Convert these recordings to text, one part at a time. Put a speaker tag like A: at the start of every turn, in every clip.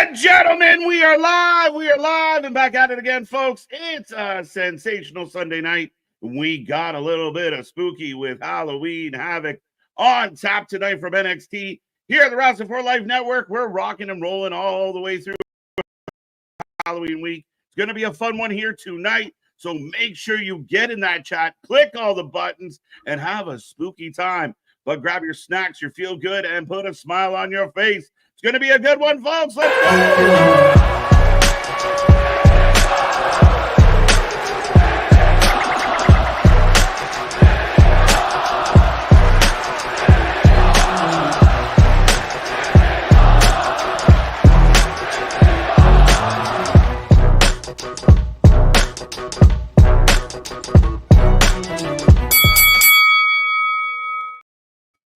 A: and gentlemen, we are live. We are live and back at it again, folks. It's a sensational Sunday night. We got a little bit of spooky with Halloween Havoc on tap tonight from NXT. Here at the Wrestling for Life Network, we're rocking and rolling all the way through Halloween week. It's going to be a fun one here tonight. So make sure you get in that chat, click all the buttons, and have a spooky time. But grab your snacks, your feel good, and put a smile on your face. It's going to be a good one, folks. Let's go.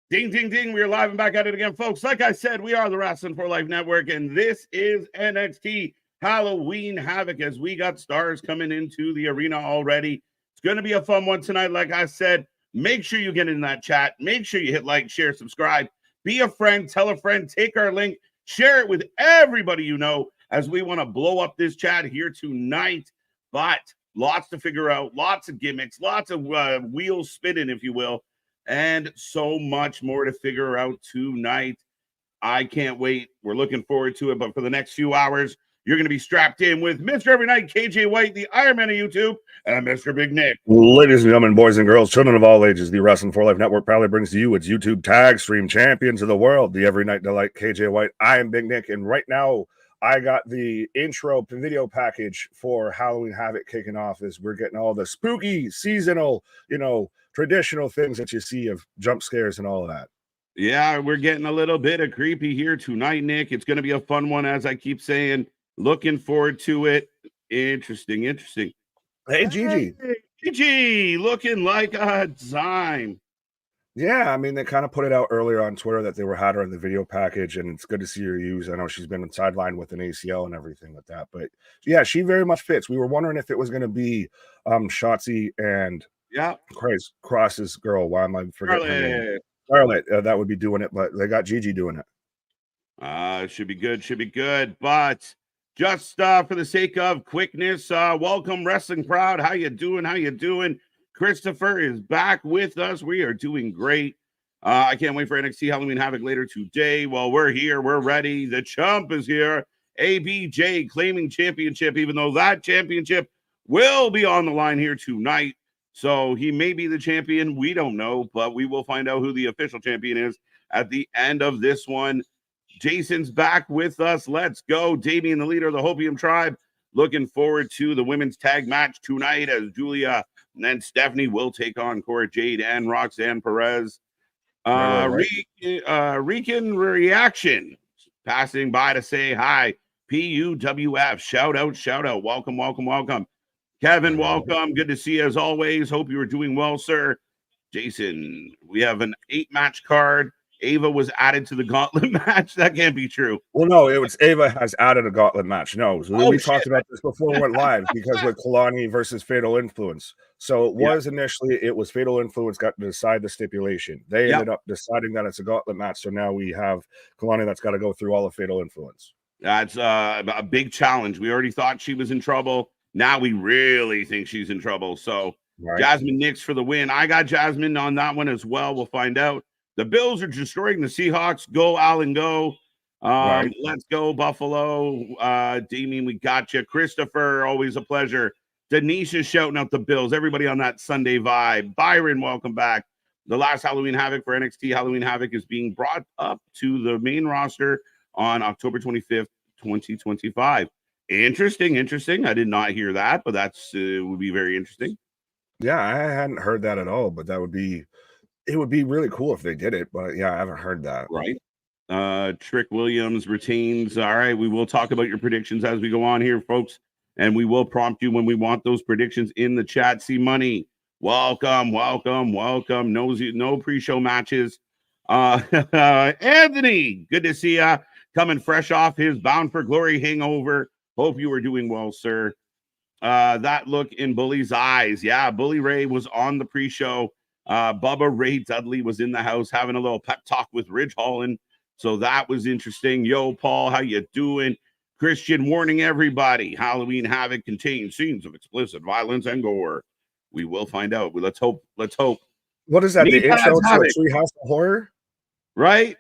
A: Ding, ding, ding. We are live and back at it again, folks. Like I said, we are the Wrestling for Life Network, and this is NXT Halloween Havoc as we got stars coming into the arena already. It's going to be a fun one tonight. Like I said, make sure you get in that chat. Make sure you hit like, share, subscribe. Be a friend. Tell a friend. Take our link. Share it with everybody you know as we want to blow up this chat here tonight. But lots to figure out. Lots of gimmicks. Lots of wheels spinning, if you will. And so much more to figure out tonight. I can't wait. We're looking forward to it. But for the next few hours, you're going to be strapped in with Mr. Every Night, KJ White, the Iron Man of YouTube, and Mr. Big Nick.
B: Ladies and gentlemen, boys and girls, children of all ages, the Wrestling for Life Network proudly brings to you its YouTube tag stream champions of the world, the Every Night Delight, KJ White. I am Big Nick, and right now I got the intro video package for Halloween Havoc kicking off as we're getting all the spooky, seasonal, traditional things that you see of jump scares and all of that.
A: Yeah, we're getting a little bit of creepy here tonight, Nick. It's going to be a fun one, as I keep saying. Looking forward to it. Interesting.
B: Hey, Gigi.
A: Hey, Gigi, looking like a dime.
B: Yeah, I mean, they kind of put it out earlier on Twitter that they had her in the video package, and it's good to see her use. I know she's been sidelined with an ACL and everything like that. But, yeah, she very much fits. We were wondering if it was going to be Shotzi and Cross's girl. Why am I forgetting her name? Scarlett. That would be doing it, but they got Gigi doing it.
A: Should be good. But just for the sake of quickness, welcome Wrestling Crowd. How you doing? Christopher is back with us. We are doing great. I can't wait for NXT Halloween Havoc later today. Well, we're here. We're ready. The Chump is here. ABJ claiming championship, even though that championship will be on the line here tonight. So he may be the champion. We don't know, but we will find out who the official champion is at the end of this one. Jason's back with us. Let's go. Damien, the leader of the Hopium Tribe. Looking forward to the women's tag match tonight as Julia and Stephanie will take on Cora Jade and Roxanne Perez. Rican Reaction passing by to say hi. PUWF. Shout out. Welcome. Kevin, welcome. Good to see you as always. Hope you are doing well, sir. Jason, we have an 8-match card. Ava was added to the gauntlet match. That can't be true.
B: Well, no, Ava has added a gauntlet match. No, so we talked about this before we went live because with Kalani versus Fatal Influence. So it was initially, it was Fatal Influence got to decide the stipulation. They ended up deciding that it's a gauntlet match. So now we have Kalani that's got to go through all of Fatal Influence.
A: That's a big challenge. We already thought she was in trouble. Now we really think she's in trouble. So Jasmine Nix for the win. I got Jasmine on that one as well. We'll find out. The Bills are destroying the Seahawks. Go, Allen, go. Let's go, Buffalo. Damien, we got you. Christopher, always a pleasure. Denise is shouting out the Bills. Everybody on that Sunday vibe. Byron, welcome back. The last Halloween Havoc for NXT Halloween Havoc is being brought up to the main roster on October 25th, 2025. Interesting. I did not hear that, but that's would be very interesting.
B: Yeah, I hadn't heard that at all, but it would be really cool if they did it, but yeah, I haven't heard that.
A: Right. Trick Williams retains. All right, we will talk about your predictions as we go on here, folks, and we will prompt you when we want those predictions in the chat. See Money, welcome. No pre-show matches. Anthony, good to see ya. Coming fresh off his Bound for Glory hangover. Hope you are doing well, sir. That look in Bully's eyes. Yeah, Bully Ray was on the pre-show. Bubba Ray Dudley was in the house having a little pep talk with Ridge Holland. So that was interesting. Yo, Paul, how you doing? Christian warning everybody: Halloween Havoc contains scenes of explicit violence and gore. We will find out. Let's hope. Let's hope.
B: What is that? The intro to a Treehouse of Horror?
A: Right?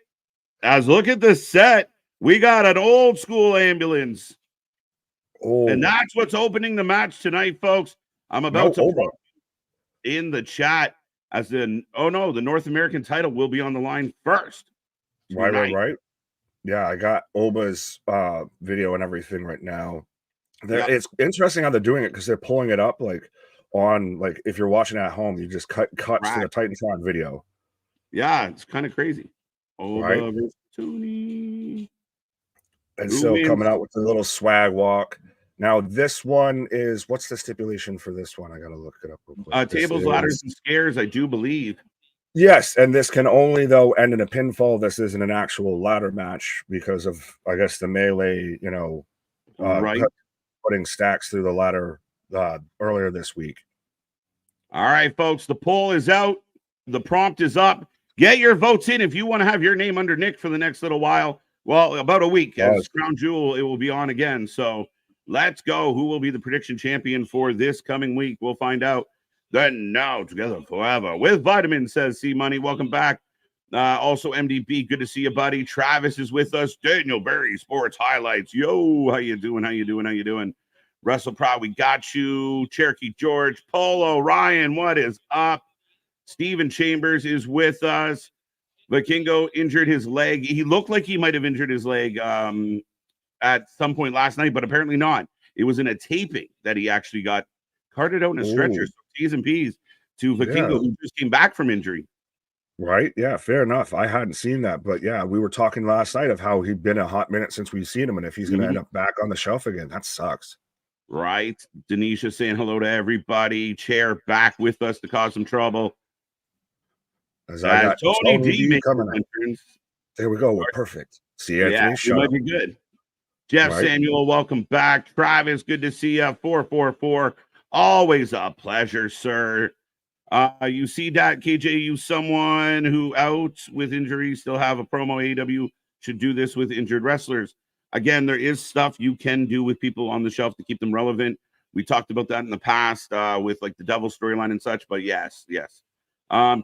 A: As look at the set, we got an old school ambulance. Oh. And that's what's opening the match tonight, folks. I'm about to put in the chat as the North American title will be on the line first.
B: Right. Yeah, I got Oba's video and everything right now. It's interesting how they're doing it because they're pulling it up like on if you're watching at home, you just cuts to the Titantron video.
A: Yeah, it's kind of crazy.
B: Oba versus Tony. And still coming out with the little swag walk. Now this one is, what's the stipulation for this one? I gotta look it up real quick.
A: Tables, ladders, and scares, I do believe.
B: Yes, and this can only though end in a pinfall. This isn't an actual ladder match because of, I guess, the melee, putting stacks through the ladder earlier this week.
A: All right, folks, the poll is out. The prompt is up. Get your votes in if you want to have your name under Nick for the next little while. Well, about a week. As Crown Jewel, it will be on again. So let's go. Who will be the prediction champion for this coming week? We'll find out. Then now together forever with Vitamin, says C Money. Welcome back. Also, MDB, good to see you, buddy. Travis is with us. Daniel Berry, Sports Highlights. Yo, how you doing? How you doing? Russell Proud, we got you. Cherokee George, Polo, Ryan, what is up? Steven Chambers is with us. Vikingo injured his leg. He looked like he might have injured his leg at some point last night, but apparently not. It was in a taping that he actually got carted out in a stretcher. So T's and P's to Vikingo, who just came back from injury.
B: Right. Yeah, fair enough. I hadn't seen that, but yeah, we were talking last night of how he'd been a hot minute since we've seen him, and if he's going to end up back on the shelf again, that sucks.
A: Right. Denisha saying hello to everybody. Chair back with us to cause some trouble.
B: As I got Tony D coming out. There we go. We're perfect. See Anthony.
A: Yeah, might be good. Jeff Samuel, welcome back. Travis, good to see you. 444. Always a pleasure, sir. You see that, KJ, you someone who out with injury, still have a promo. AEW should do this with injured wrestlers. Again, there is stuff you can do with people on the shelf to keep them relevant. We talked about that in the past with like the Devil storyline and such, but yes.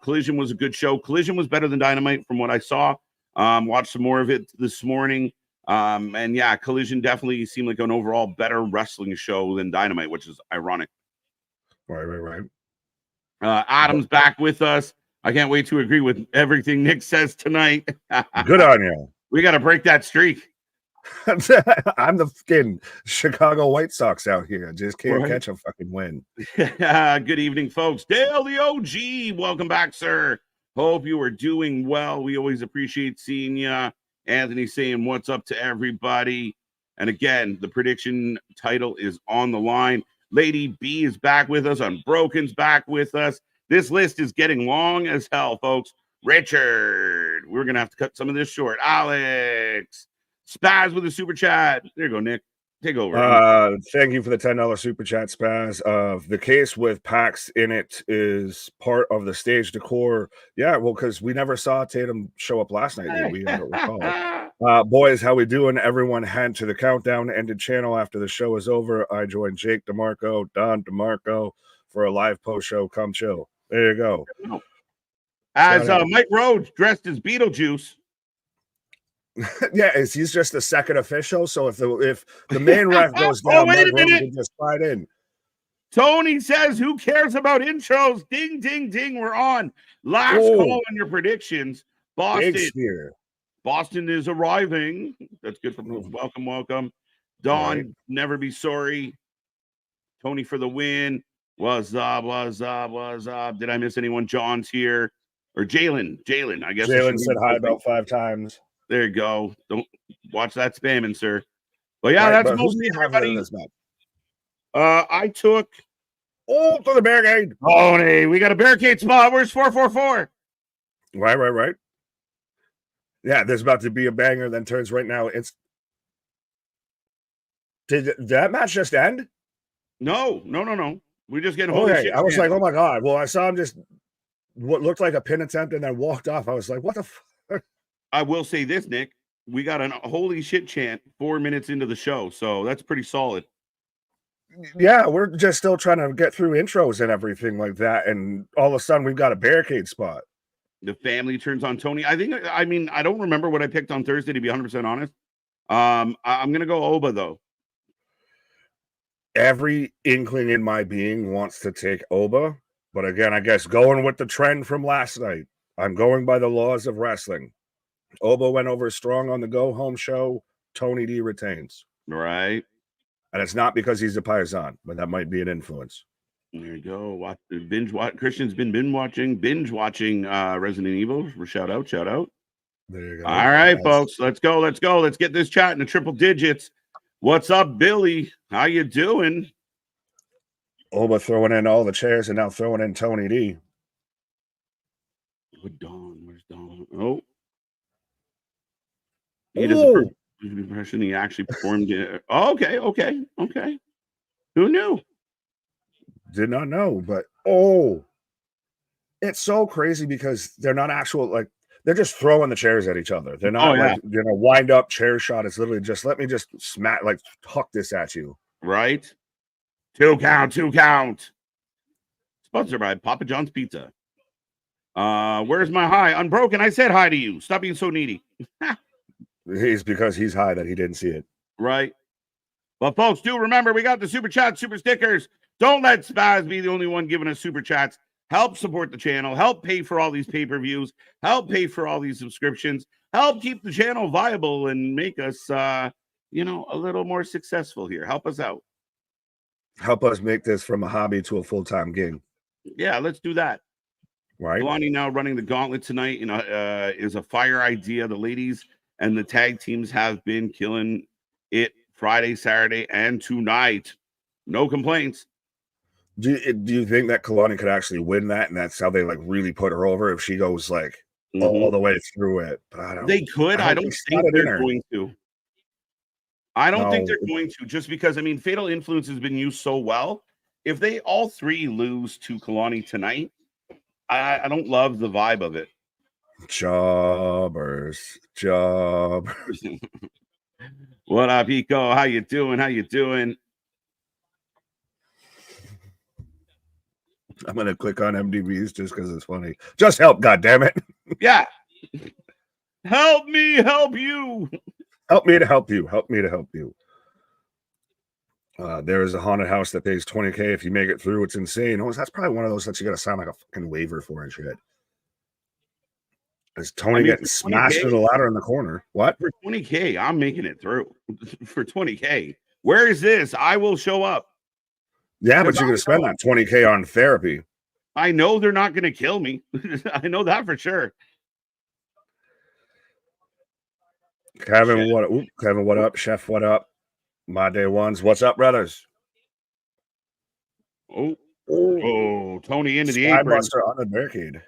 A: Collision was a good show. Collision was better than Dynamite from what I saw. Watched some more of it this morning. And yeah, Collision definitely seemed like an overall better wrestling show than Dynamite, which is ironic.
B: Right.
A: Adam's back with us. I can't wait to agree with everything Nick says tonight.
B: Good on you.
A: We got to break that streak.
B: I'm the fucking Chicago White Sox out here. Just can't catch a fucking win.
A: Good evening, folks. Dale the OG, welcome back, sir. Hope you are doing well. We always appreciate seeing you. Anthony saying what's up to everybody. And again, the prediction title is on the line. Lady B is back with us. Unbroken's back with us. This list is getting long as hell, folks. Richard, we're going to have to cut some of this short. Alex, Spaz with a super chat. There you go, Nick. Take over.
B: Thank you for the $10 super chat, Spaz. The case with PAX in it is part of the stage decor. Yeah, well, because we never saw Tatum show up last night. Did we? I don't recall. Boys, how we doing? Everyone head to the countdown ended channel after the show is over. I joined Jake DeMarco, Don DeMarco for a live post show. Come chill. There you go.
A: As Mike Rhodes dressed as Beetlejuice.
B: Yeah, he's just the second official. So if the main ref goes down,
A: wait a minute,
B: can just slide in.
A: Tony says, "Who cares about intros?" Ding, ding, ding. We're on. Last call on your predictions. Boston is arriving. That's good for welcome. Don, never be sorry. Tony for the win. Was up. Did I miss anyone? John's here. Or Jalen. I guess
B: Jalen said hi about 5 times.
A: There you go. Don't watch that spamming, sir. But yeah, that's mostly everybody. I took
B: for the barricade.
A: Tony, we got a barricade spot. Where's 444?
B: Right. Yeah, there's about to be a banger. Then turns right now. Did that match just end?
A: No. We just getting
B: okay. I was like, oh my god. Well, I saw him just what looked like a pin attempt and then walked off. I was like, what the fuck?
A: I will say this, Nick. we got a holy shit chant 4 minutes into the show, so that's pretty solid.
B: Yeah, we're just still trying to get through intros and everything like that, and all of a sudden we've got a barricade spot.
A: The family turns on Tony. I don't remember what I picked on Thursday, to be 100% honest. I'm gonna go Oba though.
B: Every inkling in my being wants to take Oba, but again, I guess going with the trend from last night, I'm going by the laws of wrestling. Oba went over strong on the go home show. Tony D retains.
A: Right.
B: And it's not because he's a Paisan, but that might be an influence.
A: There you go. Christian's been binge watching Resident Evil. Shout out.
B: There you go.
A: All right, folks. Let's go. Let's get this chat in the triple digits. What's up, Billy? How you doing?
B: Oba throwing in all the chairs and now throwing in Tony D.
A: Where's Dawn? Oh. He does a perfect impression. He actually performed it. Oh, okay. Who knew?
B: Did not know, but it's so crazy because they're not actual, like, they're just throwing the chairs at each other. They're not like, wind up chair shot. It's literally just, let me just smack, like, huck this at you.
A: Right? Two count. Sponsored by Papa John's Pizza. Where's my high? Unbroken, I said hi to you. Stop being so needy.
B: It's because he's high that he didn't see it.
A: Right. But folks, do remember, we got the super chat, super stickers. Don't let Spaz be the only one giving us super chats. Help support the channel. Help pay for all these pay-per-views. Help pay for all these subscriptions. Help keep the channel viable and make us, a little more successful here. Help us out.
B: Help us make this from a hobby to a full-time gig.
A: Yeah, let's do that.
B: Right.
A: Lonnie now running the gauntlet tonight, is a fire idea. The ladies and the tag teams have been killing it Friday, Saturday, and tonight. No complaints.
B: Do you think that Kalani could actually win that, and that's how they like really put her over if she goes like all the way through it? But
A: they could. I don't think they're going to. I don't think they're going to, just because Fatal Influence has been used so well. If they all three lose to Kalani tonight, I don't love the vibe of it.
B: Jobbers.
A: What up, Eco? How you doing?
B: I'm gonna click on MDBs just because it's funny. Just help, goddammit.
A: Yeah. Help me, help you.
B: Help me to help you. There is a haunted house that pays $20K if you make it through. It's insane. That's probably one of those that you gotta sign like a fucking waiver for and shit. Is Tony getting smashed to the ladder in the corner? What?
A: For $20K, I'm making it through. For $20K. Where is this? I will show up.
B: Yeah, but you're going to spend that $20K on therapy.
A: I know they're not going to kill me. I know that for sure.
B: Kevin, what up? Chef, what up? My day ones. What's up, brothers?
A: Oh, Tony into the
B: apron. On the barricade.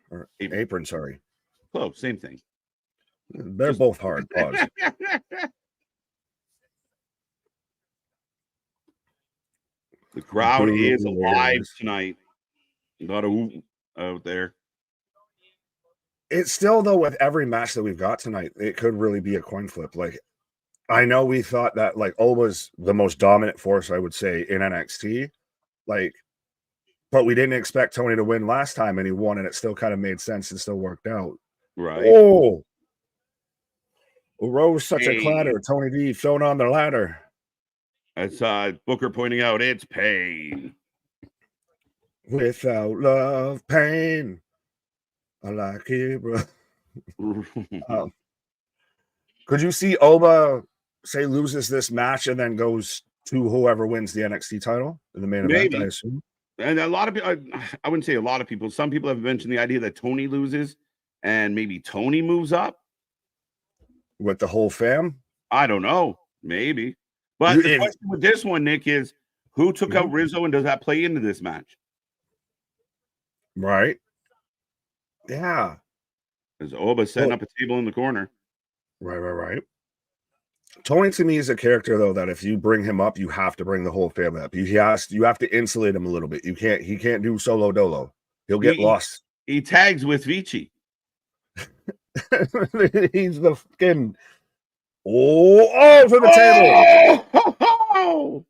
B: Or apron, sorry.
A: Close, same thing.
B: They're both hard. Pause.
A: The crowd is alive tonight. A lot of out there.
B: It's still, though, with every match that we've got tonight, it could really be a coin flip. Like, I know we thought that, like, Oba's the most dominant force, I would say, in NXT. Like, but we didn't expect Tony to win last time, and he won, and it still kind of made sense and still worked out.
A: Right.
B: Oh, Rose such a clatter. Tony D thrown on the ladder.
A: That's Booker pointing out it's pain.
B: Without love, pain. I like it, bro. Could you see Oba say loses this match and then goes to whoever wins the NXT title in the main event? I assume.
A: And a lot of people, I wouldn't say a lot of people. Some people have mentioned the idea that Tony loses and maybe Tony moves up
B: with the whole fam.
A: I don't know, maybe. But the question with this one, Nick, is who took out Rizzo, and does that play into this match?
B: Right. Yeah.
A: Because Oba setting up a table in the corner.
B: Right. Tony, to me, is a character, though, that if you bring him up, you have to bring the whole family up. You have to insulate him a little bit. He can't do solo dolo. He'll get lost.
A: He tags with Vici.
B: He's the fucking Oh, to the table.
A: Oh!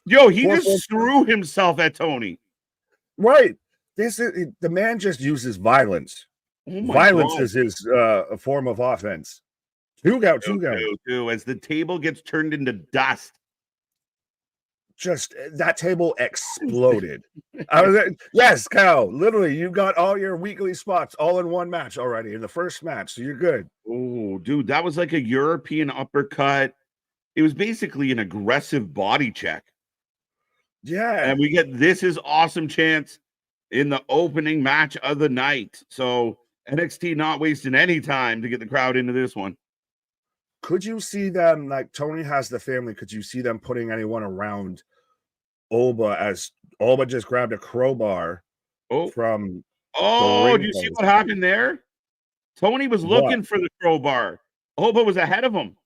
A: Yo, he
B: 4,
A: just
B: 4,
A: threw himself at Tony.
B: right. This is the man just uses violence.
A: Oh my
B: Violence
A: God.
B: is his a form of offense. 2 count, 2 count.
A: As the table gets turned into dust.
B: Just that table exploded. Yes, Cal. Literally, you got all your weekly spots all in one match already in the first match, so you're good.
A: Oh, dude, that was like a European uppercut. It was basically an aggressive body check.
B: Yeah,
A: And we get this is awesome chance in the opening match of the night. So NXT not wasting any time to get the crowd into this one.
B: could you see them like Tony has the family? Could you see them putting anyone around Oba as Oba just grabbed a crowbar from the
A: Oh, do
B: ring
A: you see
B: post?
A: what happened there? Tony was looking
B: What?
A: for the crowbar. Oba was ahead of him.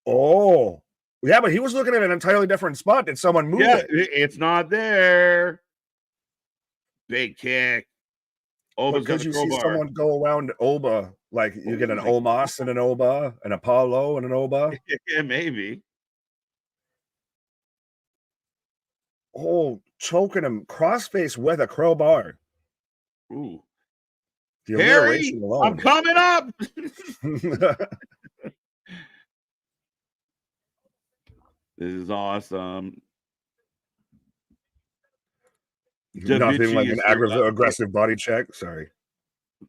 B: Oh, yeah, but he was looking at an entirely different spot. Did someone move it?
A: It's not there. Big kick.
B: But could you see someone go around Oba? Like you get an Omos and an Oba, an Apollo and an Oba?
A: Yeah, maybe.
B: Oh, choking him crossface with a crowbar.
A: Ooh.
B: The
A: Harry,
B: alliteration alone.
A: I'm coming up. This is awesome.
B: Nothing like an aggressive body check. Sorry.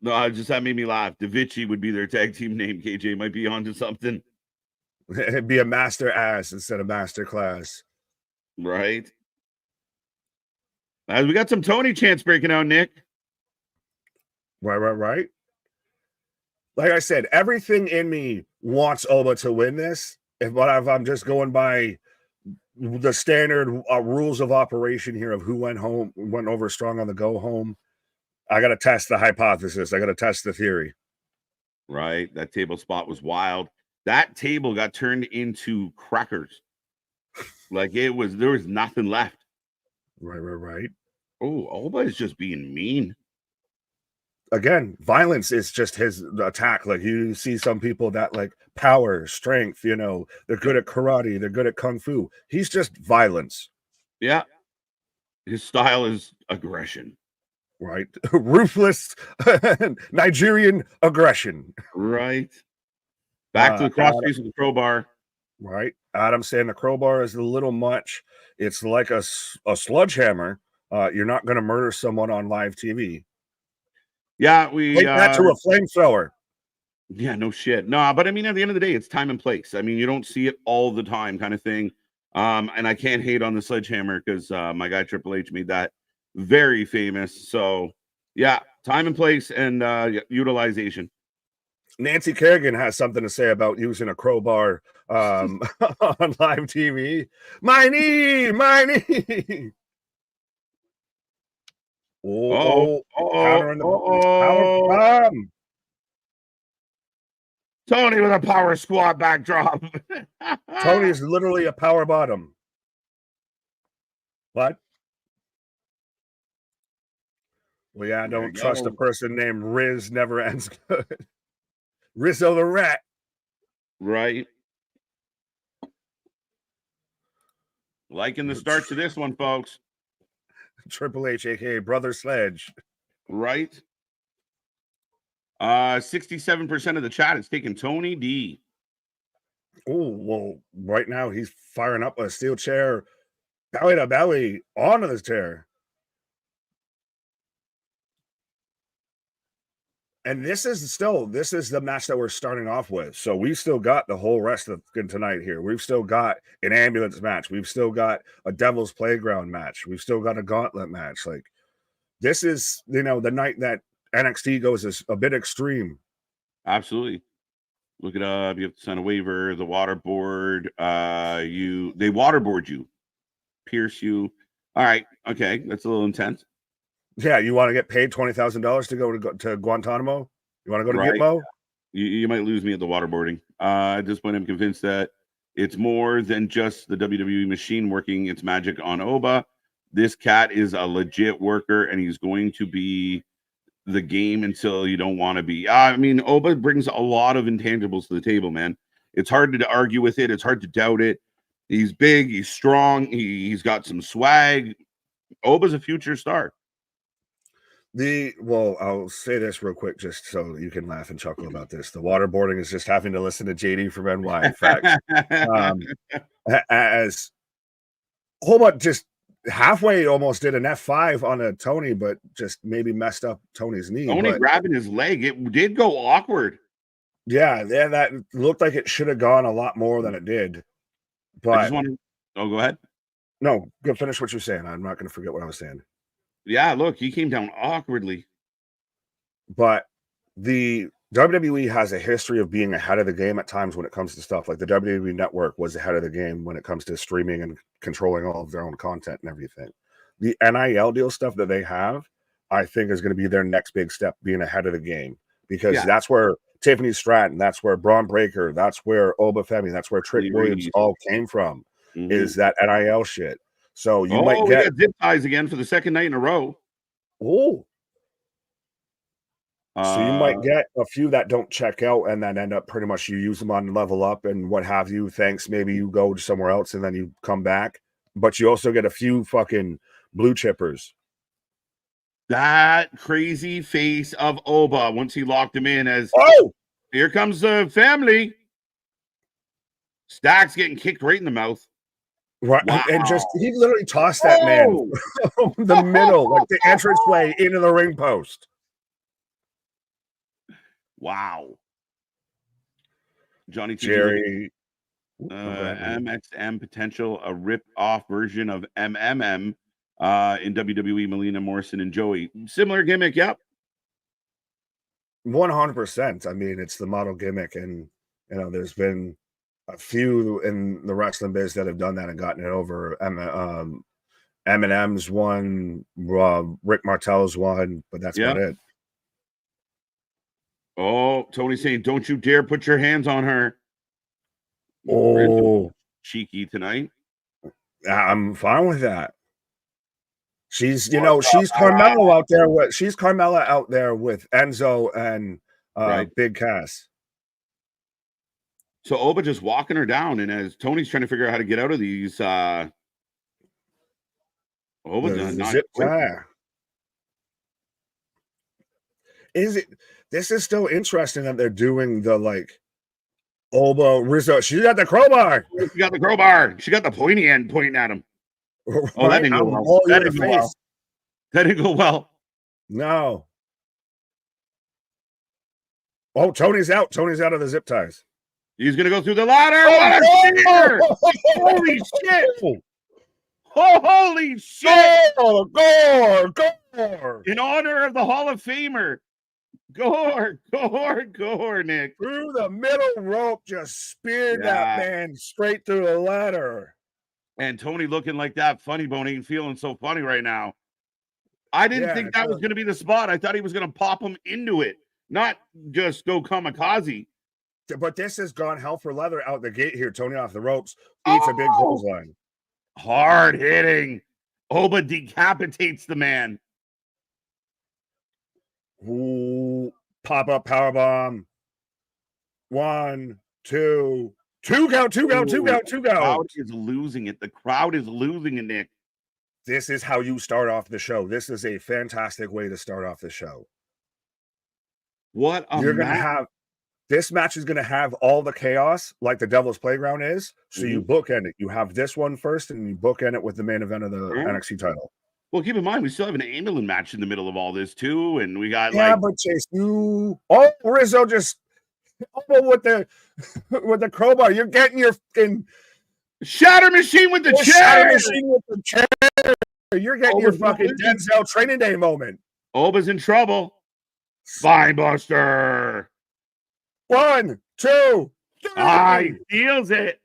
A: No, that made me laugh. Da Vinci would be their tag team name. KJ might be onto something.
B: It'd be a master ass instead of master class.
A: Right. We got some Tony chants breaking out, Nick.
B: Right. Like I said, everything in me wants Oba to win this. If I'm just going by the standard rules of operation here of who went over strong on the go home, I got to test the hypothesis. I got to test the theory.
A: Right. That table spot was wild. That table got turned into crackers. Like there was nothing left.
B: Right.
A: Oh, Oba is just being mean.
B: Again, violence is just his attack. Like you see some people that like power, strength, they're good at karate, they're good at kung fu. He's just violence.
A: Yeah. His style is aggression.
B: Right. Ruthless Nigerian aggression.
A: Right. Back to the crossface of the crowbar.
B: Right. Adam saying the crowbar is a little much. It's like a sledgehammer. You're not going to murder someone on live TV.
A: Yeah,
B: take that to a flamethrower.
A: Yeah, no shit. No, but I mean, at the end of the day, it's time and place. I mean, you don't see it all the time, kind of thing. And I can't hate on the sledgehammer because my guy Triple H made that very famous. So yeah, time and place and utilization.
B: Nancy Kerrigan has something to say about using a crowbar on live TV. My knee. Countering the power bomb.
A: Tony with a power squat backdrop.
B: Tony is literally a power bottom. What? Well, yeah, don't trust a person named Riz never ends good. Rizzo the Rat.
A: Right. Liking the start to this one, folks.
B: Triple H, aka Brother Sledge.
A: Right. 67% of the chat is taking Tony D.
B: Oh, well, right now he's firing up a steel chair belly to belly onto this chair. And this is the match that we're starting off with. So we've still got the whole rest of tonight here. We've still got an ambulance match. We've still got a Devil's Playground match. We've still got a gauntlet match. Like this is, the night that NXT goes a bit extreme.
A: Absolutely. Look it up. You have to sign a waiver. The waterboard. They waterboard you, pierce you. All right. Okay, that's a little intense.
B: Yeah, you want to get paid $20,000 to go to Guantanamo? You want to go to Gitmo?
A: You might lose me at the waterboarding. At this point, I'm convinced that it's more than just the WWE machine working its magic on Oba. This cat is a legit worker, and he's going to be the game until you don't want to be. I mean, Oba brings a lot of intangibles to the table, man. It's hard to argue with it. It's hard to doubt it. He's big. He's strong. He's got some swag. Oba's a future star.
B: Well, I'll say this real quick just so you can laugh and chuckle about this. The waterboarding is just having to listen to JD from NY. Facts. As Holland just halfway almost did an F5 on a Tony, but just maybe messed up Tony's knee.
A: Tony grabbing his leg. It did go awkward.
B: Yeah, that looked like it should have gone a lot more than it did. But
A: I just want to. Oh, go ahead.
B: No, go finish what you're saying. I'm not going to forget what I was saying.
A: Yeah, look, he came down awkwardly.
B: But the WWE has a history of being ahead of the game at times when it comes to stuff. Like the WWE Network was ahead of the game when it comes to streaming and controlling all of their own content and everything. The NIL deal stuff that they have, I think, is going to be their next big step, being ahead of the game. Because that's where Tiffany Stratton, that's where Braun Breaker, that's where Oba Femi, that's where Trick Williams all came from, is that NIL shit. So you might get
A: zip ties again for the second night in a row.
B: Oh. So you might get a few that don't check out and then end up pretty much you use them on level up and what have you. Thanks. Maybe you go to somewhere else and then you come back. But you also get a few fucking blue chippers.
A: That crazy face of Oba once he locked him in as here comes the family. Stacks getting kicked right in the mouth.
B: Right. Wow. And just he literally tossed that man the middle, like the entranceway into the ring post.
A: Wow. Johnny
B: Jerry
A: MXM potential, a rip-off version of MMM in WWE, Melina, Morrison, and Joey. Similar gimmick, yep.
B: 100%. I mean, it's the model gimmick, and you know, there's been a few in the wrestling biz that have done that and gotten it over. Eminem's one, Rick Martel's one, but that's about it.
A: Oh, Tony's saying, don't you dare put your hands on her.
B: Oh,
A: cheeky tonight.
B: I'm fine with that. She's, you know, she's Carmella out there with Carmella out there with Enzo and Big Cass.
A: So Oba just walking her down, and as Tony's trying to figure out how to get out of these, Oba's not
B: zip tie. This is still interesting that they're doing the like Oba Rizzo. She got the crowbar.
A: She got the crowbar. She got the pointy end pointing at him. Right? Oh, that didn't go well. That didn't go well. That didn't go well.
B: No. Oh, Tony's out. Tony's out of the zip ties.
A: He's gonna go through the ladder. Holy shit! Holy shit!
B: Gore!
A: In honor of the Hall of Famer. Gore, Nick.
B: Through the middle rope, just speared that man straight through the ladder.
A: And Tony looking like that funny bone ain't feeling so funny right now. I didn't think that was going to be the spot. I thought he was going to pop him into it, not just go kamikaze.
B: But this has gone hell for leather out the gate here. Tony off the ropes, eats a big clothesline.
A: Hard hitting. Oba decapitates the man.
B: Ooh, pop up power bomb. 1, 2, 2 count.
A: The crowd is losing it. The crowd is losing it, Nick.
B: This is how you start off the show. This is a fantastic way to start off the show.
A: What
B: you're gonna have. This match is gonna have all the chaos like the Devil's Playground is. So you bookend it. You have this one first, and you bookend it with the main event of the NXT title.
A: Well, keep in mind, we still have an ambulance match in the middle of all this, too. And we got
B: but Chase, Rizzo just with the crowbar. You're getting your fucking
A: shatter machine with the chair.
B: Shatter machine with the chair. You're getting your fucking Denzel training day moment.
A: Oba's in trouble. Spine buster.
B: 1, 2, 3.
A: He feels it.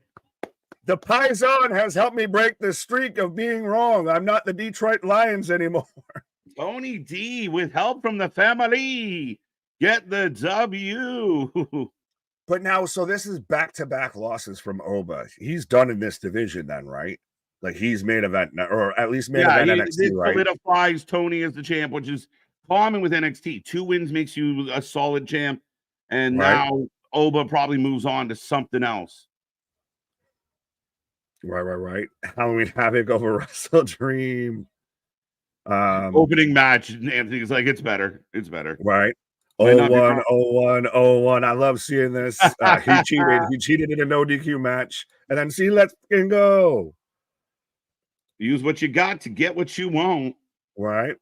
B: The Paisan has helped me break the streak of being wrong. I'm not the Detroit Lions anymore.
A: Tony D with help from the family. Get the W.
B: But now, so this is back-to-back losses from Oba. He's done in this division then, right? Like he's main event, or at least main event NXT, right?
A: Solidifies Tony as the champ, which is common with NXT. 2 wins makes you a solid champ, and
B: Right.
A: now Oba probably moves on to something else.
B: Right. Halloween Havoc over Wrestle Dream.
A: Opening match, Anthony's like, it's better. It's better.
B: Right.
A: Might not be
B: 01,
A: wrong.
B: 01. I love seeing this. He cheated. He cheated in a no DQ match. And then see, let's fucking go.
A: Use what you got to get what you want.
B: Right.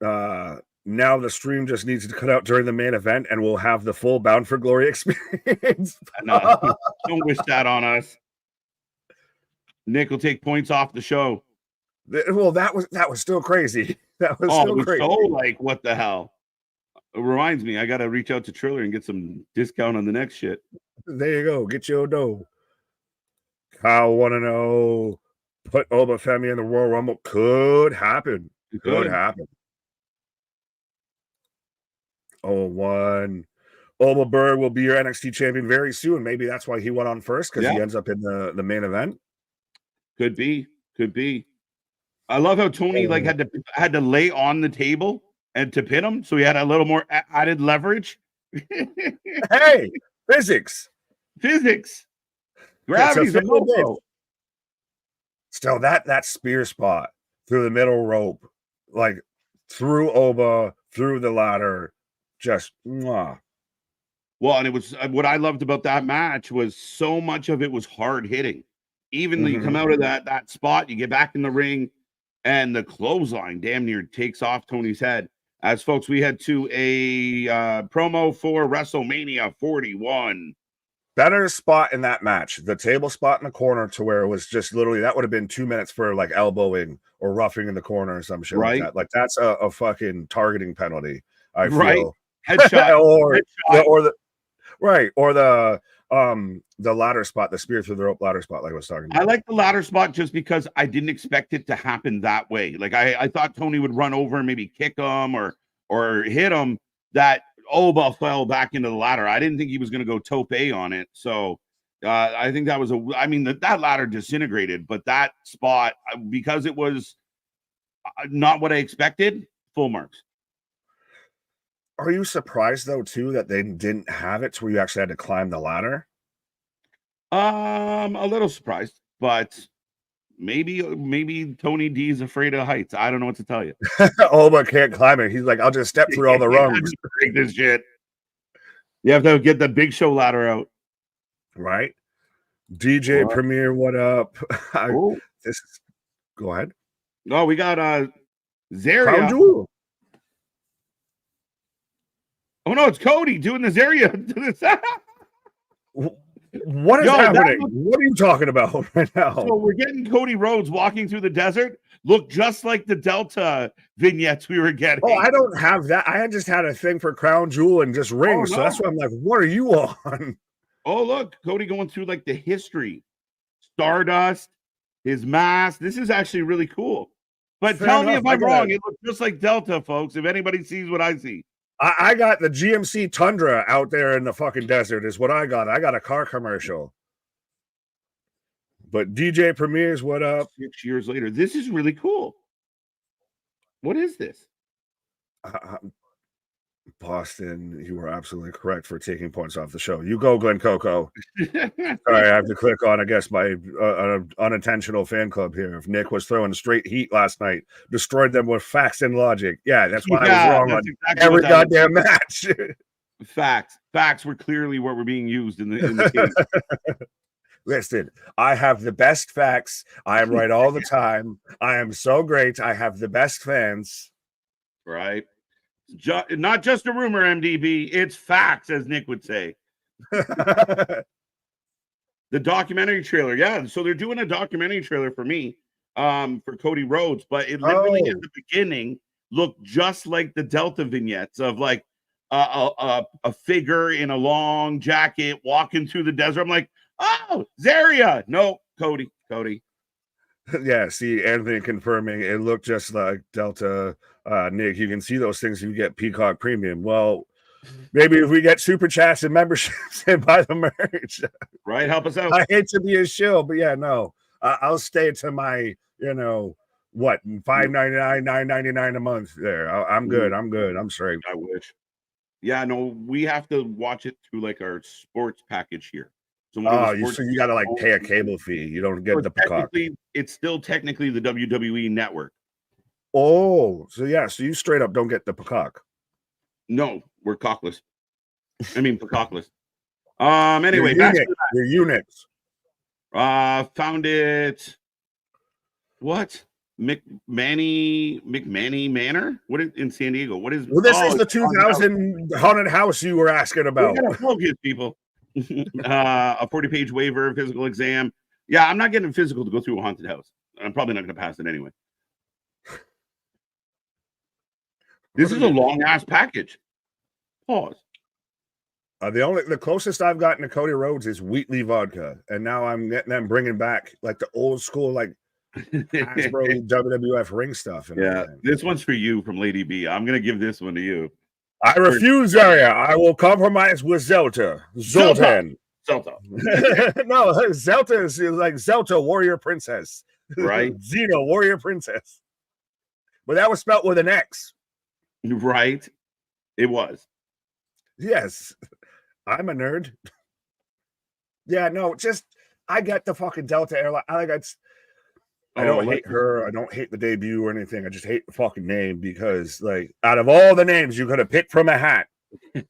B: Now the stream just needs to cut out during the main event, and we'll have the full Bound for Glory experience.
A: No, don't wish that on us. Nick will take points off the show.
B: Well, that was still crazy. That was still crazy.
A: So like, what the hell? It reminds me, I gotta reach out to Triller and get some discount on the next shit.
B: There you go. Get your dough. Kyle want to know, put Oba Femi in the Royal Rumble. Could happen. Could happen. 01. Oba Bird will be your NXT champion very soon. Maybe that's why he went on first, because he ends up in the main event.
A: Could be. I love how Tony like had to lay on the table and to pin him, so he had a little more added leverage.
B: Hey, physics.
A: Gravity's a no.
B: Still, that spear spot through the middle rope, like through Oba, through the ladder, just mwah.
A: Well, and it was what I loved about that match was so much of it was hard hitting. Even you come out of that spot, you get back in the ring, and the clothesline damn near takes off Tony's head. As folks, we head to a promo for WrestleMania 41.
B: Better spot in that match, the table spot in the corner, to where it was just literally, that would have been 2 minutes for like elbowing or roughing in the corner or some shit like that. Like that's a fucking targeting penalty. I feel
A: headshot
B: or the ladder spot, the spear through the rope ladder spot, like I was talking about.
A: I like the ladder spot just because I didn't expect it to happen that way. Like I thought Tony would run over and maybe kick him or hit him. That Oba fell back into the ladder. I didn't think he was going to go tope on it. So I think that was that ladder disintegrated, but that spot, because it was not what I expected, full marks.
B: Are you surprised though too that they didn't have it to where you actually had to climb the ladder?
A: A little surprised, but maybe Tony D is afraid of heights. I don't know what to tell you.
B: Oba can't climb it. He's like, I'll just step through all the rungs.
A: Break this shit. You have to get the Big Show ladder out.
B: Right. DJ Premier, what up? Go ahead.
A: No, we got Zaria.
B: Crown Jewel.
A: Oh no, it's Cody doing the Zaria to the side.
B: What is happening? What are you talking about right now?
A: So we're getting Cody Rhodes walking through the desert. Look just like the Delta vignettes we were getting.
B: Oh, I don't have that. I just had a thing for Crown Jewel and just rings. So that's why I'm like, what are you on?
A: Oh, look, Cody going through like the history. Stardust, his mask. This is actually really cool. But tell me if I'm wrong. It looks just like Delta, folks. If anybody sees what I see.
B: I got the GMC Tundra out there in the fucking desert is what I got. I got a car commercial. But DJ Premier's, what up?
A: 6 years later. This is really cool. What is this?
B: Boston, you were absolutely correct for taking points off the show. You go, Glen Coco. Sorry, I have to click on, I guess, my unintentional fan club here. If Nick was throwing straight heat last night, destroyed them with facts and logic. Yeah, that's why I was wrong on every goddamn match.
A: Facts were clearly what were being used in the game.
B: Listen, I have the best facts. I am right all the time. I am so great. I have the best fans.
A: Right. Not just a rumor, MDB. It's facts, as Nick would say. The documentary trailer. Yeah. So they're doing a documentary trailer for me, for Cody Rhodes, but it literally at the beginning looked just like the Delta vignettes of like a figure in a long jacket walking through the desert. I'm like, oh, Zaria. No, Cody.
B: Yeah, see, Anthony confirming it looked just like Delta. Nick, you can see those things if you get Peacock Premium. Well, maybe if we get super chats and memberships and buy the merch.
A: Right, help us out.
B: I hate to be a shill, but yeah, no. I'll stay to my, what, $5.99, $9.99 a month there. I'm good. I'm good. I'm straight.
A: I wish. Yeah, no, we have to watch it through like our sports package here. So
B: you got to like pay a cable fee. You don't get the Peacock.
A: It's still technically the WWE network.
B: Oh, so yeah, so you straight up don't get the Peacock.
A: No, we're cockless. I mean, Peacockless. Anyway,
B: your units.
A: Found it. What? McManny Manor? What is in San Diego? What is?
B: Well, this is the 2000 haunted house you were asking about.
A: We gotta focus, people. A 40-page waiver, physical exam. Yeah, I'm not getting physical to go through a haunted house. I'm probably not going to pass it anyway. This is a long ass package. Pause.
B: The closest I've gotten to Cody Rhodes is Wheatley vodka, and now I'm getting them bringing back like the old school like Hasbro WWF ring stuff. And everything.
A: This one's for you from Lady B. I'm gonna give this one to you.
B: I refuse, Arya. I will compromise with Zoltan.
A: Zelda.
B: No, Zelda is like Zelda, warrior princess.
A: Right.
B: Xena, warrior princess. But that was spelt with an X.
A: Right. It was.
B: Yes. I'm a nerd. Yeah, no, just I got the fucking Delta Airline. I don't hate her. I don't hate the debut or anything. I just hate the fucking name because, like, out of all the names you could have picked from a hat,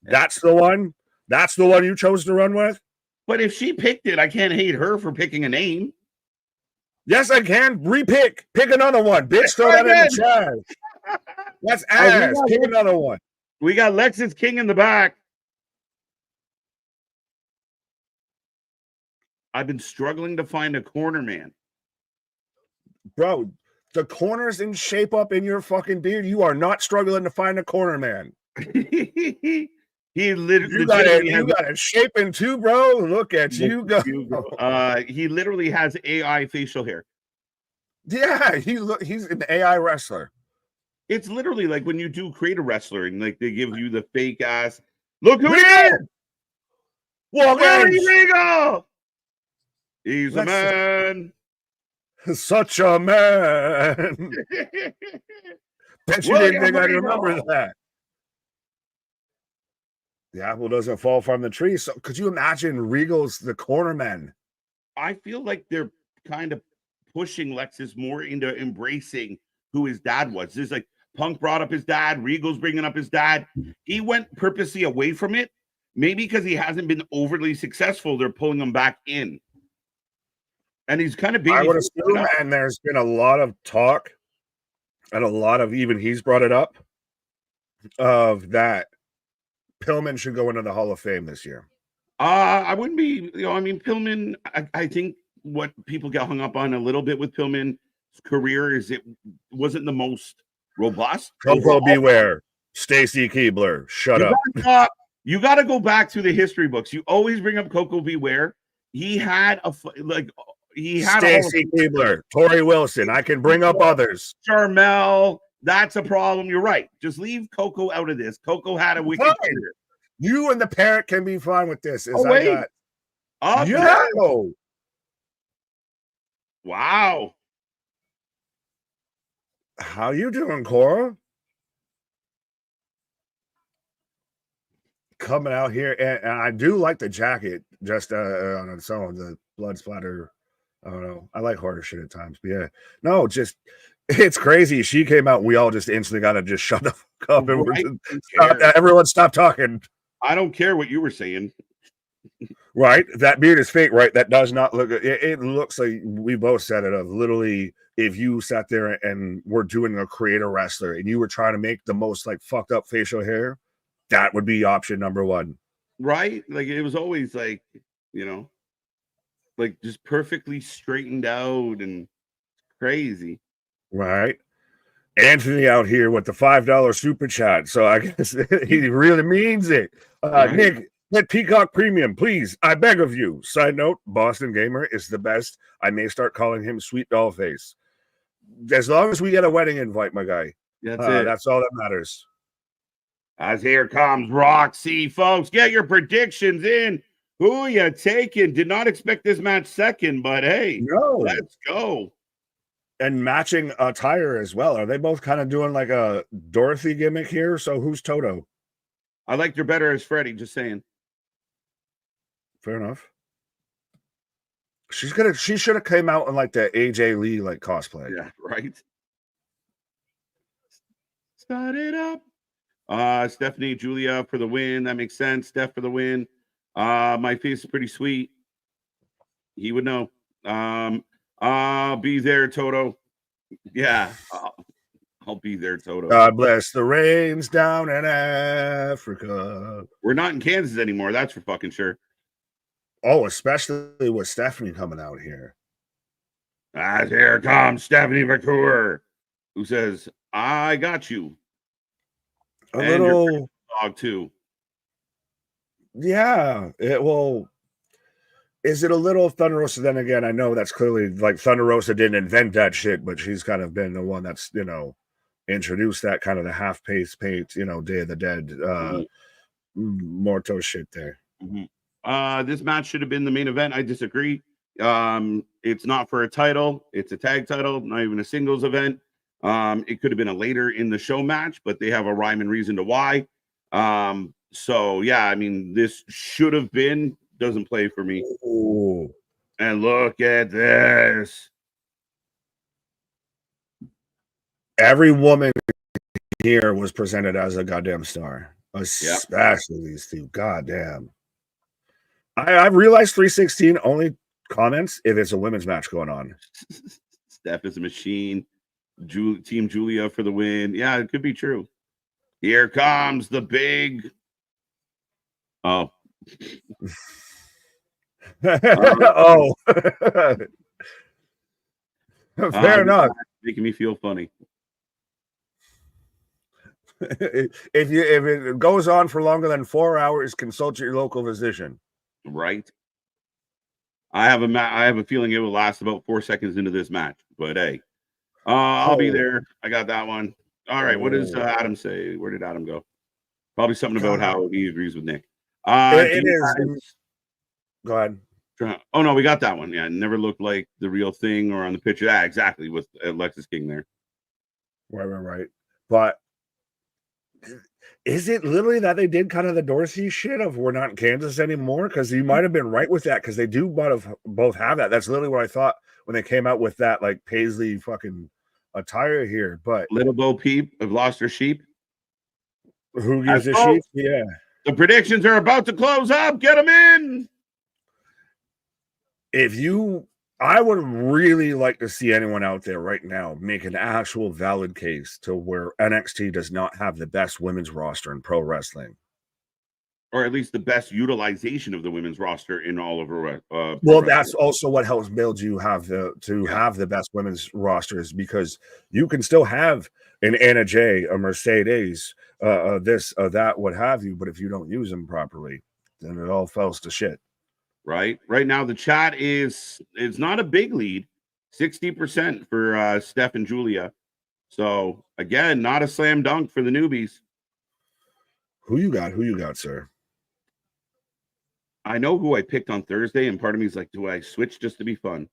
B: that's the one. That's the one you chose to run with.
A: But if she picked it, I can't hate her for picking a name.
B: Yes, I can. Pick another one. Bitch, throw that in the trash. That's ass. Pick another one.
A: We got Lexus King in the back. I've been struggling to find a corner man.
B: Bro, the corner's in shape up in your fucking beard. You are not struggling to find a corner man.
A: He literally
B: you got it shaping too, bro. Look at you go.
A: He literally has AI facial hair.
B: Yeah, he's an AI wrestler.
A: It's literally like when you do create a wrestler and like they give you the fake ass. Look who he is! Regal! He's a man.
B: Such a man. Bet you didn't think I'd remember that. The apple doesn't fall from the tree. So could you imagine Regal's the corner man?
A: I feel like they're kind of pushing Lexus more into embracing who his dad was. There's like Punk brought up his dad. Regal's bringing up his dad. He went purposely away from it. Maybe because he hasn't been overly successful, they're pulling him back in. And he's kind of big.
B: I would assume, and there's been a lot of talk, and a lot of even he's brought it up, of that Pillman should go into the Hall of Fame this year.
A: I wouldn't be, I mean, Pillman, I think what people get hung up on a little bit with Pillman's career is it wasn't the most robust.
B: Coco Beware, Stacy Keibler, shut up.
A: You got to go back to the history books. You always bring up Coco Beware. He had
B: Stacy Keibler, Tori Wilson. I can bring up others.
A: Charmel. That's a problem. You're right. Just leave Coco out of this. Coco had a wicked career.
B: You and the parrot can be fine with this.
A: Wow.
B: How you doing, Cora? Coming out here, and I do like the jacket just on its own, the blood splatter. I don't know. I like harder shit at times, but yeah. No, just it's crazy. She came out, we all just instantly got to just shut the fuck up and everyone stop talking.
A: I don't care what you were saying.
B: Right? That beard is fake, right? That does not look good. It looks like we both said it of literally if you sat there and were doing a creator wrestler and you were trying to make the most like fucked up facial hair, that would be option number one.
A: Right? Like it was always like, like just perfectly straightened out and crazy.
B: Right. Anthony out here with the $5 super chat. So I guess he really means it. Nick, get Peacock Premium, please. I beg of you. Side note, Boston Gamer is the best. I may start calling him Sweet Dollface. As long as we get a wedding invite, my guy.
A: That's it.
B: That's all that matters.
A: As here comes Roxy, folks. Get your predictions in. Who you taking? Did not expect this match second, but hey, let's go.
B: And matching attire as well. Are they both kind of doing like a Dorothy gimmick here? So who's Toto?
A: I liked her better as Freddy, just saying.
B: Fair enough. She should have came out in like the AJ Lee like cosplay.
A: Yeah, right. Start it up. Stephanie, Julia for the win. That makes sense. Steph for the win. My face is pretty sweet. He would know. I'll be there, Toto. Yeah, I'll be there, Toto.
B: God bless the rains down in Africa.
A: We're not in Kansas anymore. That's for fucking sure.
B: Oh, especially with Stephanie coming out here.
A: As here comes Stephanie McClure, who says, "I got you."
B: A little
A: dog too.
B: Yeah, it will. Is it a little Thunder Rosa? Then again, I know that's clearly like Thunder Rosa didn't invent that shit, but she's kind of been the one that's, you know, introduced that kind of the half pace paint, you know, Day of the Dead, Morto shit there.
A: This match should have been the main event. I disagree. It's not for a title. It's a tag title, not even a singles event. It could have been a later in the show match, but they have a rhyme and reason to why. So yeah, I mean, this should have been, doesn't play for me.
B: Ooh.
A: And look at this.
B: Every woman here was presented as a goddamn star, especially these two. Goddamn. I've realized 316 only comments if it's a women's match going on.
A: Steph is a machine. Team Julia for the win. Yeah, it could be true. Here comes the big. Oh.
B: Oh. Fair enough.
A: Making me feel funny.
B: If it goes on for longer than 4 hours, consult your local physician.
A: Right. I have a feeling it will last about 4 seconds into this match, but hey, I'll be there. I got that one. All right. What does Adam say? Where did Adam go? Probably something about how he agrees with Nick.
B: It is. Go ahead.
A: Oh no, we got that one. Yeah, it never looked like the real thing or on the picture. Yeah, exactly, with Alexis King there.
B: Right. But is it literally that they did kind of the Dorsey shit of we're not in Kansas anymore? Because you might have been right with that, because they do both have that. That's literally what I thought when they came out with that like paisley fucking attire here. But
A: Little Bo Peep have lost her sheep.
B: Who gives a sheep? Yeah.
A: The predictions are about to close up. Get them in.
B: I would really like to see anyone out there right now make an actual valid case to where NXT does not have the best women's roster in pro wrestling.
A: Or at least the best utilization of the women's roster in all of
B: well, that's also what helps build you have the best women's rosters, because you can still have an Anna Jay, a Mercedes, that, what have you, but if you don't use them properly, then it all falls to shit.
A: Right now, the chat it's not a big lead, 60% for Steph and Julia. So again, not a slam dunk for the newbies.
B: Who you got, sir?
A: I know who I picked on Thursday, and part of me is like, do I switch just to be fun?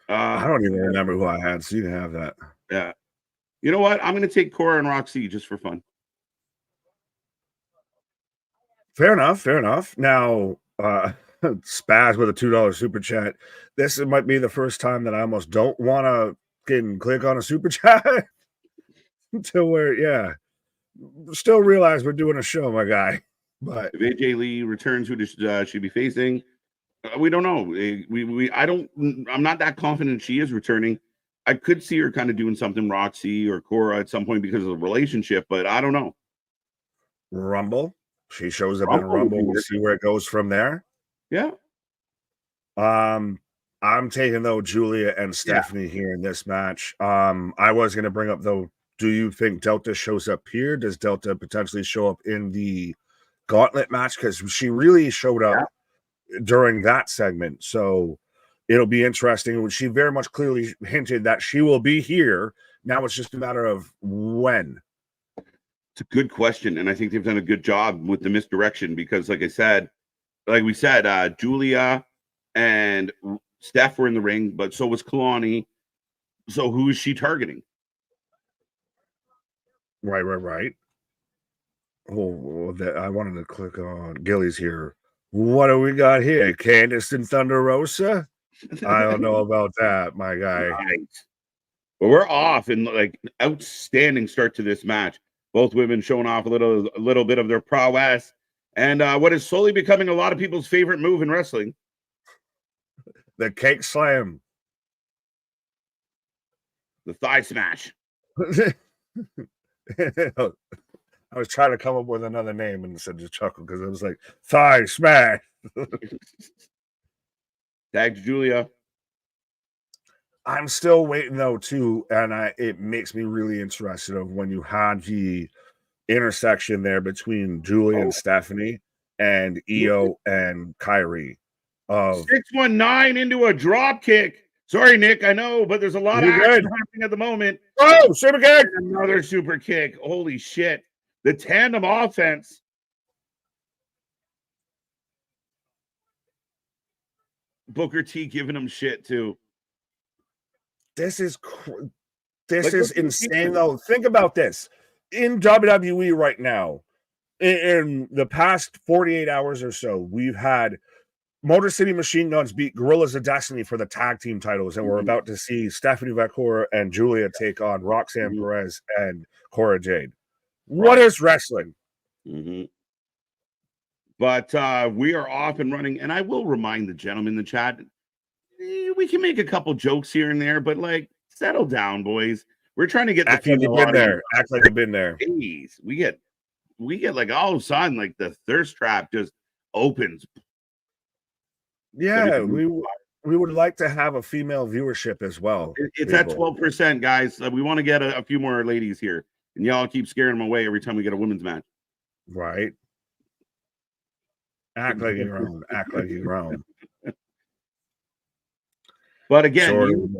B: I don't even remember who I had, so you can have that.
A: Yeah. You know what? I'm going to take Cora and Roxy just for fun.
B: Fair enough. Now, Spaz with a $2 super chat. This might be the first time that I almost don't want to click on a super chat to where, yeah, still realize we're doing a show, my guy. But
A: if AJ Lee returns, who should be facing? We don't know. I'm not that confident she is returning. I could see her kind of doing something Roxy or Cora at some point because of the relationship, but I don't know.
B: Rumble. She shows up in a Rumble. We'll see where it goes from there.
A: Yeah.
B: I'm taking though Julia and Stephanie here in this match. I was going to bring up though, do you think Delta shows up here? Does Delta potentially show up in the gauntlet match? Because she really showed up during that segment. So it'll be interesting. She very much clearly hinted that she will be here. Now it's just a matter of when.
A: It's a good question. And I think they've done a good job with the misdirection because like we said, Julia and Steph were in the ring, but so was Kalani. So who is she targeting?
B: Right. Oh, I wanted to click on Gilly's here. What do we got here? Candice and Thunder Rosa? I don't know about that, my guy.
A: Right. But we're off in like outstanding start to this match. Both women showing off a little bit of their prowess, and what is slowly becoming a lot of people's favorite move in wrestling.
B: The cake slam.
A: The thigh smash.
B: I was trying to come up with another name and said just chuckle because it was like thigh smash.
A: Tag to Julia.
B: I'm still waiting though too, and it makes me really interested of when you had the intersection there between Julia and Stephanie and Io and Kyrie.
A: 619 into a drop kick. Sorry, Nick, I know, but there's a lot of action happening at the moment.
B: Oh, super kick!
A: Another super kick. Holy shit. The tandem offense. Booker T giving him shit too.
B: This is insane though. Think about this. In WWE right now, in the past 48 hours or so, we've had Motor City Machine Guns beat Gorillas of Destiny for the tag team titles, and we're about to see Stephanie Vacora and Julia take on Roxanne Perez and Cora Jade. What is wrestling?
A: But we are off and running, and I will remind the gentlemen in the chat, we can make a couple jokes here and there, but like, settle down, boys. We're trying to get
B: Act like you've been there. Act like you've been there.
A: Jeez, we get like all of a sudden, like the thirst trap just opens.
B: Yeah, we would like to have a female viewership as well.
A: It's at 12%, guys. We want to get a few more ladies here, and y'all keep scaring them away every time we get a women's match.
B: Right. Act like you're wrong. Act like you're wrong.
A: But again,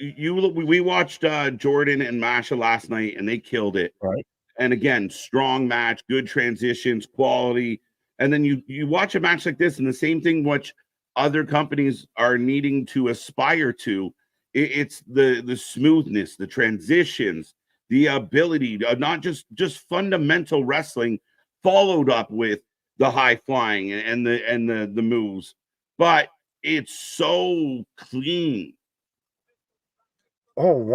A: we watched Jordan and Masha last night, and they killed it.
B: Right.
A: And again, strong match, good transitions, quality. And then you watch a match like this, and the same thing which other companies are needing to aspire to. It's the smoothness, the transitions, the ability to not just fundamental wrestling, followed up with the high flying and the moves, but it's so clean.
B: I'm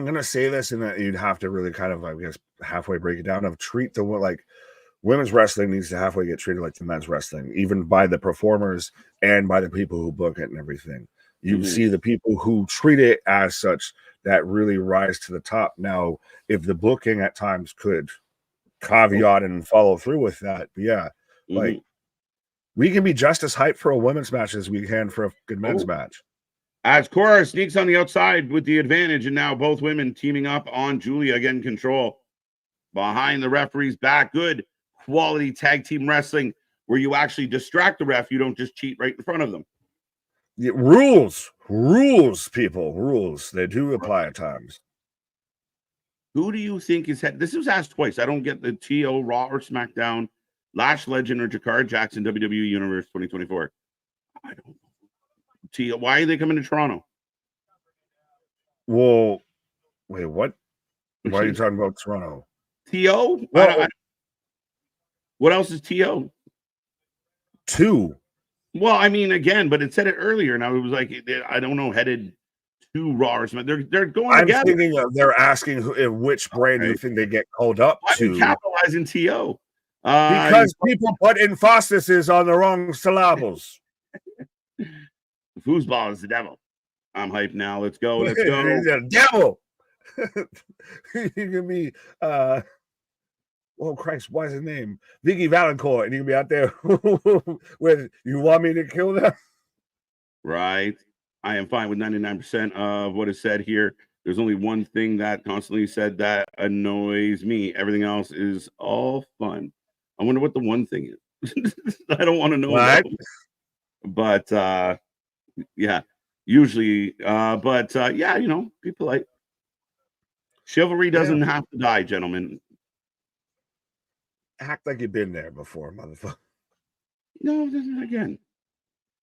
B: gonna say this, and that you'd have to really kind of, I guess, halfway break it down. Treat the like women's wrestling needs to halfway get treated like the men's wrestling, even by the performers and by the people who book it and everything. You see the people who treat it as such that really rise to the top. Now, if the booking at times could caveat and follow through with that, but like we can be just as hyped for a women's match as we can for a good men's match.
A: As Cora sneaks on the outside with the advantage, and now both women teaming up on Julia, getting control behind the referee's back. Good quality tag team wrestling where you actually distract the ref. You don't just cheat right in front of them.
B: Rules, people, rules. They do apply at times.
A: Who do you think is head? This was asked twice. I don't get the TO, Raw or SmackDown, Lash Legend or Jakar Jackson, WWE Universe 2024. I don't know. TO, why are they coming to Toronto?
B: Well, wait, what? Why are you talking about Toronto?
A: TO? What else is TO?
B: 2.
A: Well, I mean, again, but it said it earlier. Now it was like, I don't know, headed to Raw or SmackDown. They're going
B: I'm
A: together.
B: thinking they're asking which brand you think they get called up to.
A: Capitalizing TO.
B: Because people put emphasis on the wrong syllables.
A: Foosball is the devil. I'm hyped now. Let's go. Let's go.
B: He's the devil. You can be oh Christ, what's his name? Vicky Valancourt, and you can be out there with you want me to kill them?
A: Right. I am fine with 99% of what is said here. There's only one thing that constantly said that annoys me. Everything else is all fun. I wonder what the one thing is. I don't want to know. But yeah, usually, yeah, you know, be polite. Chivalry doesn't have to die, gentlemen.
B: Act like you've been there before, motherfucker.
A: No, again,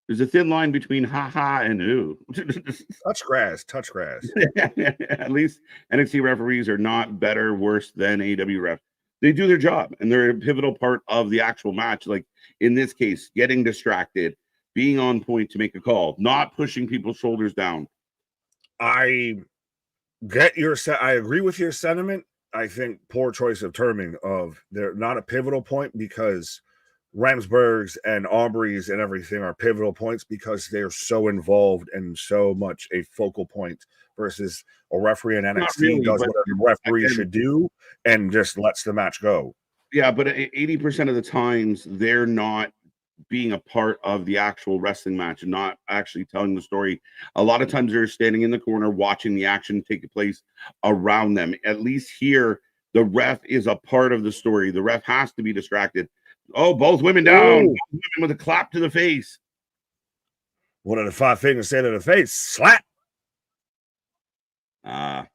A: There's a thin line between haha and ooh.
B: Touch grass, touch grass.
A: At least NXT referees are not better, worse than AEW ref. They do their job, and they're a pivotal part of the actual match. Like in this case, getting distracted, being on point to make a call, not pushing people's shoulders down.
B: I get your I agree with your sentiment. I think poor choice of terming of they're not a pivotal point, because Ramsburg's and Aubrey's and everything are pivotal points because they're so involved and so much a focal point, versus a referee in NXT
A: really,
B: does what a referee should do and just lets the match go.
A: Yeah, but 80% of the times they're not being a part of the actual wrestling match and not actually telling the story. A lot of times they're standing in the corner watching the action take place around them. At least here, the ref is a part of the story. The ref has to be distracted. Oh, both women down. Both women with a clap to the face.
B: One of the 5 fingers say to the face, slap. Oh,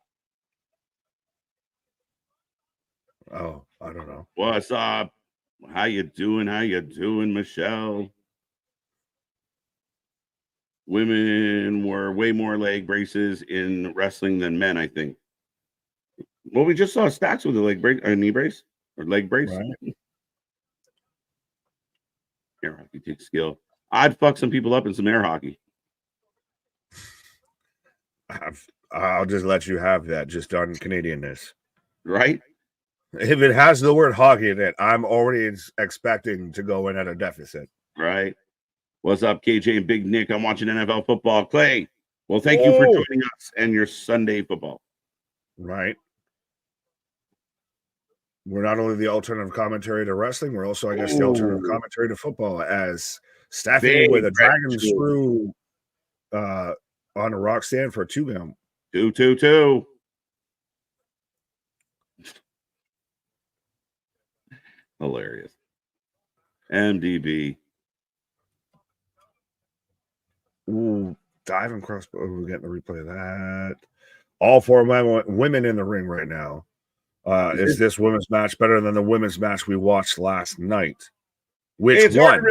B: I don't know.
A: What's up? How you doing? How you doing, Michelle? Women were way more leg braces in wrestling than men, I think. Well, we just saw stats with a leg brace, a knee brace, or leg brace. Right. Air hockey takes skill. I'd fuck some people up in some air hockey.
B: I'll just let you have that, just on Canadianness.
A: Right?
B: If it has the word hockey in it, I'm already expecting to go in at a deficit.
A: Right. What's up, KJ and Big Nick? I'm watching NFL football. Clay, well, thank you for joining us and your Sunday football.
B: Right. We're not only the alternative commentary to wrestling, we're also, I guess, the alternative commentary to football, as Stephanie with a dragon screw on a rock stand for a 2-count.
A: 2-2-2. Hilarious. MDB.
B: Ooh, diving crossbow. We're getting a replay of that. All 4 women in the ring right now. Is this women's match better than the women's match we watched last night? Which one?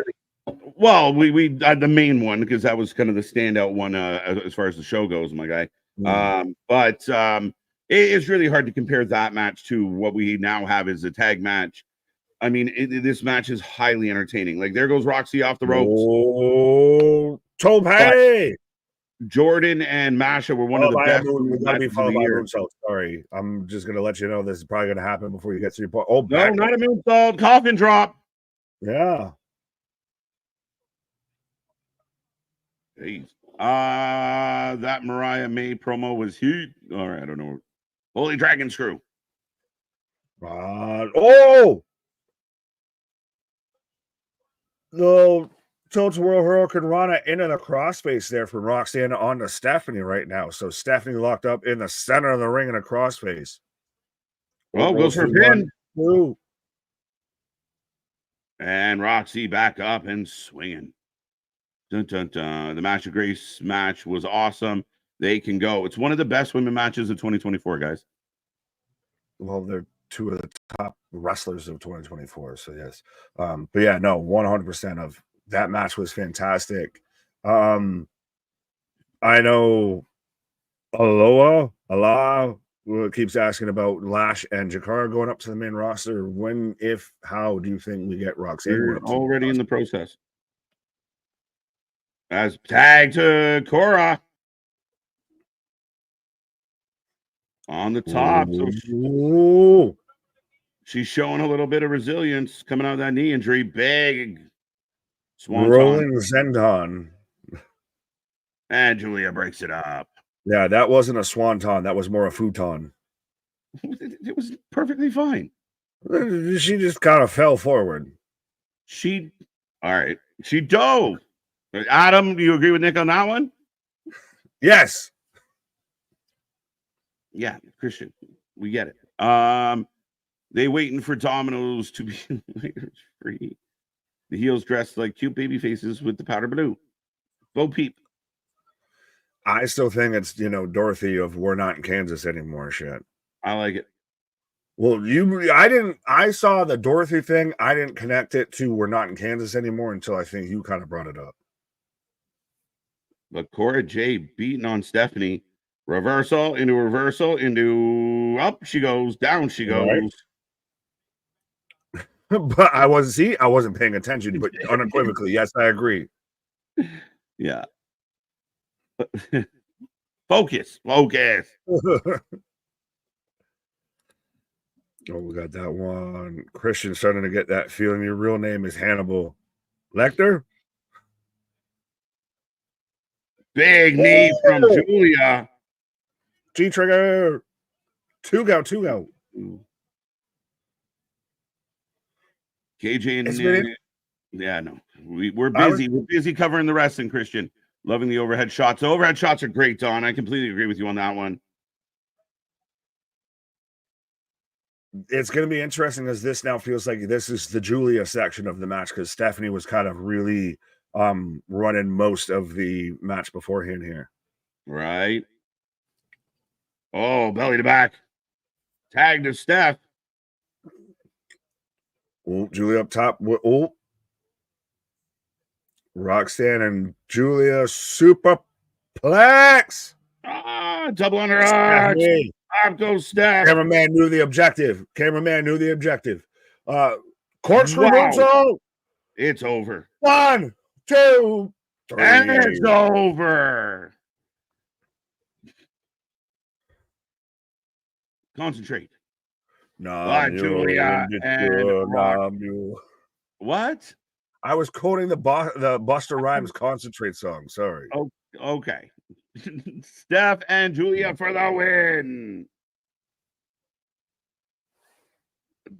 A: Well, we had the main one because that was kind of the standout one as far as the show goes, my guy. But it's really hard to compare that match to what we now have as a tag match. I mean, this match is highly entertaining. Like, there goes Roxy off the ropes.
B: Oh, Tope!
A: Jordan and Masha were one of the best.
B: We gotta be followed by a moonsault. Sorry, I'm just gonna let you know this is probably gonna happen before you get to your point. Oh,
A: no, not a moonsault. Coffin drop.
B: Yeah.
A: Jeez. That Mariah May promo was huge. All right, I don't know. Holy Dragon Screw.
B: The Tilt World Hurricane Rana into the crossface there from Roxanne onto Stephanie right now. So Stephanie locked up in the center of the ring in a crossface.
A: Well, goes for a pin. And Roxy back up and swinging. Dun, dun, dun. The Match of Grace match was awesome. They can go. It's one of the best women matches of 2024, guys.
B: Well, they're 2 of the top wrestlers of 2024. So, yes. But yeah, no, 100% of that match was fantastic. I know Allah keeps asking about Lash and Jakara going up to the main roster. When, if, how do you think we get Roxanne?
A: We're already in the process. As tag to Cora on the top. So she's showing a little bit of resilience coming out of that knee injury. Big swanton.
B: Rolling Zendon.
A: And Julia breaks it up.
B: Yeah, that wasn't a swanton. That was more a futon.
A: It was perfectly fine.
B: She just kind of fell forward.
A: All right. She dove. Adam, do you agree with Nick on that one?
B: Yes.
A: Yeah, Christian, we get it. They waiting for Domino's to be free. The heels dressed like cute baby faces with the powder blue. Bo Peep.
B: I still think it's, Dorothy of "We're Not in Kansas Anymore" shit.
A: I like it.
B: Well, I saw the Dorothy thing. I didn't connect it to "We're Not in Kansas Anymore" until I think you kind of brought it up.
A: But Cora J beating on Stephanie. Reversal into up she goes, down she goes.
B: But I wasn't paying attention, but unequivocally, yes, I agree.
A: Yeah. Focus.
B: Oh, we got that one. Christian starting to get that feeling. Your real name is Hannibal Lecter.
A: Big knee from Julia.
B: G-trigger. Two go.
A: KJ and yeah, no. We're busy. We're busy covering the wrestling, Christian. Loving the overhead shots. The overhead shots are great, Don. I completely agree with you on that one.
B: It's going to be interesting as this now feels like this is the Julia section of the match because Stephanie was kind of really running most of the match beforehand here.
A: Right. Oh, belly to back. Tag to Steph.
B: Oh, Julia up top. Oh. Roxanne and Julia superplex.
A: Double underarm. Up goes Steph.
B: Cameraman knew the objective. Corkscrew moonsault.
A: It's over.
B: 1, 2, 3.
A: And it's over. Concentrate. Julia and what?
B: I was quoting the Busta Rhymes Concentrate song. Sorry.
A: Oh, okay. Steph and Julia for the win.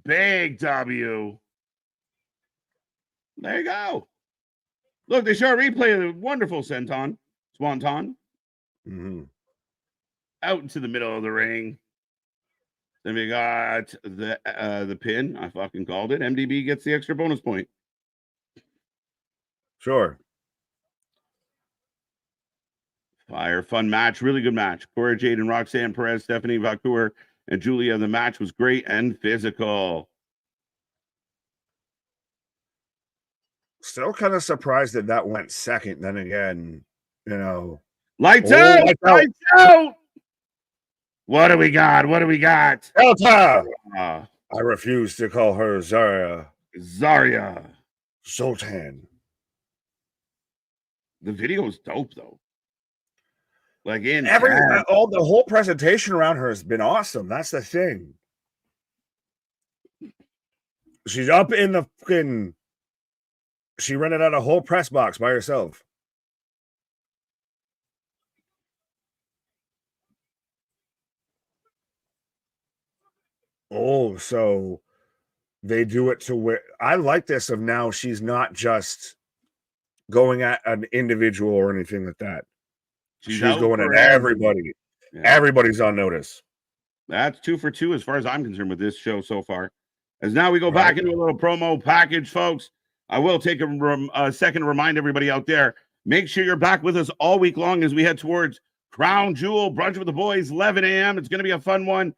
A: Big W. There you go. Look, they show a replay of the wonderful Swanton.
B: Mm-hmm.
A: Out into the middle of the ring. Then we got the pin. I fucking called it. MDB gets the extra bonus point.
B: Sure.
A: Fire, fun match. Really good match. Cora Jade and Roxanne Perez, Stephanie Vacour, and Julia. The match was great and physical.
B: Still kind of surprised that went second. Then again,
A: Lights out. What do we got?
B: Delta. I refuse to call her Zarya. Sultan.
A: The video is dope though. Like
B: the whole presentation around her has been awesome. That's the thing. She's up in the fucking. She rented out a whole press box by herself. Oh, so they do it to where I like this of now she's not just going at an individual or anything like that. She's going at everybody. Yeah. Everybody's on notice.
A: That's 2 for 2 as far as I'm concerned with this show so far. As now we go back into a little promo package, folks. I will take a second to remind everybody out there, make sure you're back with us all week long as we head towards Crown Jewel, Brunch with the Boys, 11 a.m. It's going to be a fun one.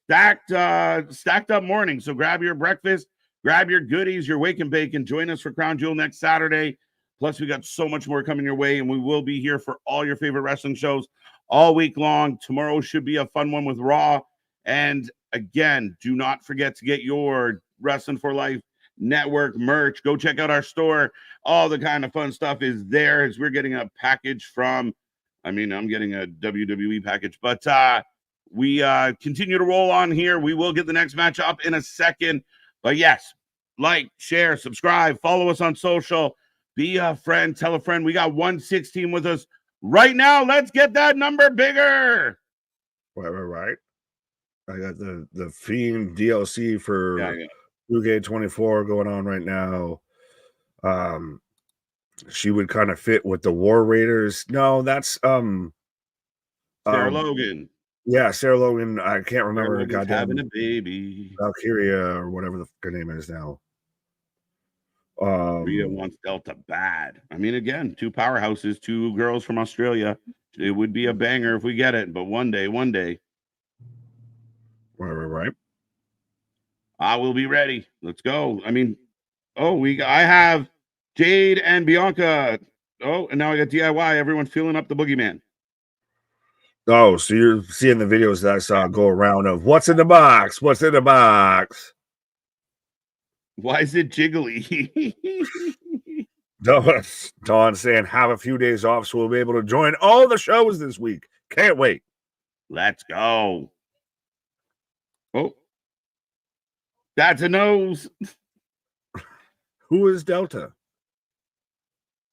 A: Stacked up morning. So grab your breakfast, grab your goodies, your wake and bake, and join us for Crown Jewel next Saturday. Plus, we got so much more coming your way, and we will be here for all your favorite wrestling shows all week long. Tomorrow should be a fun one with Raw. And again, do not forget to get your Wrestling for Life Network merch. Go check out our store. All the kind of fun stuff is there as we're getting a package from, I'm getting a WWE package, but we continue to roll on here. We will get the next match up in a second. But yes, like, share, subscribe, follow us on social. Be a friend, tell a friend. We got 116 with us right now. Let's get that number bigger.
B: Right. I got the Fiend DLC for 2K24 going on right now. She would kind of fit with the War Raiders. No, that's
A: Sarah Logan.
B: Yeah, Sarah Logan. I can't remember her goddamn
A: having a baby.
B: Valkyria or whatever the her name is now.
A: Rhea wants Delta bad. Again, 2 powerhouses, 2 girls from Australia. It would be a banger if we get it, but one day.
B: Right.
A: I will be ready. Let's go. I have Jade and Bianca Oh, and now I got DIY. Everyone's feeling up the boogeyman.
B: Oh, so you're seeing the videos that I saw go around of what's in the box? What's in the box?
A: Why is it jiggly?
B: Dawn saying have a few days off so we'll be able to join all the shows this week. Can't wait.
A: Let's go. Oh, that's a nose.
B: Who is Delta?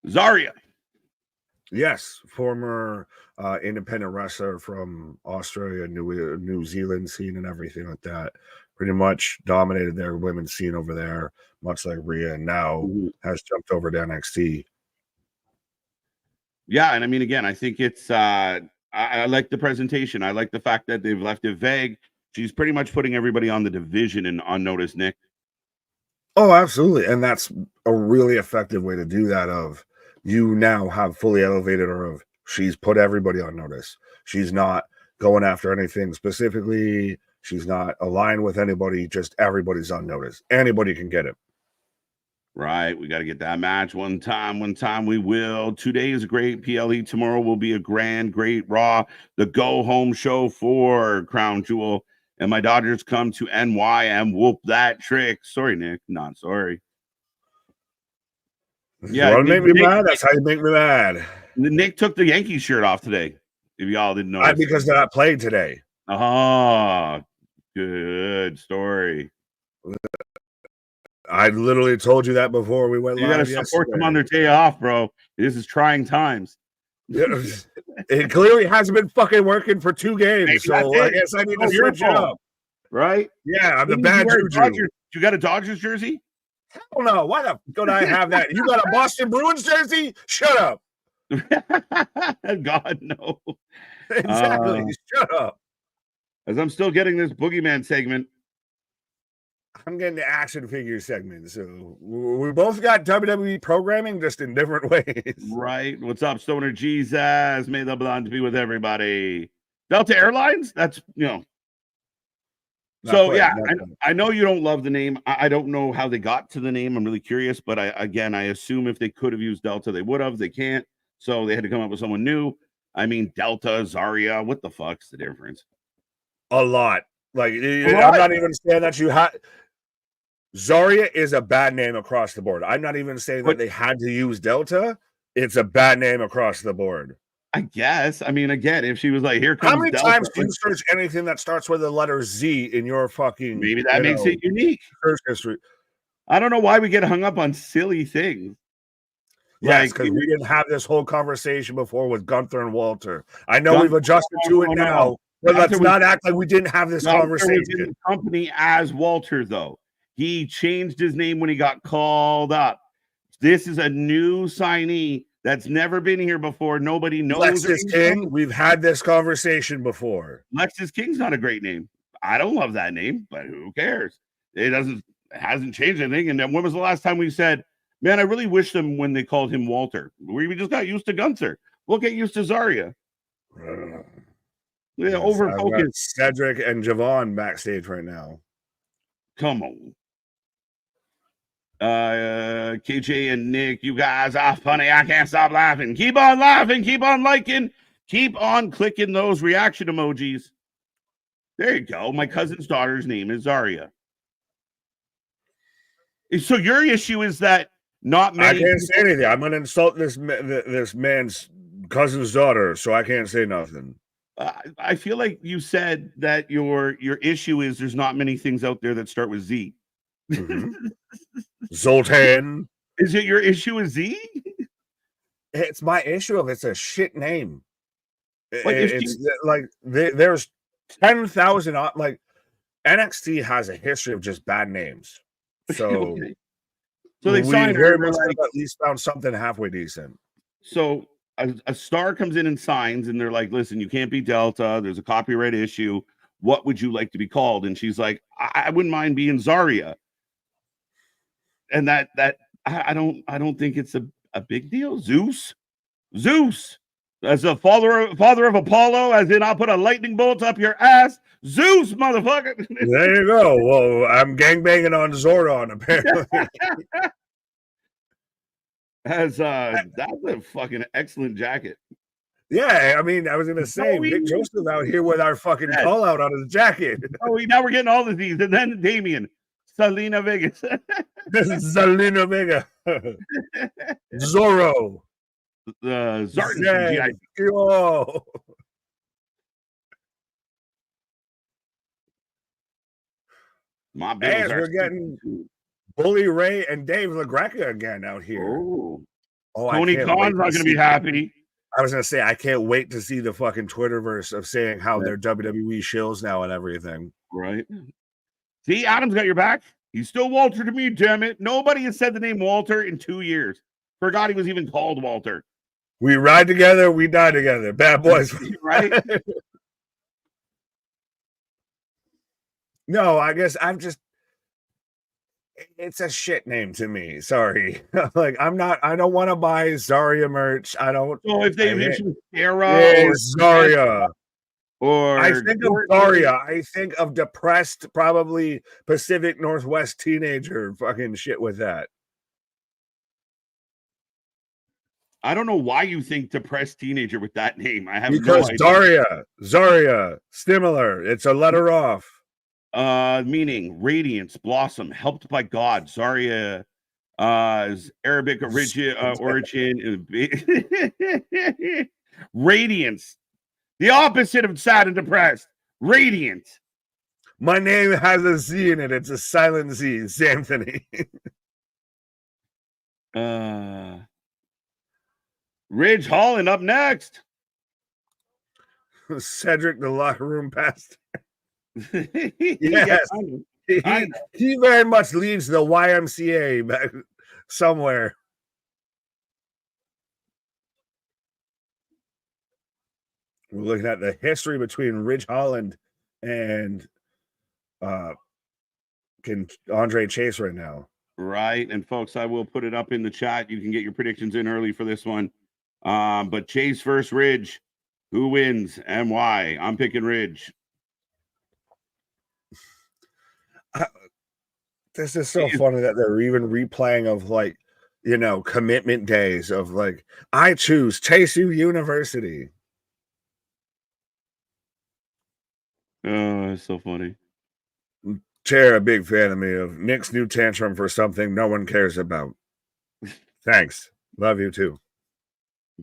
A: Zarya.
B: Yes, former independent wrestler from Australia, New Zealand scene and everything like that. Pretty much dominated their women's scene over there, much like Rhea, and now has jumped over to NXT.
A: Yeah, and I mean, again, I think it's I like the presentation. I like the fact that they've left it vague. She's pretty much putting everybody on the division and on notice, Nick.
B: Oh, absolutely. And that's a really effective way to do that of you now have fully elevated her of she's put everybody on notice. She's not going after anything specifically. She's not aligned with anybody. Just everybody's on notice. Anybody can get it.
A: Right. We got to get that match one time. One time we will. Today is a great PLE. Tomorrow will be a great Raw. The go home show for Crown Jewel. And my Dodgers come to NY and whoop that trick. Sorry, Nick. Not sorry.
B: Yeah, you want to make me mad? That's how you make me mad.
A: Nick took the Yankees shirt off today. If y'all didn't know,
B: because they're not playing today.
A: Oh, good story.
B: I literally told you that before we went live.
A: You got to support them on their day off, bro. This is trying times.
B: It clearly hasn't been fucking working for 2 games, so I guess I need to switch it up.
A: Right?
B: Yeah, I'm the bad juju.
A: You got a Dodgers jersey?
B: Hell no. Why the fuck don't I have that? You got a Boston Bruins jersey? Shut up.
A: God, no.
B: Exactly. Shut up.
A: As I'm still getting this boogeyman segment.
B: I'm getting the action figure segment. So we both got WWE programming, just in different ways.
A: Right. What's up, Stoner Jesus? May the blonde be with everybody. Delta Airlines? That's, So, yeah, I know you don't love the name. I don't know how they got to the name. I'm really curious. But, I assume if they could have used Delta, they would have. They can't. So, they had to come up with someone new. I mean, Delta, Zarya. What the fuck's the difference?
B: A lot. Like, I'm not even saying that you had... Zarya is a bad name across the board. I'm not even saying that they had to use Delta. It's a bad name across the board.
A: I guess. I mean, again, if she was like, here comes
B: how many
A: Delta,
B: times do you search anything that starts with the letter Z in your fucking...
A: Maybe that makes it unique.
B: Search history.
A: I don't know why we get hung up on silly things.
B: Yes, because we didn't have this whole conversation before with Gunther and Walter. I know we've adjusted to it now, but let's not act like we didn't have this conversation.
A: Was in the company as Walter, though. He changed his name when he got called up. This is a new signee that's never been here before. Nobody knows.
B: Lexus King. We've had this conversation before.
A: Lexus King's not a great name. I don't love that name, but who cares? It hasn't changed anything. And then when was the last time we said, man, I really wish them when they called him Walter? We just got used to Gunther. We'll get used to Zarya. Yeah, over focus.
B: Cedric and Javon backstage right now.
A: Come on. KJ and Nick, you guys are funny. I can't stop laughing. Keep on laughing. Keep on liking. Keep on clicking those reaction emojis. There you go. My cousin's daughter's name is Zarya. So your issue is that not many...
B: I can't say anything. I'm going to insult this man's cousin's daughter, so I can't say nothing.
A: I feel like you said that your issue is there's not many things out there that start with Z.
B: Mm-hmm. Zoltan.
A: Is it your issue with Z?
B: It's my issue of it's a shit name. There's 10,000 like NXT has a history of just bad names. So
A: okay. So they signed
B: very much at least found something halfway decent.
A: So a star comes in and signs, and they're like, listen, you can't be Delta. There's a copyright issue. What would you like to be called? And she's like, I wouldn't mind being Zarya. And that I don't think it's a big deal. Zeus as a father of Apollo, as in I'll put a lightning bolt up your ass. Zeus, motherfucker.
B: There you go. Well, I'm gangbanging on Zordon, apparently.
A: That's a fucking excellent jacket.
B: Yeah, I mean, I was gonna say Nick Joseph out here with our fucking call out on his jacket.
A: Oh, now we're getting all of these, and then Damien, Selena Vegas,
B: Selena Vega, Zorro,
A: Zartan.
B: Oh.
A: My bills
B: we're getting Bully Ray and Dave LaGreca again out here.
A: Oh,
B: Tony
A: Khan's not going to be happy.
B: I was going to say, I can't wait to see the fucking Twitterverse of saying how they're WWE shills now and everything.
A: Right. See, Adam's got your back. He's still Walter to me, damn it. Nobody has said the name Walter in 2 years. Forgot he was even called Walter.
B: We ride together, we die together. Bad boys.
A: Right?
B: No, I guess it's a shit name to me. Sorry. Like, I don't want to buy Zarya merch. I don't.
A: So if they mention Sarah or
B: Zarya,
A: or
B: I think of Zarya, I think of depressed, probably Pacific Northwest teenager fucking shit with that.
A: I don't know why you think depressed teenager with that name. I have
B: because
A: no idea.
B: Zarya, similar. It's a letter off.
A: Meaning radiance, blossom, helped by God. Zarya is Arabic origin. Radiance, the opposite of sad and depressed. Radiant.
B: My name has a Z in it. It's a silent Z. Anthony.
A: Ridge Holland up next.
B: Cedric, the locker room pastor.
A: Yes,
B: he very much leads the YMCA back somewhere. We're looking at the history between Ridge Holland and Andre Chase right now.
A: Right, and folks, I will put it up in the chat. You can get your predictions in early for this one. But Chase versus Ridge, who wins and why? I'm picking Ridge.
B: This is so funny that they're even replaying of, like, you know, commitment days of, like, I choose Chase U University.
A: Oh, it's so funny.
B: Chair, a big fan of me, of Nick's new tantrum for something no one cares about. Thanks. Love you too.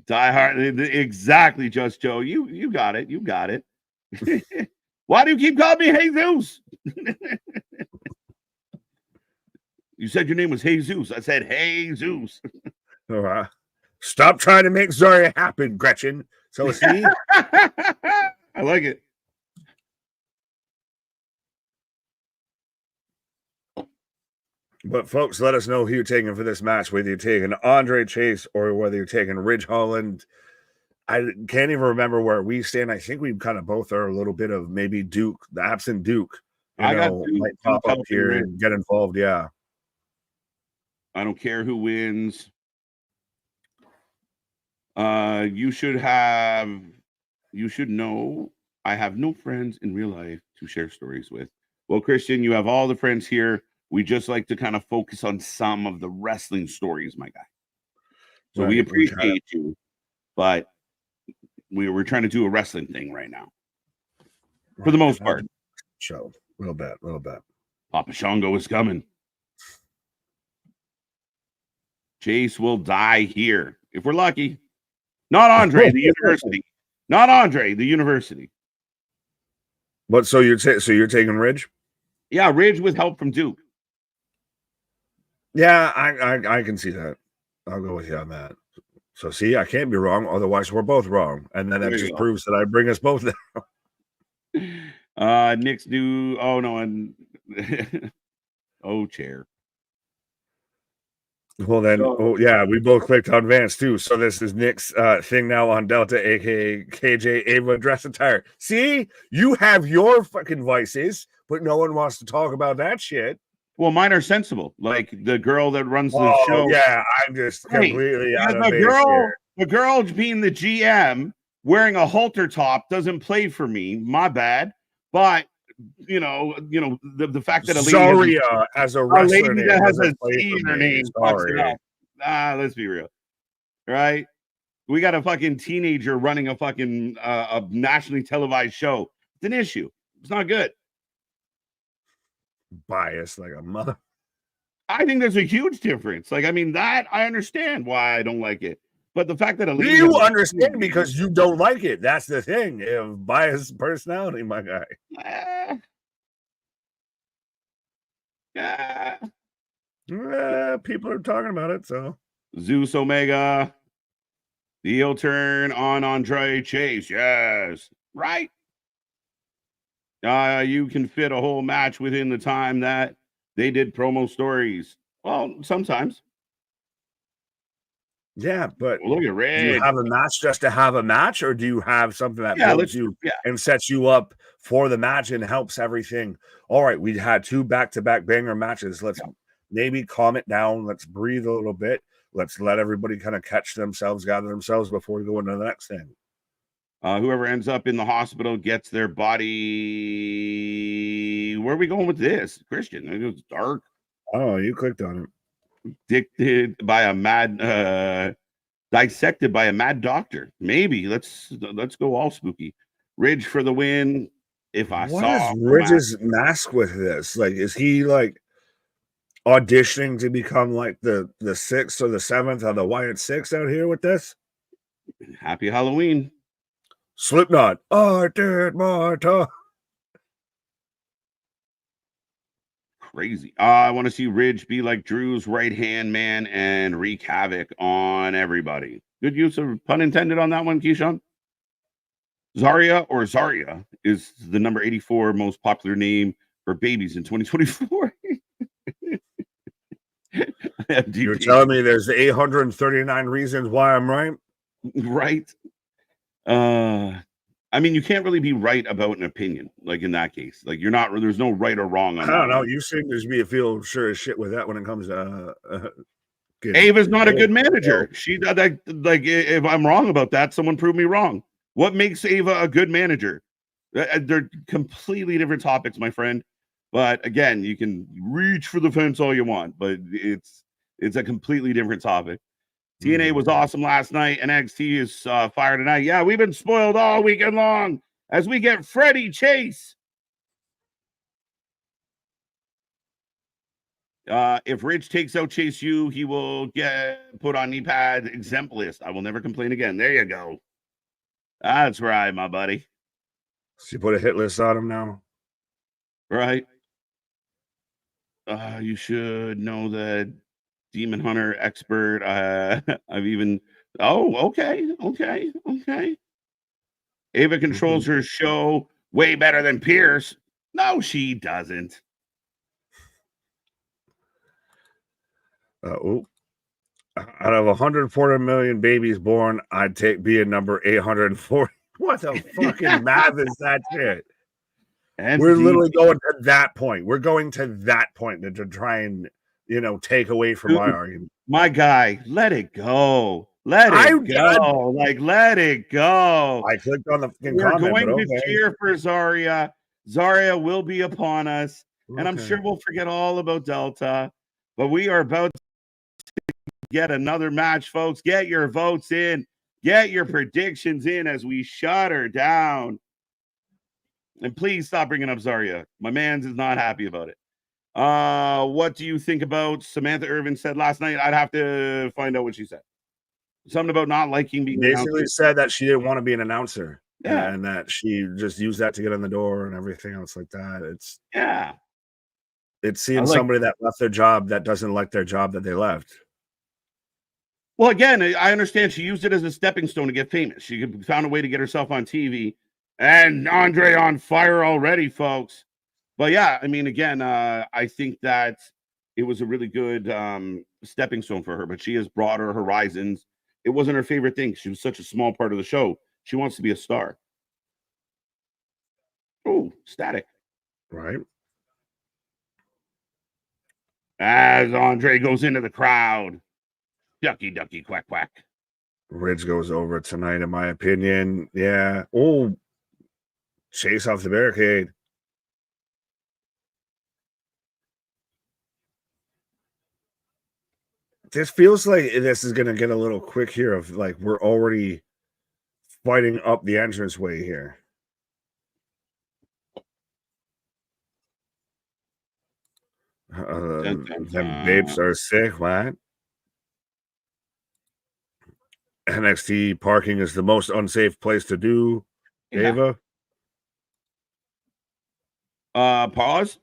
A: Die hard. Exactly, Just Joe. You got it. You got it. Why do you keep calling me Jesus? You said your name was Jesus. I said, hey, Zeus.
B: Stop trying to make Zarya happen, Gretchen. So see?
A: I like it.
B: But, folks, let us know who you're taking for this match, whether you're taking Andre Chase or whether you're taking Ridge Holland. I can't even remember where we stand. I think we kind of both are a little bit of maybe Duke, the absent Duke. Might pop up here and get involved, yeah.
A: I don't care who wins. You should know I have no friends in real life to share stories with. Well, Christian, you have all the friends here. We just like to kind of focus on some of the wrestling stories, my guy. So we appreciate you, but we're trying to do a wrestling thing right now. For the most part.
B: Show. A little bit.
A: Papa Shango is coming. Chase will die here if we're lucky. Not Andre, the university. Not Andre, the university.
B: But so you're taking Ridge?
A: Yeah, Ridge with help from Duke.
B: Yeah, I can see that. I'll go with you on that. So see, I can't be wrong. Otherwise, we're both wrong, and then that just proves that I bring us both
A: down. Nick's new. Oh no, and chair.
B: Well then, yeah, we both clicked on Vance too. So this is Nick's thing now on Delta, aka KJ Ava dress attire. See, you have your fucking vices, but no one wants to talk about that shit.
A: Well, mine are sensible, like the girl that runs the show.
B: Yeah, I'm just completely out of base here.
A: The girl being the GM wearing a halter top doesn't play for me. My bad, but you know the fact that a lady
B: has a wrestler
A: that has a C in her name. Let's be real, right? We got a fucking teenager running a fucking a nationally televised show. It's an issue. It's not good.
B: Biased like a mother.
A: I think there's a huge difference. Like, I mean, that I understand why I don't like it. But the fact that
B: You understand because you don't like it. That's the thing. You have biased personality, my guy. People are talking about it, so.
A: Zeus Omega. The heel turn on Andre Chase. Yes. Right. You can fit a whole match within the time that they did promo stories. Well, sometimes.
B: Yeah, but
A: look at Red.
B: Do you have a match just to have a match, or do you have something that builds you and sets you up for the match and helps everything? All right, we had 2 back-to-back banger matches. Let's maybe calm it down. Let's breathe a little bit. Let's let everybody kind of catch themselves, gather themselves before we go into the next thing.
A: Whoever ends up in the hospital gets their body. Where are we going with this? Christian, it was dark.
B: Oh, you clicked on it.
A: Dissected by a mad doctor. Maybe let's go all spooky. Ridge for the win. If I
B: what
A: saw
B: is Ridge's mask with this? Like, is he like auditioning to become like the 6th or the 7th of the Wyatt 6 out here with this?
A: Happy Halloween.
B: Slipknot. I did my time.
A: Crazy. I want to see Ridge be like Drew's right-hand man and wreak havoc on everybody. Good use of pun intended on that one, Keyshawn. Zarya or Zarya is the number 84 most popular name for babies in 2024.
B: You're telling me there's 839 reasons why I'm right?
A: Right. I mean, you can't really be right about an opinion, like in that case. Like there's no right or wrong on
B: I don't know.
A: One.
B: You seem to be feel sure as shit with that when it comes to
A: Ava's not a good manager. She like if I'm wrong about that, someone prove me wrong. What makes Ava a good manager? They're completely different topics, my friend. But again, you can reach for the fence all you want, but it's a completely different topic. TNA was awesome last night. NXT is fire tonight. Yeah, we've been spoiled all weekend long as we get Freddie Chase. If Ridge takes out Chase U, he will get put on knee pad exempt list. I will never complain again. There you go. That's right, my buddy.
B: She put a hit list on him now.
A: Right. You should know that Demon Hunter expert. I've even. Oh, okay. Ava controls her show way better than Pierce. No, she doesn't.
B: Out of 140 million babies born, I'd take being number 840. What the fucking math is that shit? We're literally going to that point. We're going to that point to try and take away from my argument.
A: My guy, let it go. Let it go. Let it go.
B: I clicked on the fucking
A: We're
B: comment.
A: going to cheer for Zarya. Zarya will be upon us. And I'm sure we'll forget all about Delta. But we are about to get another match, folks. Get your votes in. Get your predictions in as we shut her down. And please stop bringing up Zarya. My man's is not happy about it. What do you think about Samantha Irvin said last night? I'd have to find out what she said. Something about not liking being
B: basically said that she didn't want to be an announcer.
A: Yeah.
B: And that she just used that to get in the door and everything else like that. It's seeing somebody that left their job that doesn't like their job that they left.
A: Well, again, I understand she used it as a stepping stone to get famous. She found a way to get herself on TV. And Andre on fire already, folks. But yeah, I mean, again, I think that it was a really good stepping stone for her, but she has broader horizons. It wasn't her favorite thing. She was such a small part of the show. She wants to be a star. Oh, static.
B: Right.
A: As Andre goes into the crowd. Ducky, ducky, quack, quack.
B: Ridge goes over tonight, in my opinion. Yeah. Oh, chase off the barricade. This feels like this is gonna get a little quick here of like we're already fighting up the entranceway here.
A: Dun, dun,
B: Them babes
A: dun.
B: are sick, what? NXT parking is the most unsafe place to do,
A: Yeah.
B: Ava.
A: Pause.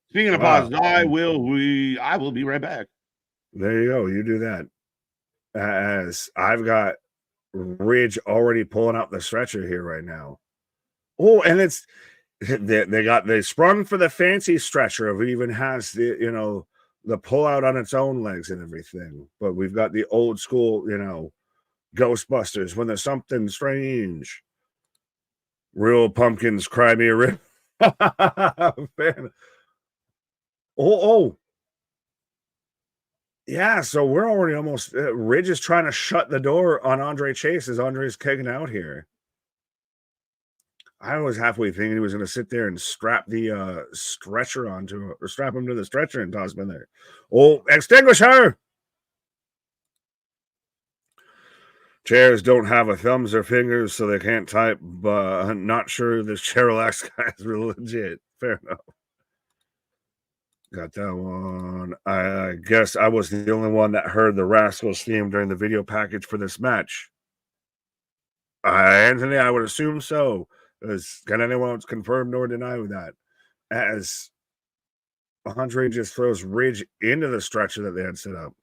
A: Speaking of
B: Wow.
A: pauses, I will be right back.
B: There you go. You do that. As I've got Ridge already pulling out the stretcher here right now. Oh, and it's they sprung for the fancy stretcher of it even has the pullout on its own legs and everything. But we've got the old school, Ghostbusters when there's something strange. Real pumpkins cry me a river. Oh. Yeah, so we're already almost Ridge is trying to shut the door on Andre Chase as Andre's kicking out here. I was halfway thinking he was going to sit there and strap the stretcher onto or strap him to the stretcher and toss him in there. Oh, extinguisher! Chairs don't have a thumbs or fingers, so they can't type. But I'm not sure this Chairlax guy is real legit. Fair enough. Got that one. I guess I was the only one that heard the Rascals theme during the video package for this match. Anthony, I would assume so. Can anyone confirm nor deny that? As Andre just throws Ridge into the stretcher that they had set up.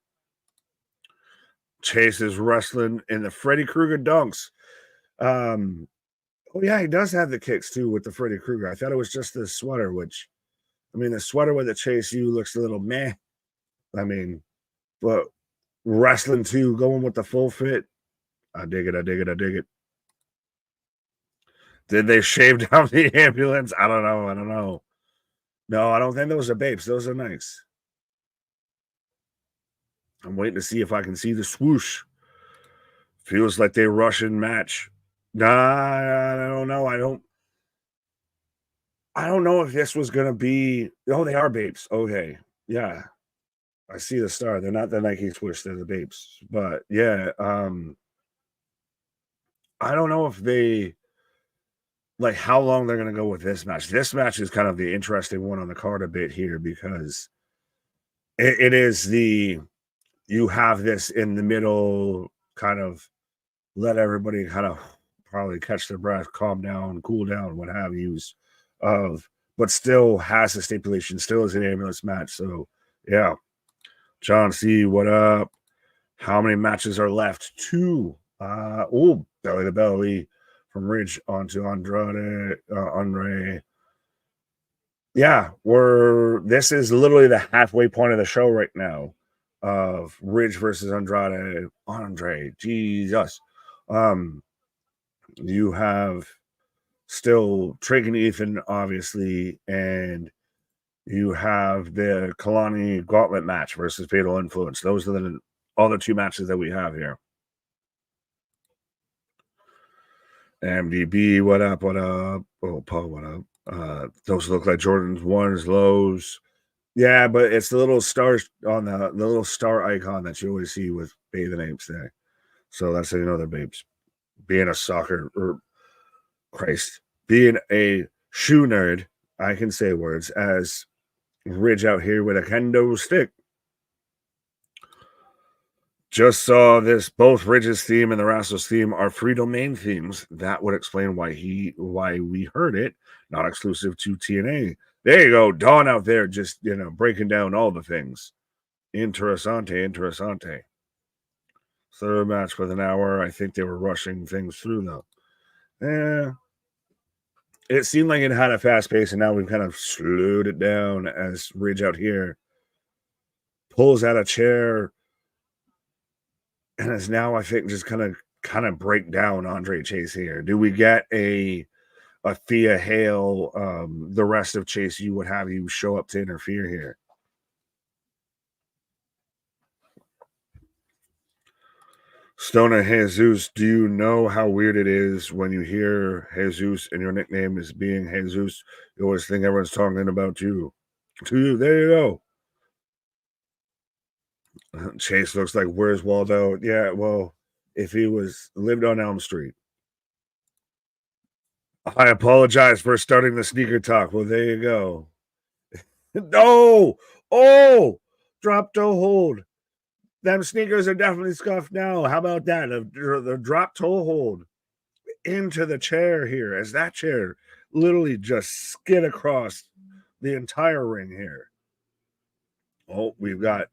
B: Chase is wrestling in the Freddy Krueger dunks. Oh yeah, he does have the kicks too with the Freddy Krueger. I thought it was just the sweater, which I mean the sweater with the Chase U looks a little meh. I mean, but wrestling too, going with the full fit. I dig it. Did they shave down the ambulance? I don't know. No, I don't think those are babes. Those are nice. I'm waiting to see if I can see the swoosh. Feels like they Russian match. Nah, I don't know. I don't know if this was gonna be. Oh, they are babes. Okay, yeah, I see the star. They're not the Nike swoosh. They're the babes. But yeah, I don't know if they like how long they're gonna go with this match. This match is kind of the interesting one on the card a bit here because it is the you have this in the middle, kind of let everybody kind of probably catch their breath, calm down, cool down, what have yous, but still has a stipulation, still is an ambulance match. So yeah, John C, what up? How many matches are left? 2. Belly to belly from Ridge onto Andre. Yeah, this is literally the halfway point of the show right now of Ridge versus Andre. Jesus. You have still Trig and Ethan, obviously, and you have the Kalani Gauntlet match versus Fatal Influence. Those are the other 2 matches that we have here. MDB, what up? Oh, Paul, what up? Those look like Jordan's ones, lows. Yeah, but it's the little stars on the little star icon that you always see with bathing apes there. So that's how you know they're babes. Being a soccer or being a shoe nerd, I can say words as Ridge out here with a kendo stick. Just saw this. Both Ridge's theme and the Rascals theme are free domain themes. That would explain why we heard it, not exclusive to TNA. There you go, Dawn out there, just breaking down all the things. Interessante. Third match with an hour. I think they were rushing things through though. Yeah. It seemed like it had a fast pace, and now we've kind of slowed it down as Ridge out here pulls out a chair and is now, I think, just kind of break down Andre Chase here. Do we get a Thea Hale, the rest of Chase, you would have you show up to interfere here? Stoner Jesus, do you know how weird it is when you hear Jesus and your nickname is being Jesus? You always think everyone's talking about you. To you, there you go. Chase looks like, where's Waldo? Yeah, well, if he lived on Elm Street. I apologize for starting the sneaker talk. Well, there you go. No! Oh! Drop toe hold. Them sneakers are definitely scuffed now. How about that? The drop toe hold into the chair here as that chair literally just skid across the entire ring here. Oh, we've got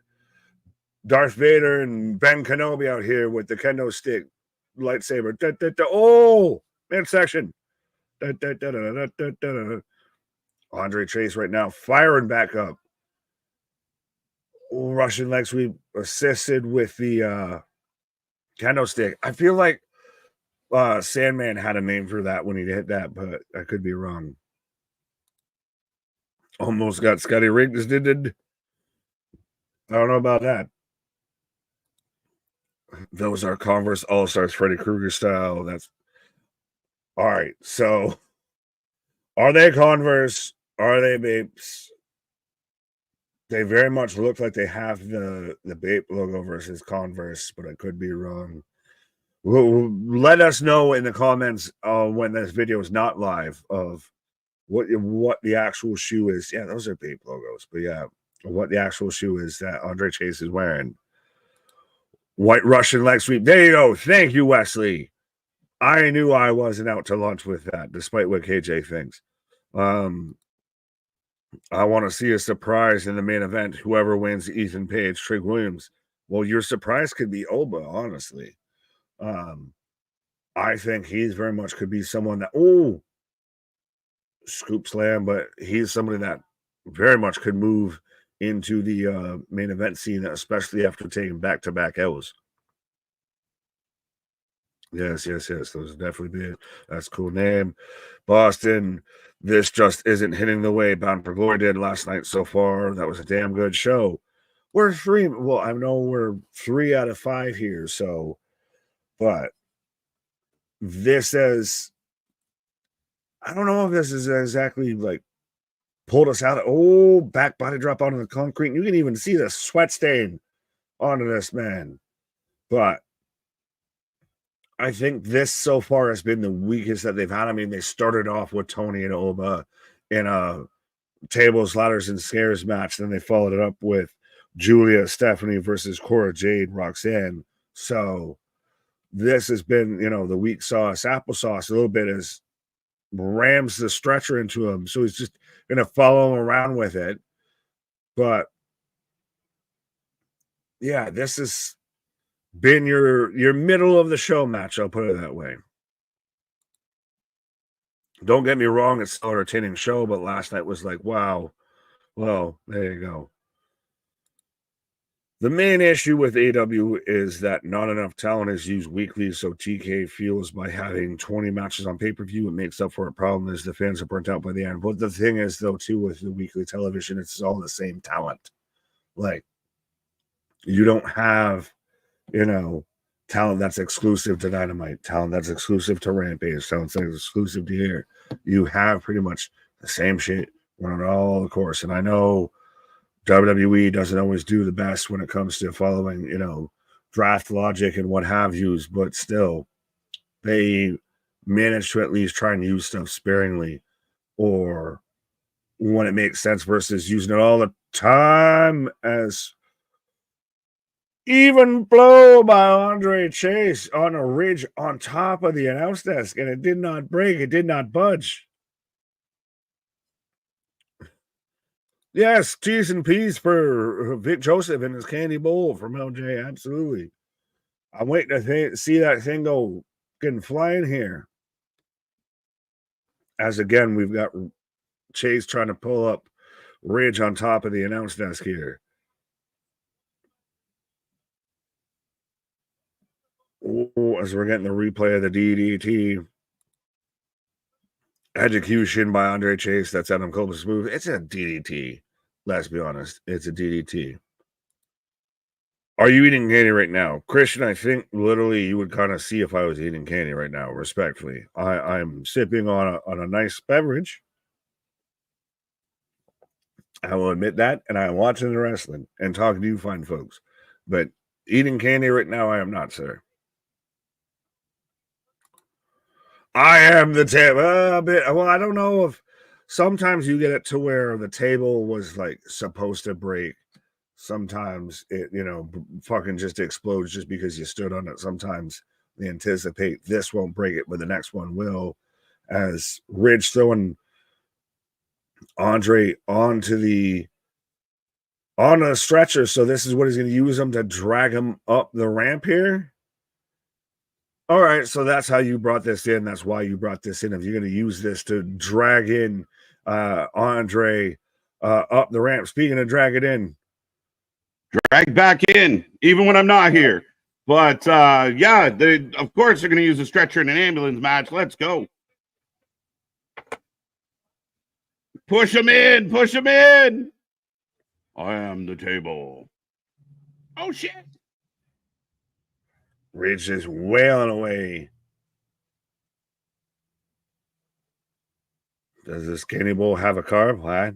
B: Darth Vader and Ben Kenobi out here with the kendo stick lightsaber. Oh, midsection. Andre Chase right now firing back up. Russian leg sweep assisted with the kendo stick. I feel like Sandman had a name for that when he hit that, but I could be wrong. Almost got Scotty Riggs did. I don't know about that. Those are Converse All-Stars Freddy Krueger style. That's all right. So are they Converse? Are they Bapes? They very much look like they have the Bape logo versus Converse, but I could be wrong. Let us know in the comments when this video is not live of what the actual shoe is. Yeah, those are Bape logos, but yeah, what the actual shoe is that Andre Chase is wearing. White Russian leg sweep. There you go. Thank you, Wesley. I knew I wasn't out to lunch with that, despite what KJ thinks. I want to see a surprise in the main event. Whoever wins, Ethan Page, Trig Williams. Well, your surprise could be Oba, honestly. I think he's very much could be someone that, scoop slam, but he's somebody that very much could move into the main event scene, especially after taking back-to-back L's. Yes. Those definitely be it. That's a cool name. Boston, this just isn't hitting the way Bound for Glory did last night so far. That was a damn good show. We're 3. Well, I know we're 3 out of 5 here, so, but this is, I don't know if this is exactly like pulled us out. Back body drop onto the concrete. You can even see the sweat stain onto this man. But I think this so far has been the weakest that they've had. I mean, they started off with Tony and Oba in a tables, ladders, and stairs match. Then they followed it up with Julia, Stephanie versus Cora Jade, Roxanne. So this has been, the weak sauce, applesauce a little bit as rams the stretcher into him. So he's just going to follow him around with it. But yeah, this has been your middle of the show match. I'll put it that way. Don't get me wrong, it's still an entertaining show, but last night was like, wow. Well, there you go. The main issue with AW is that not enough talent is used weekly, so TK feels by having 20 matches on pay-per-view, it makes up for a problem is the fans are burnt out by the end. But the thing is, though, too, with the weekly television, it's all the same talent. Like, you don't have, talent that's exclusive to Dynamite, talent that's exclusive to Rampage, talent that's exclusive to here. You have pretty much the same shit running all the course. And I know WWE doesn't always do the best when it comes to following, draft logic and what have yous, but still, they manage to at least try and use stuff sparingly or when it makes sense versus using it all the time as even blow by Andre Chase on a ridge on top of the announce desk, and it did not break, it did not budge. Yes, T's and P's for Vic Joseph and his candy bowl from LJ. Absolutely. I'm waiting to see that thing go getting flying here. As again, we've got Chase trying to pull up Ridge on top of the announce desk here. As we're getting the replay of the DDT. Execution by Andre Chase. That's Adam Cole's move. It's a DDT. Let's be honest. It's a DDT. Are you eating candy right now? Christian, I think literally you would kind of see if I was eating candy right now, respectfully. I'm sipping on a nice beverage. I will admit that. And I'm watching the wrestling and talking to you fine folks. But eating candy right now, I am not, sir. I am the table. Well, I don't know if sometimes you get it to where the table was like supposed to break. Sometimes it, fucking just explodes just because you stood on it. Sometimes they anticipate this won't break it, but the next one will. As Ridge throwing Andre on a stretcher, so this is what he's going to use him to drag him up the ramp here. All right, so that's how you brought this in. That's why you brought this in. If you're going to use this to drag in Andre up the ramp. Speaking of drag it in,
A: drag back in, even when I'm not here. But yeah, of course they're going to use a stretcher in an ambulance match. Let's go. Push him in. Push him in. I am the table. Oh, shit.
B: Ridge is wailing away. Does this candy bowl have a car? What?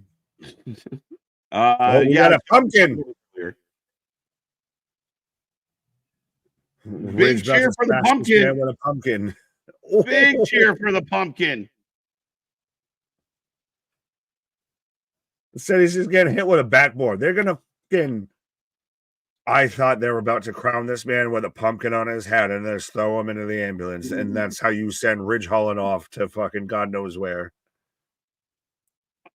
B: We got a pumpkin.
A: Big cheer for the pumpkin.
B: With a pumpkin.
A: Big cheer for the pumpkin.
B: Instead, he's just getting hit with a backboard. They're gonna fucking. I thought they were about to crown this man with a pumpkin on his head and just throw him into the ambulance, and that's how you send Ridge Holland off to fucking God knows where.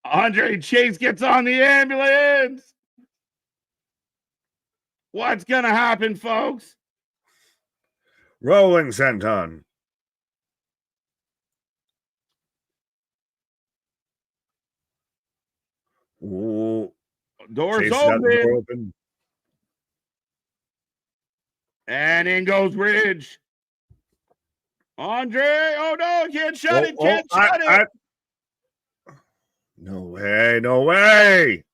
A: Andre Chase gets on the ambulance. What's gonna happen, folks?
B: Rolling senton. Ooh.
A: Doors open. And in goes Ridge. Andre, oh no, can't shut it, can't shut it.
B: No way, no way.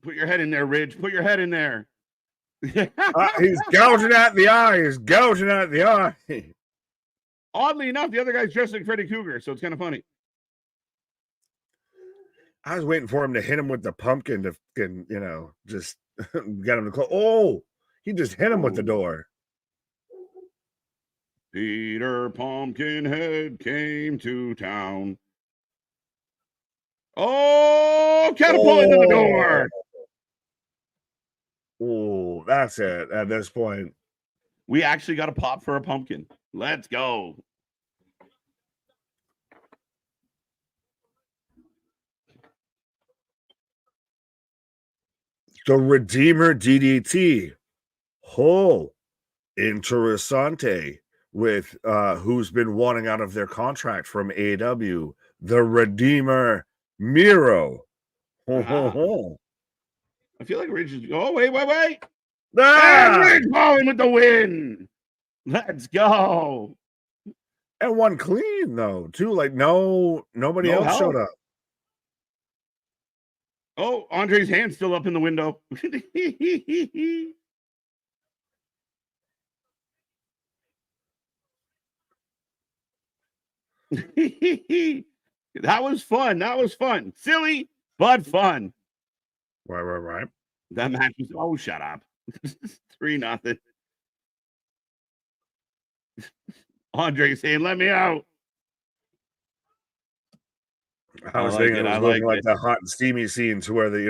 A: Put your head in there, Ridge. Put your head in there.
B: He's gouging at the eye. He's gouging at the eye.
A: Oddly enough, the other guy's dressed like Freddy Krueger, so it's kind of funny.
B: I was waiting for him to hit him with the pumpkin to, just get him to close. Oh, he just hit him with the door.
A: Peter Pumpkinhead came to town. Oh, catapult into the door.
B: Oh, that's it at this point.
A: We actually got a pop for a pumpkin. Let's go.
B: The Redeemer DDT. Oh, interessante. With who's been wanting out of their contract from AEW, the Redeemer Miro.
A: I feel like Ridge is. Oh, wait.
B: Ah!
A: And Ridge Holland with the win. Let's go.
B: And one clean though, too. Like nobody else showed up.
A: Oh, Andre's hand's still up in the window. That was fun. Silly, but fun.
B: Right.
A: That match was, oh, shut up. 3-0. Andre saying, let me out.
B: I was thinking it was like the hot and steamy scenes where the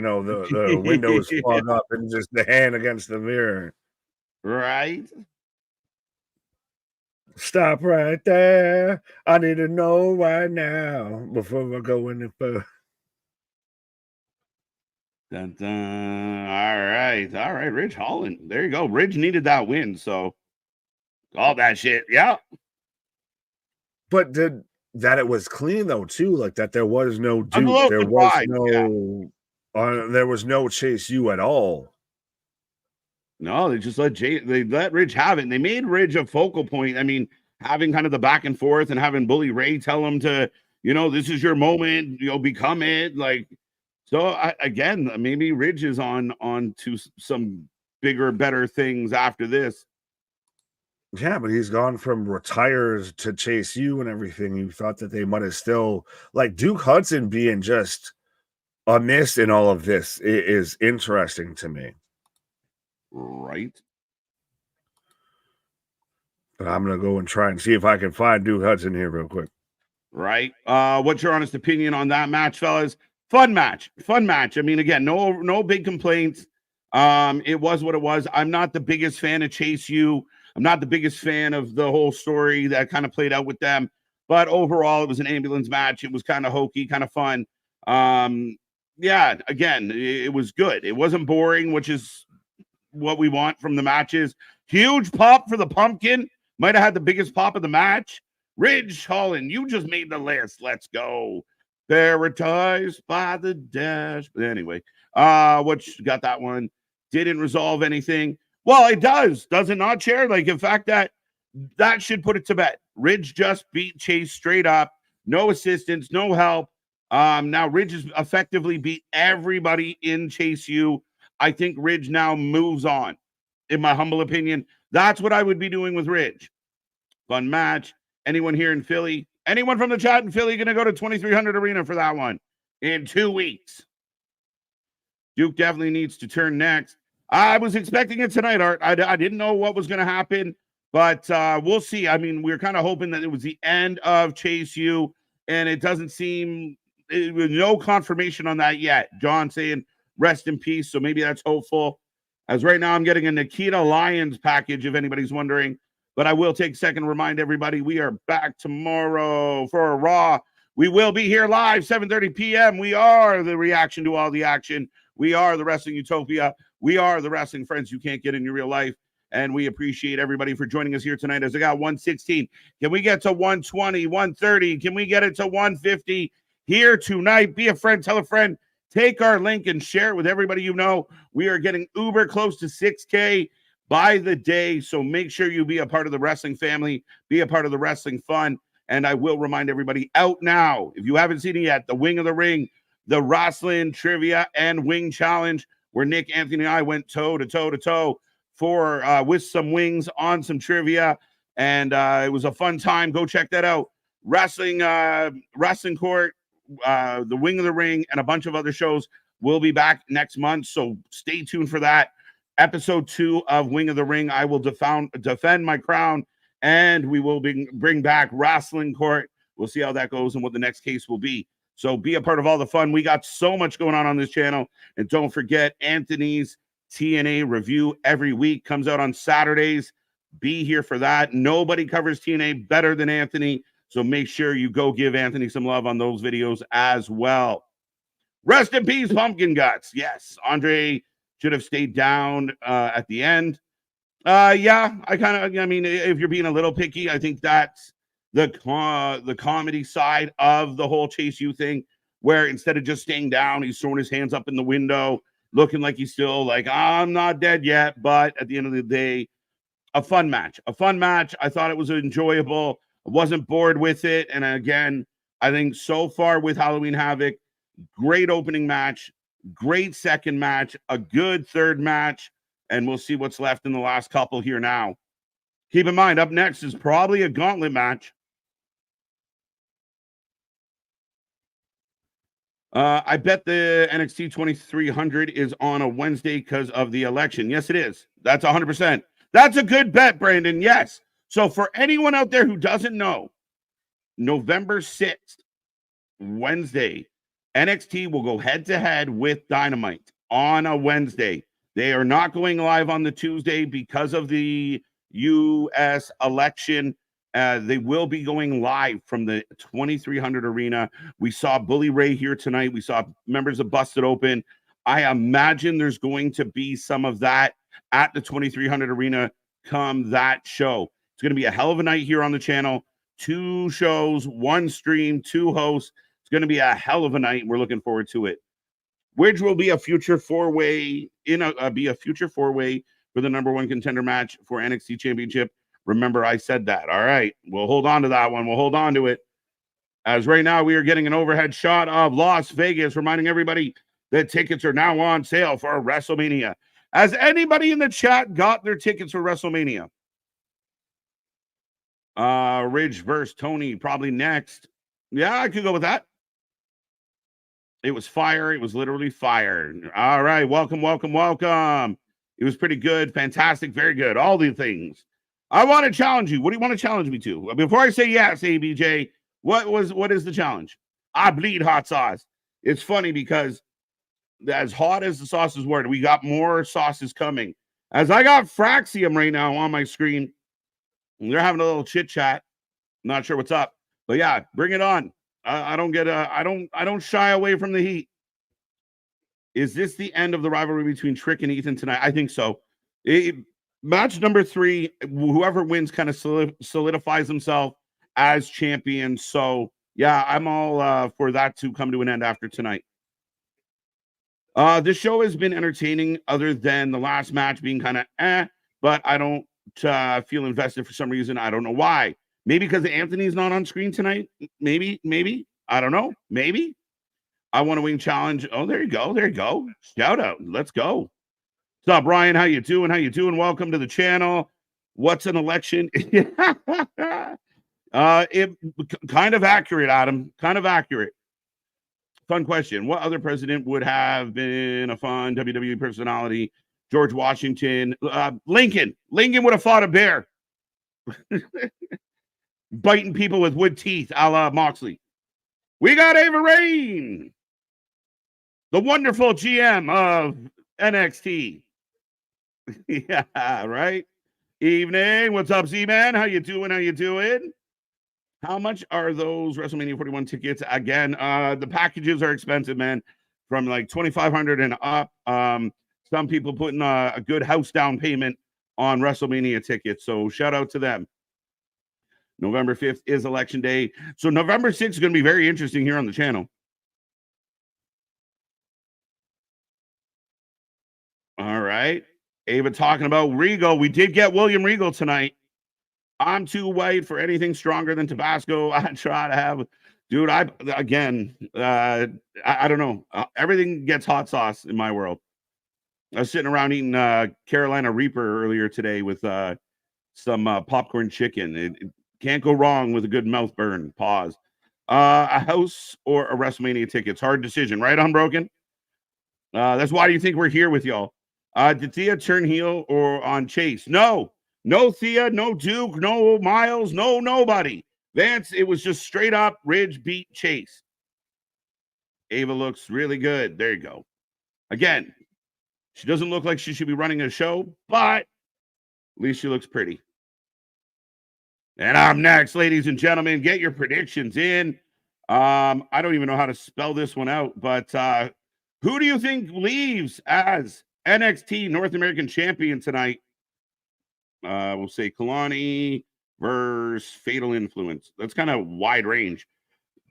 B: window is fogged up and just the hand against the mirror.
A: Right.
B: Stop right there. I need to know right now before I go any further.
A: Dun, dun. All right. Ridge Holland. There you go. Ridge needed that win. So all that shit. Yeah.
B: But that it was clean though too, like that there was no dupe. There was no Chase U at all.
A: No, they just let Ridge have it. And they made Ridge a focal point. I mean, having kind of the back and forth and having Bully Ray tell him to, this is your moment, become it. Like, so again, maybe Ridge is on to some bigger, better things after this.
B: Yeah, but he's gone from retires to Chase U and everything. You thought that they might have still, like Duke Hudson being just amiss in all of this is interesting to me.
A: Right.
B: But I'm going to go and try and see if I can find Duke Hudson here real quick.
A: Right. What's your honest opinion on that match, fellas? Fun match. I mean, again, no big complaints. It was what it was. I'm not the biggest fan of Chase U. I'm not the biggest fan of the whole story that kind of played out with them. But overall, it was an ambulance match. It was kind of hokey, kind of fun. Yeah, again, it was good. It wasn't boring, which is what we want from the matches. Huge pop for the pumpkin. Might have had the biggest pop of the match. Ridge Holland, you just made the list. Let's go. Paradise by the dash. But anyway, which got that one. Didn't resolve anything. Well, it does. Does it not, Chair? Like, in fact, that should put it to bed. Ridge just beat Chase straight up. No assistance, no help. Now Ridge has effectively beat everybody in Chase U. I think Ridge now moves on. In my humble opinion, that's what I would be doing with Ridge. Fun match. Anyone here in Philly? Anyone from the chat in Philly going to go to 2300 Arena for that one in 2 weeks? Duke definitely needs to turn next. I was expecting it tonight, Art. I didn't know what was going to happen, but we'll see. I mean, we're kind of hoping that it was the end of Chase U, and it doesn't seem no confirmation on that yet. John saying rest in peace, so maybe that's hopeful. As right now, I'm getting a Nikita Lyons package, if anybody's wondering. But I will take a second to remind everybody we are back tomorrow for a Raw. We will be here live, 7:30 p.m. We are the reaction to all the action. We are the Wrestling Utopia. We are the wrestling friends you can't get in your real life. And we appreciate everybody for joining us here tonight. As I got 116, can we get to 120, 130? Can we get it to 150 here tonight? Be a friend, tell a friend. Take our link and share it with everybody you know. We are getting uber close to 6K by the day, so make sure you be a part of the wrestling family, be a part of the wrestling fun. And I will remind everybody, out now, if you haven't seen it yet, the Wing of the Ring, the Wrestling Trivia and Wing Challenge, where Nick, Anthony, and I went toe to toe for with some wings on some trivia, and it was a fun time. Go check that out. Wrestling Court, the Wing of the Ring, and a bunch of other shows will be back next month, so stay tuned for that. Episode 2 of Wing of the Ring, I will defend my crown, and we will bring back Wrestling Court. We'll see how that goes and what the next case will be. So be a part of all the fun. We got so much going on this channel. And don't forget, Anthony's TNA review every week comes out on Saturdays. Be here for that. Nobody covers TNA better than Anthony. So make sure you go give Anthony some love on those videos as well. Rest in peace, Pumpkin Guts. Yes, Andre should have stayed down at the end. Yeah, I mean, if you're being a little picky, I think that's the comedy side of the whole Chase U thing, where instead of just staying down, he's throwing his hands up in the window, looking like he's still like, I'm not dead yet. But at the end of the day, a fun match. I thought it was enjoyable. I wasn't bored with it. And again, I think so far with Halloween Havoc, great opening match, great second match, a good third match, and we'll see what's left in the last couple here now. Keep in mind, up next is probably a gauntlet match. I bet the NXT 2300 is on a Wednesday because of the election. Yes, it is. That's 100%. That's a good bet, Brandon. Yes. So for anyone out there who doesn't know, November 6th, Wednesday, NXT will go head-to-head with Dynamite on a Wednesday. They are not going live on the Tuesday because of the U.S. election. They will be going live from the 2300 Arena. We saw Bully Ray here tonight. We saw members of Busted Open. I imagine there's going to be some of that at the 2300 Arena come that show. It's going to be a hell of a night here on the channel. 2 shows, 1 stream, 2 hosts. It's going to be a hell of a night. We're looking forward to it. Which will be a future four-way for the #1 contender match for NXT Championship. Remember, I said that. All right, we'll hold on to that one. We'll hold on to it. As right now, we are getting an overhead shot of Las Vegas, reminding everybody that tickets are now on sale for WrestleMania. Has anybody in the chat got their tickets for WrestleMania? Ridge versus Tony, probably next. Yeah, I could go with that. It was fire. It was literally fire. All right. Welcome, welcome, welcome. It was pretty good. Fantastic. Very good. All the things. I want to challenge you. What do you want to challenge me to? Before I say yes, ABJ, what is the challenge? I bleed hot sauce. It's funny because as hot as the sauces were, we got more sauces coming. As I got Fraxium right now on my screen, they're having a little chit chat. Not sure what's up, but yeah, bring it on. I don't shy away from the heat. Is this the end of the rivalry between Trick and Ethan tonight? I think so. Match number 3, whoever wins kind of solidifies himself as champion. So yeah, I'm all for that to come to an end after tonight. This show has been entertaining other than the last match being kind of but I don't feel invested for some reason. I don't know why. Maybe because Anthony's not on screen tonight. Maybe. I don't know. Maybe. I want a wing challenge. Oh, there you go. Shout out. Let's go. What's up, Ryan? How you doing? Welcome to the channel. What's an election? It kind of accurate, Adam. Kind of accurate. Fun question. What other president would have been a fun WWE personality? George Washington. Lincoln. Lincoln would have fought a bear. Biting people with wood teeth, a la Moxley. We got Ava Rain, the wonderful GM of NXT. Yeah, right. Evening. What's up, Z-Man? How you doing? How much are those WrestleMania 41 tickets? Again, the packages are expensive, man. From like $2,500 and up. Some people putting a good house down payment on WrestleMania tickets. So shout out to them. November 5th is election day. So November 6th is going to be very interesting here on the channel. All right. Ava talking about Regal. We did get William Regal tonight. I'm too white for anything stronger than Tabasco. I try to have, dude, I don't know. Everything gets hot sauce in my world. I was sitting around eating Carolina Reaper earlier today with some popcorn chicken. It can't go wrong with a good mouth burn. Pause. A house or a WrestleMania tickets. Hard decision, right? Unbroken. That's why do you think we're here with y'all? Did Thea turn heel or on Chase? No Thea, no Duke, no Miles, no nobody. Vance, it was just straight up Ridge beat Chase. Ava looks really good. There you go. Again, she doesn't look like she should be running a show, but at least she looks pretty. And I'm next, ladies and gentlemen. Get your predictions in. I don't even know how to spell this one out, but who do you think leaves as NXT North American champion tonight? We'll say Kalani versus Fatal Influence. That's kind of wide range.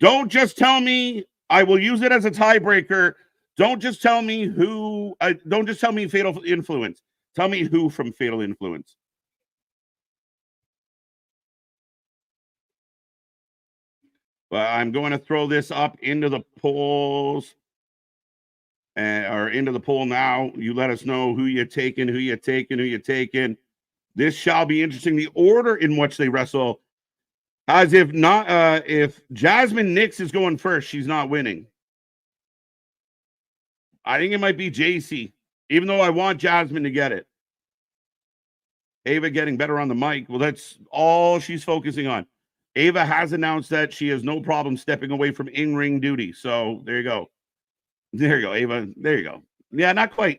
A: Don't just tell me. I will use it as a tiebreaker. Don't just tell me who. Don't just tell me Fatal Influence. Tell me who from Fatal Influence. Well, I'm going to throw this up into the polls. Or into the poll now. You let us know who you're taking. This shall be interesting. The order in which they wrestle, as if not, if Jasmine Nix is going first, she's not winning. I think it might be JC, even though I want Jasmine to get it. Ava getting better on the mic. Well, that's all she's focusing on. Ava has announced that she has no problem stepping away from in-ring duty. So there you go. Ava. There you go. Yeah, not quite.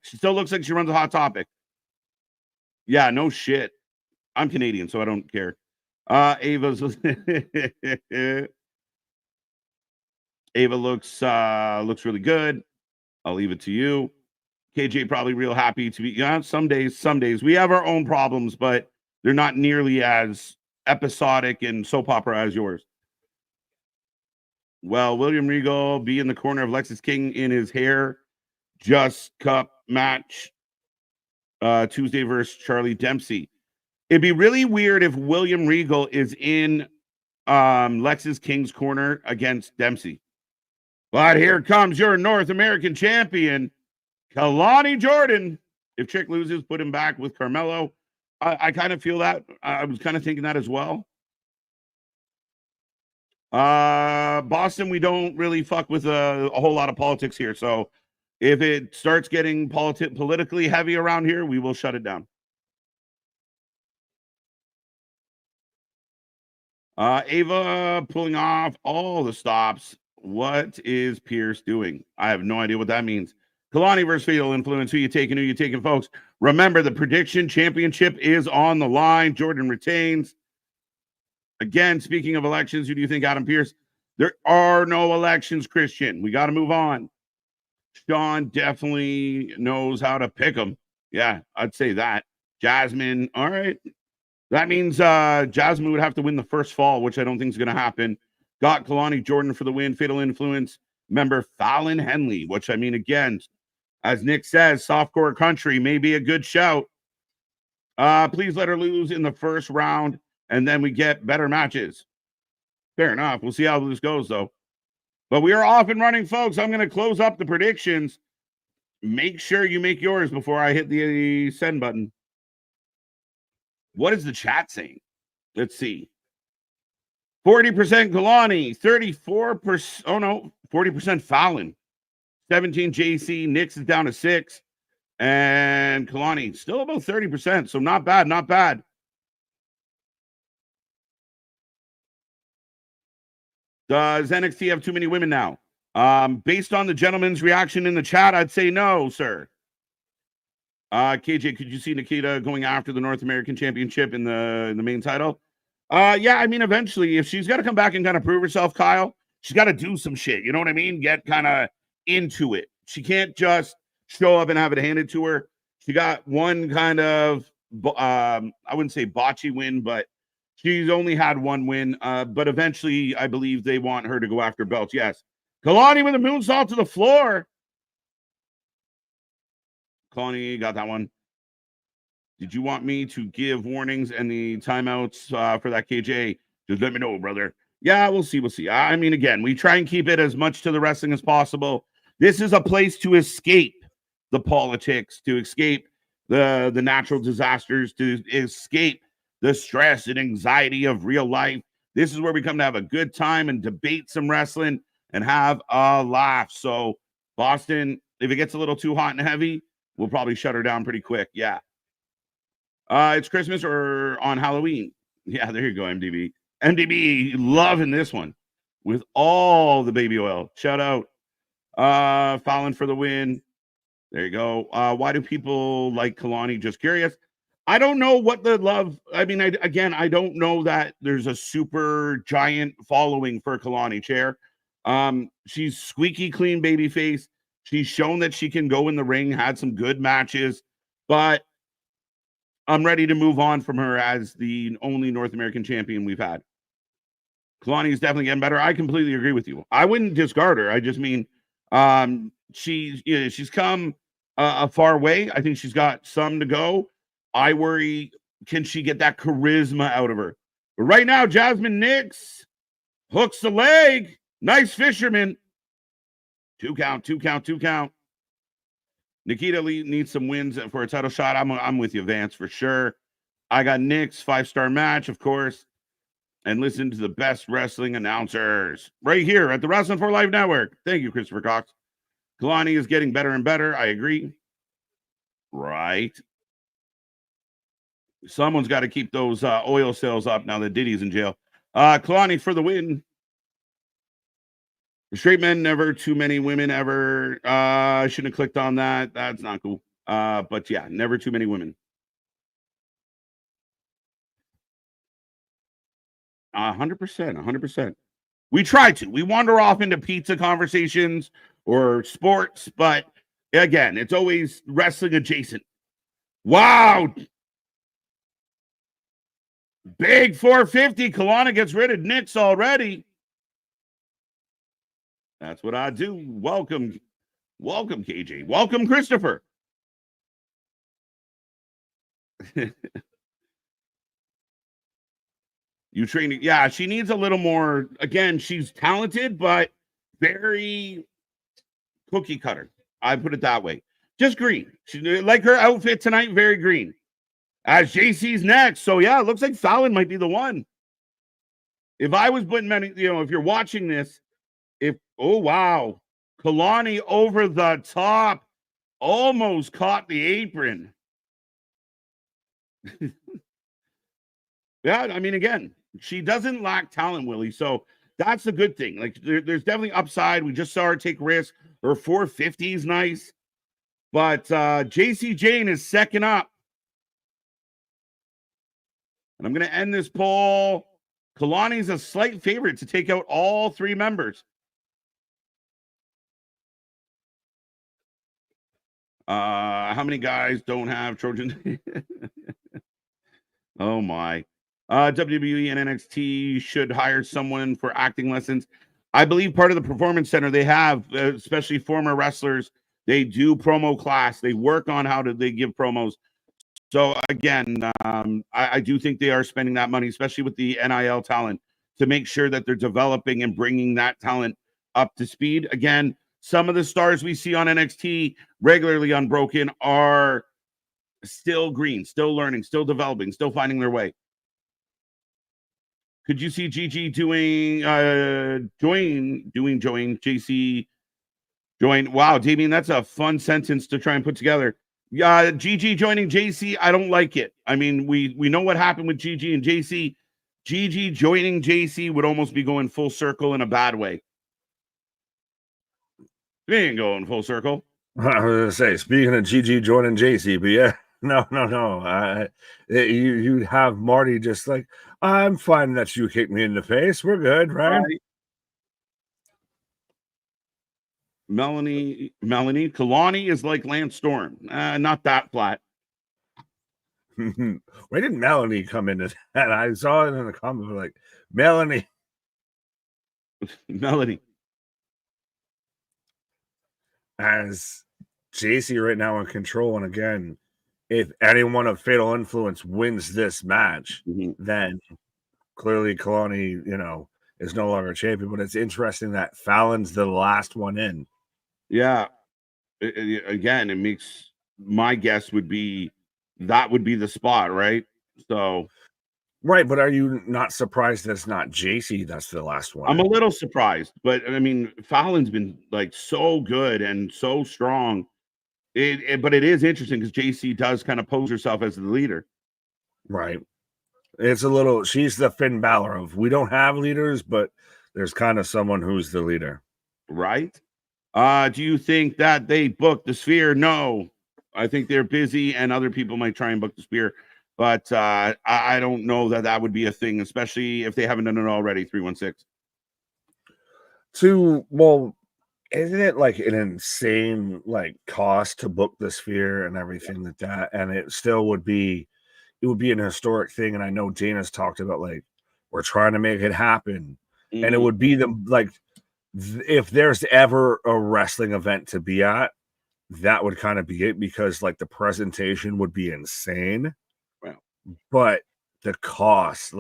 A: She still looks like she runs a Hot Topic. Yeah, no shit. I'm Canadian, so I don't care. Ava looks really good. I'll leave it to you. KJ probably real happy to be. Yeah, some days. We have our own problems, but they're not nearly as episodic and soap opera as yours. Well, William Regal be in the corner of Lexus King in his hair. Just Cup match. Tuesday versus Charlie Dempsey. It'd be really weird if William Regal is in Lexus King's corner against Dempsey. But here comes your North American champion, Kalani Jordan. If Chick loses, put him back with Carmelo. I kind of feel that. I was kind of thinking that as well. Boston, we don't really fuck with a whole lot of politics here. So if it starts getting politically heavy around here, we will shut it down. Ava pulling off all the stops. What is Pierce doing? I have no idea what that means. Kalani versus Fatal Influence. Who you taking, folks? Remember, the prediction championship is on the line. Jordan retains. Again, speaking of elections, who do you think, Adam Pierce? There are no elections, Christian. We got to move on. Sean definitely knows how to pick them. Yeah, I'd say that. Jasmine, all right. That means Jasmine would have to win the first fall, which I don't think is going to happen. Got Kalani Jordan for the win. Fatal Influence member Fallon Henley, which I mean, again, as Nick says, softcore country may be a good shout. Please let her lose in the first round, and then we get better matches. Fair enough. We'll see how this goes, though. But we are off and running, folks. I'm going to close up the predictions. Make sure you make yours before I hit the send button. What is the chat saying? Let's see. 40% Kalani, 34%. Oh, no, 40% Fallon. 17 JC. Nix is down to 6. And Kalani still about 30%. So not bad, not bad. Does NXT have too many women now? Based on the gentleman's reaction in the chat, I'd say no, sir. KJ, could you see Nikita going after the North American Championship in the main title? Yeah, I mean, eventually, if she's got to come back and kind of prove herself, Kyle, she's got to do some shit. You know what I mean? Get kind of into it. She can't just show up and have it handed to her. She got one kind of, I wouldn't say botchy win, but she's only had one win. But eventually, I believe they want her to go after belts. Yes. Kalani with a moonsault to the floor. Kalani got that one. Did you want me to give warnings and the timeouts for that, KJ? Just let me know, brother. Yeah, we'll see. We'll see. I mean, again, we try and keep it as much to the wrestling as possible. This is a place to escape the politics, to escape the natural disasters, to escape the stress and anxiety of real life. This is where we come to have a good time and debate some wrestling and have a laugh. So, Boston, if it gets a little too hot and heavy, we'll probably shut her down pretty quick. Yeah. It's Christmas or on Halloween. Yeah, there you go, MDB. MDB loving this one with all the baby oil. Shout out. Fallon for the win. There you go. Why do people like Kalani? Just curious. I don't know what the love. I mean, I don't know that there's a super giant following for Kalani, Chair. She's squeaky clean babyface. She's shown that she can go in the ring, had some good matches, but I'm ready to move on from her as the only North American champion we've had. Kalani is definitely getting better. I completely agree with you. I wouldn't discard her. I just mean she's come a far way. I think she's got some to go. I worry, can she get that charisma out of her? But right now, Jasmine Nix hooks the leg. Nice fisherman. 2 count. Nikita needs some wins for a title shot. I'm with you, Vance, for sure. I got Nix, 5-star match, of course. And listen to the best wrestling announcers right here at the Wrestling for Life Network. Thank you, Christopher Cox. Kalani is getting better and better. I agree. Right. Someone's got to keep those oil sales up now that Diddy's in jail. Kalani for the win. Straight men, never too many women ever. I shouldn't have clicked on that. That's not cool. But yeah, never too many women. 100%. We try to. We wander off into pizza conversations or sports, but again, it's always wrestling adjacent. Wow. Big 450. Kalani gets rid of Nix already. That's what I do. Welcome, KJ. Welcome, Christopher. You train. Yeah, she needs a little more. Again, she's talented, but very cookie cutter. I put it that way. Just green. She, like her outfit tonight, very green. As JC's next. So, yeah, it looks like Fallon might be the one. If I was putting many, if you're watching this, oh wow, Kalani over the top, almost caught the apron. Yeah, I mean, again, she doesn't lack talent, Willie. So that's a good thing. Like, there's definitely upside. We just saw her take risks. Her 450 is nice. But JC Jane is second up. And I'm going to end this poll. Kalani's a slight favorite to take out all three members. How many guys don't have Trojan? Oh, my. WWE and NXT should hire someone for acting lessons. I believe part of the performance center they have, especially former wrestlers, they do promo class. They work on how they give promos. So again, I do think they are spending that money, especially with the NIL talent, to make sure that they're developing and bringing that talent up to speed. Again, some of the stars we see on NXT regularly Unbroken are still green, still learning, still developing, still finding their way. Could you see Gigi join JC join? Wow, Damien, that's a fun sentence to try and put together. Gigi joining JC, I don't like it. I mean, we know what happened with Gigi and JC. Gigi joining JC would almost be going full circle in a bad way. They ain't going full circle.
B: I was gonna say, speaking of Gigi joining JC, but yeah, no. You'd have Marty just like, I'm fine that you kicked me in the face. We're good, right?
A: Melanie, Kalani is like Lance Storm. Not that flat.
B: Where did Melanie come into that? I saw it in the comments like Melanie. As JC right now in control. And again, if anyone of Fatal Influence wins this match, then clearly Kalani, is no longer champion. But it's interesting that Fallon's the last one in.
A: Yeah. Again, it makes my guess would be that would be the spot, right? So,
B: right. But are you not surprised that's not JC? That's the last one.
A: I'm a little surprised, but I mean, Fallon's been like so good and so strong. But it is interesting because JC does kind of pose herself as the leader.
B: Right. It's a little, she's the Finn Balor of, we don't have leaders, but there's kind of someone who's the leader.
A: Right. Do you think that they booked the Sphere? No. I think they're busy and other people might try and book the Sphere. But I don't know that would be a thing, especially if they haven't done it already, 316.
B: Isn't it like an insane cost to book the Sphere and everything like that? And it still would be, an historic thing. And I know Dana's talked about we're trying to make it happen. Mm-hmm. And it would be if there's ever a wrestling event to be at, that would kind of be it, because the presentation would be insane.
A: Wow.
B: But the cost,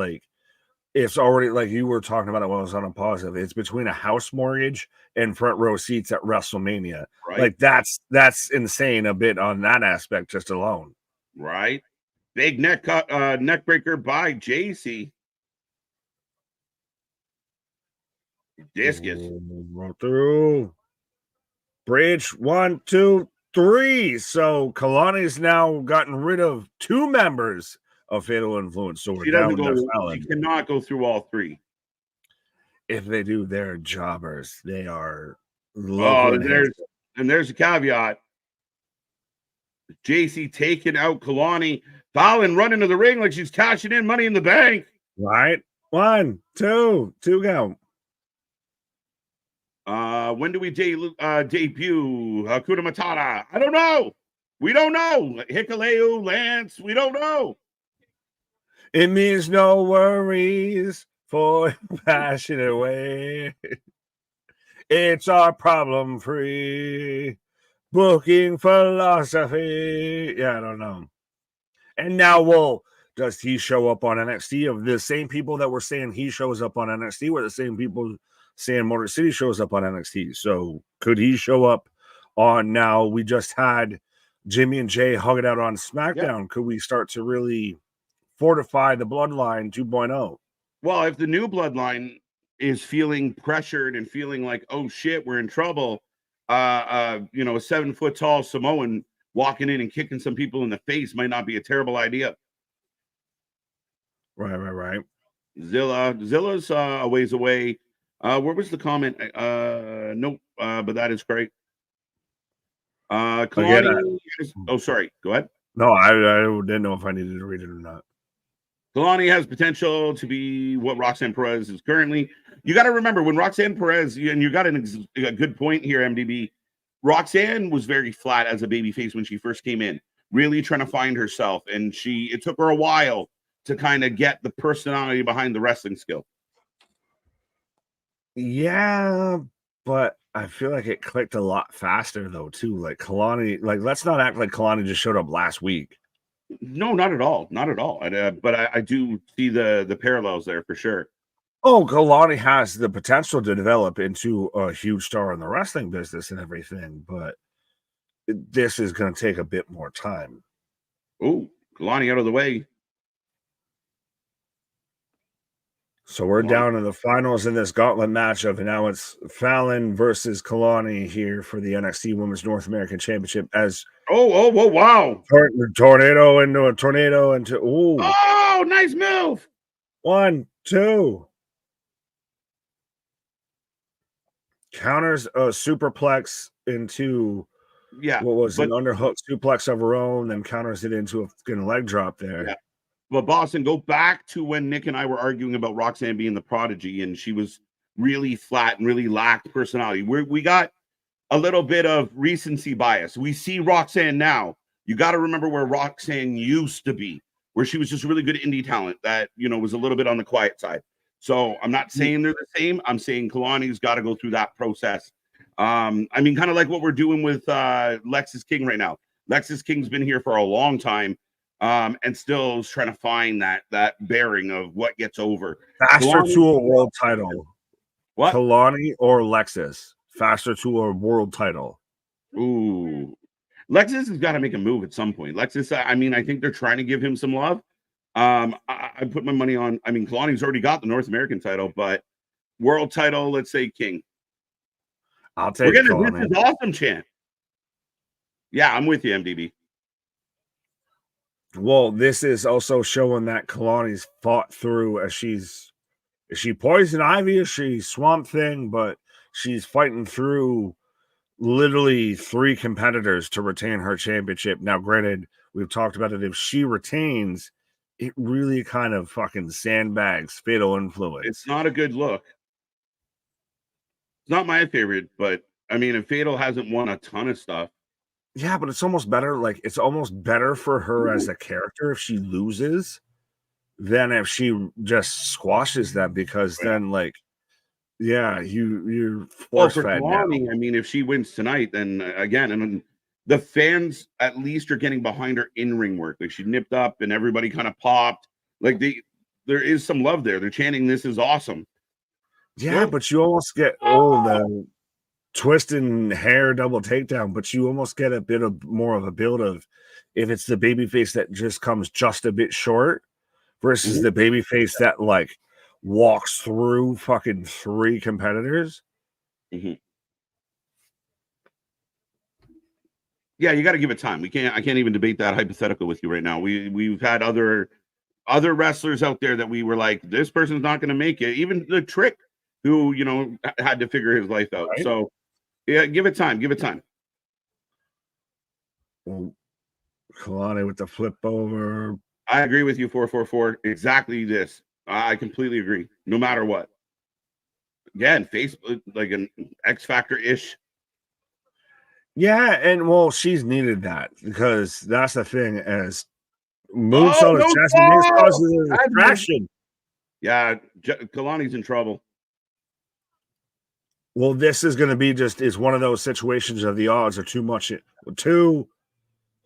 B: it's already you were talking about it when I was on a positive. It's between a house mortgage and front row seats at WrestleMania.
A: Right.
B: That's insane a bit on that aspect just alone.
A: Right. Big neck breaker by JC. Discus.
B: Roll through. Bridge 1, 2, 3. So Kalani's now gotten rid of 2 members of Fatal Influence. So
A: she cannot go through all 3.
B: If they do, they're jobbers. They are.
A: There's a caveat. JC taking out Kalani. Fallon running to the ring like she's cashing in Money in the Bank.
B: Right. 1, 2 go.
A: When do we debut Hakuna Matata? I don't know. We don't know. Hikuleo, Lance, we don't know.
B: It means no worries for passionate way. It's our problem-free booking philosophy. Yeah, I don't know. And now, does he show up on NXT? Of the same people that were saying he shows up on NXT were the same people saying Motor City shows up on NXT. So could he show up on now? We just had Jimmy and Jay hug it out on SmackDown. Yep. Could we start to really fortify the Bloodline 2.0?
A: Well, if the new bloodline is feeling pressured and feeling like, oh shit, we're in trouble, you know, a 7 foot tall Samoan walking in and kicking some people in the face might not be a terrible idea.
B: Right.
A: Zilla's a ways away. Where was the comment? Nope. But that is great.
B: Again,
A: Kalani oh, sorry. Go ahead.
B: no, I didn't know if I needed to read it or not.
A: Kalani has potential to be what Roxanne Perez is currently. You got to remember when Roxanne Perez, and you got a good point here, MDB. Roxanne was very flat as a babyface when she first came in, really trying to find herself, and it took her a while to kind of get the personality behind the wrestling skill.
B: Yeah, but I feel like it clicked a lot faster though too. Like Kalani, like let's not act like Kalani just showed up last week.
A: No, not at all, not at all. But I do see the parallels there for sure.
B: Oh, Kalani has the potential to develop into a huge star in the wrestling business and everything, but this is going to take a bit more time.
A: Oh, Kalani out of the way.
B: So we're down to the finals in this gauntlet matchup, and now it's Fallon versus Kalani here for the NXT Women's North American Championship. As
A: wow!
B: Tornado into a tornado into
A: oh, nice move!
B: 1, 2. Counters a superplex into what was an underhook suplex of her own, then counters it into a fucking leg drop there.
A: Yeah. But Boston, go back to when Nick and I were arguing about Roxanne being the prodigy, and she was really flat and really lacked personality. We got a little bit of recency bias. We see Roxanne now. You got to remember where Roxanne used to be, where she was just really good indie talent that, you know, was a little bit on the quiet side. So I'm not saying they're the same. I'm saying Kalani's got to go through that process. I mean, kind of like what we're doing with Lexis King right now. Lexis King's been here for a long time. And still is trying to find that bearing of what gets over.
B: Faster to a world title.
A: What?
B: Kalani or Lexis? Faster to a world title.
A: Ooh. Lexis has got to make a move at some point. Lexis, I mean, I think they're trying to give him some love. I put my money on, I mean, Kalani's already got the North American title, but world title, let's say King.
B: I'll take it.
A: This is awesome chant. Yeah, I'm with you, MDB.
B: Well, this is also showing that Kalani's fought through is she Poison Ivy? Is she Swamp Thing? But she's fighting through literally 3 competitors to retain her championship. Now, granted, we've talked about it. If she retains, it really kind of fucking sandbags Fatal Influence.
A: It's not a good look. It's not my favorite, but I mean, if Fatal hasn't won a ton of stuff.
B: Yeah, but it's almost better. Like, it's almost better for her as a character if she loses than if she just squashes them, because then, like, yeah, you're force fed now.
A: I mean, if she wins tonight, then again, and the fans at least are getting behind her in-ring work. Like, she nipped up and everybody kind of popped. Like, there is some love there. They're chanting, "This is awesome."
B: Yeah, but you almost get the twisting hair double takedown, but you almost get a bit of more of a build of if it's the babyface that just comes just a bit short versus the babyface that like walks through fucking 3 competitors.
A: Yeah, you got to give it time. I can't even debate that hypothetical with you right now. We've had other wrestlers out there that we were like, this person's not going to make it. Even the Trick, who, you know, had to figure his life out. Right? So yeah, give it time. Give it time.
B: Well, Kalani with the flip over.
A: I agree with you. 444. Exactly this. I completely agree. No matter what. Again, Facebook, like an X Factor ish.
B: Yeah, and well, she's needed that because that's the thing. As moonsault is chest causes a distraction.
A: Yeah, Kalani's in trouble.
B: Well, this is going to be is one of those situations of the odds are too much. 2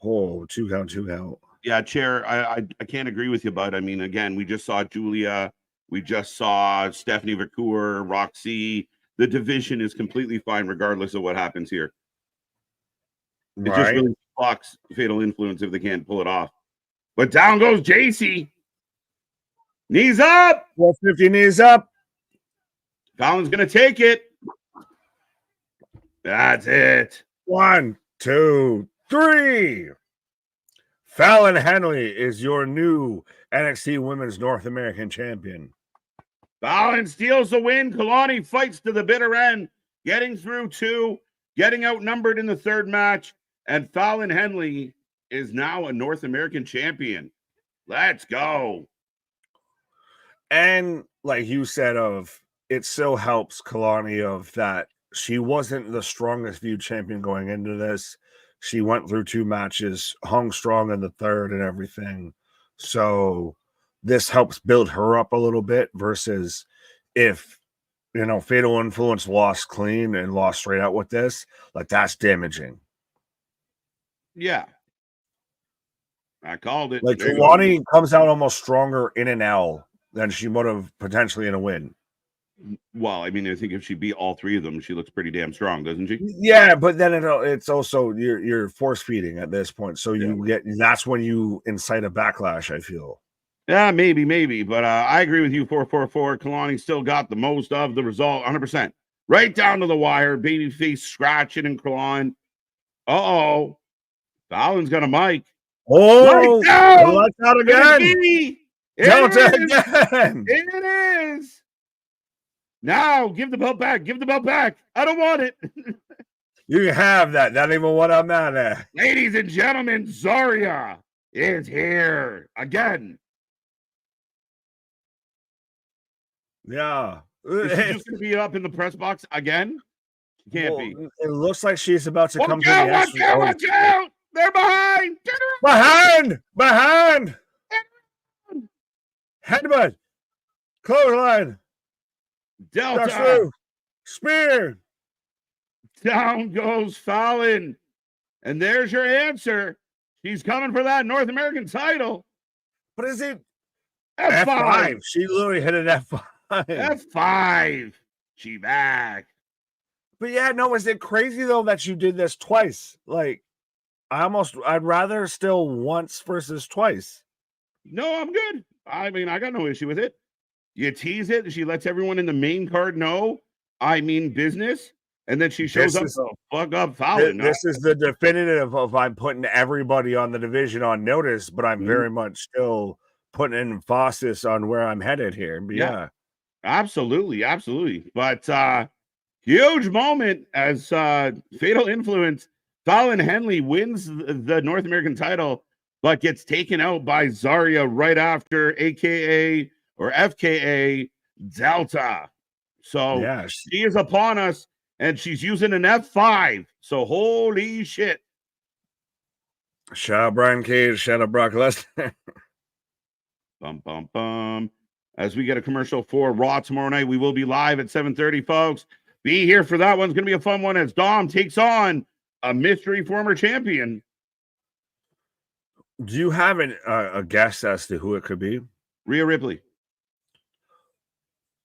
B: count.
A: Yeah, Chair, I can't agree with you, bud. I mean, again, we just saw Julia. We just saw Stephanie Vacour, Roxy. The division is completely fine regardless of what happens here. It just really fucks Fatal Influence if they can't pull it off. But down goes JC. Knees up.
B: 450 knees up.
A: Fallon's going to take it. That's it.
B: 1, 2, 3. Fallon Henley is your new NXT Women's North American Champion.
A: Fallon steals the win. Kalani fights to the bitter end, getting through 2, getting outnumbered in the 3rd match, and Fallon Henley is now a North American champion. Let's go.
B: And like you said, it still helps Kalani of that she wasn't the strongest viewed champion going into this. She went through 2 matches, hung strong in the 3rd and everything. So this helps build her up a little bit versus if, Fatal Influence lost clean and lost straight out with this, like that's damaging.
A: Yeah. I called it.
B: Like Kalani comes out almost stronger in an L than she would have potentially in a win.
A: Well, I mean, I think if she beat all 3 of them, she looks pretty damn strong, doesn't she?
B: Yeah, but then it's also you're force feeding at this point, so that's when you incite a backlash. I feel.
A: Yeah, maybe, but I agree with you. 444. Kalani still got the most of the result, 100%, right down to the wire. Babyface scratching and clawing. Fallon's got a mic.
B: Oh,
A: lights
B: out again. Delta again.
A: It is. Now, give the belt back. Give the belt back. I don't want it.
B: You have that. Not even what I'm mad at.
A: Ladies and gentlemen, Zarya is here again.
B: Yeah.
A: Is she just going to be up in the press box again? She can't be.
B: It looks like she's about to come to
A: the Watch out! They're behind!
B: Behind! Headbutt! Clothesline!
A: Delta!
B: Spear!
A: Down goes Fallon. And there's your answer. She's coming for that North American title.
B: But is it
A: F5?
B: She literally hit an F5.
A: F5. She back.
B: But yeah, no, is it crazy though that you did this twice? Like, I'd rather still once versus twice.
A: No, I'm good. I mean, I got no issue with it. You tease it. She lets everyone in the main card know, I mean business. And then she shows up to fuck up Fallon.
B: This is the definitive of I'm putting everybody on the division on notice, but I'm very much still putting an emphasis on where I'm headed here. But yeah.
A: Absolutely. But huge moment as Fatal Influence. Fallon Henley wins the North American title, but gets taken out by Zarya right after, AKA or FKA Delta. So she is upon us, and she's using an F5. So holy shit.
B: Shout out Brian Cage, shout out Brock Lesnar.
A: Bum. As we get a commercial for Raw tomorrow night, we will be live at 7:30, folks. Be here for that one. It's going to be a fun one as Dom takes on a mystery former champion.
B: Do you have a guess as to who it could be?
A: Rhea Ripley.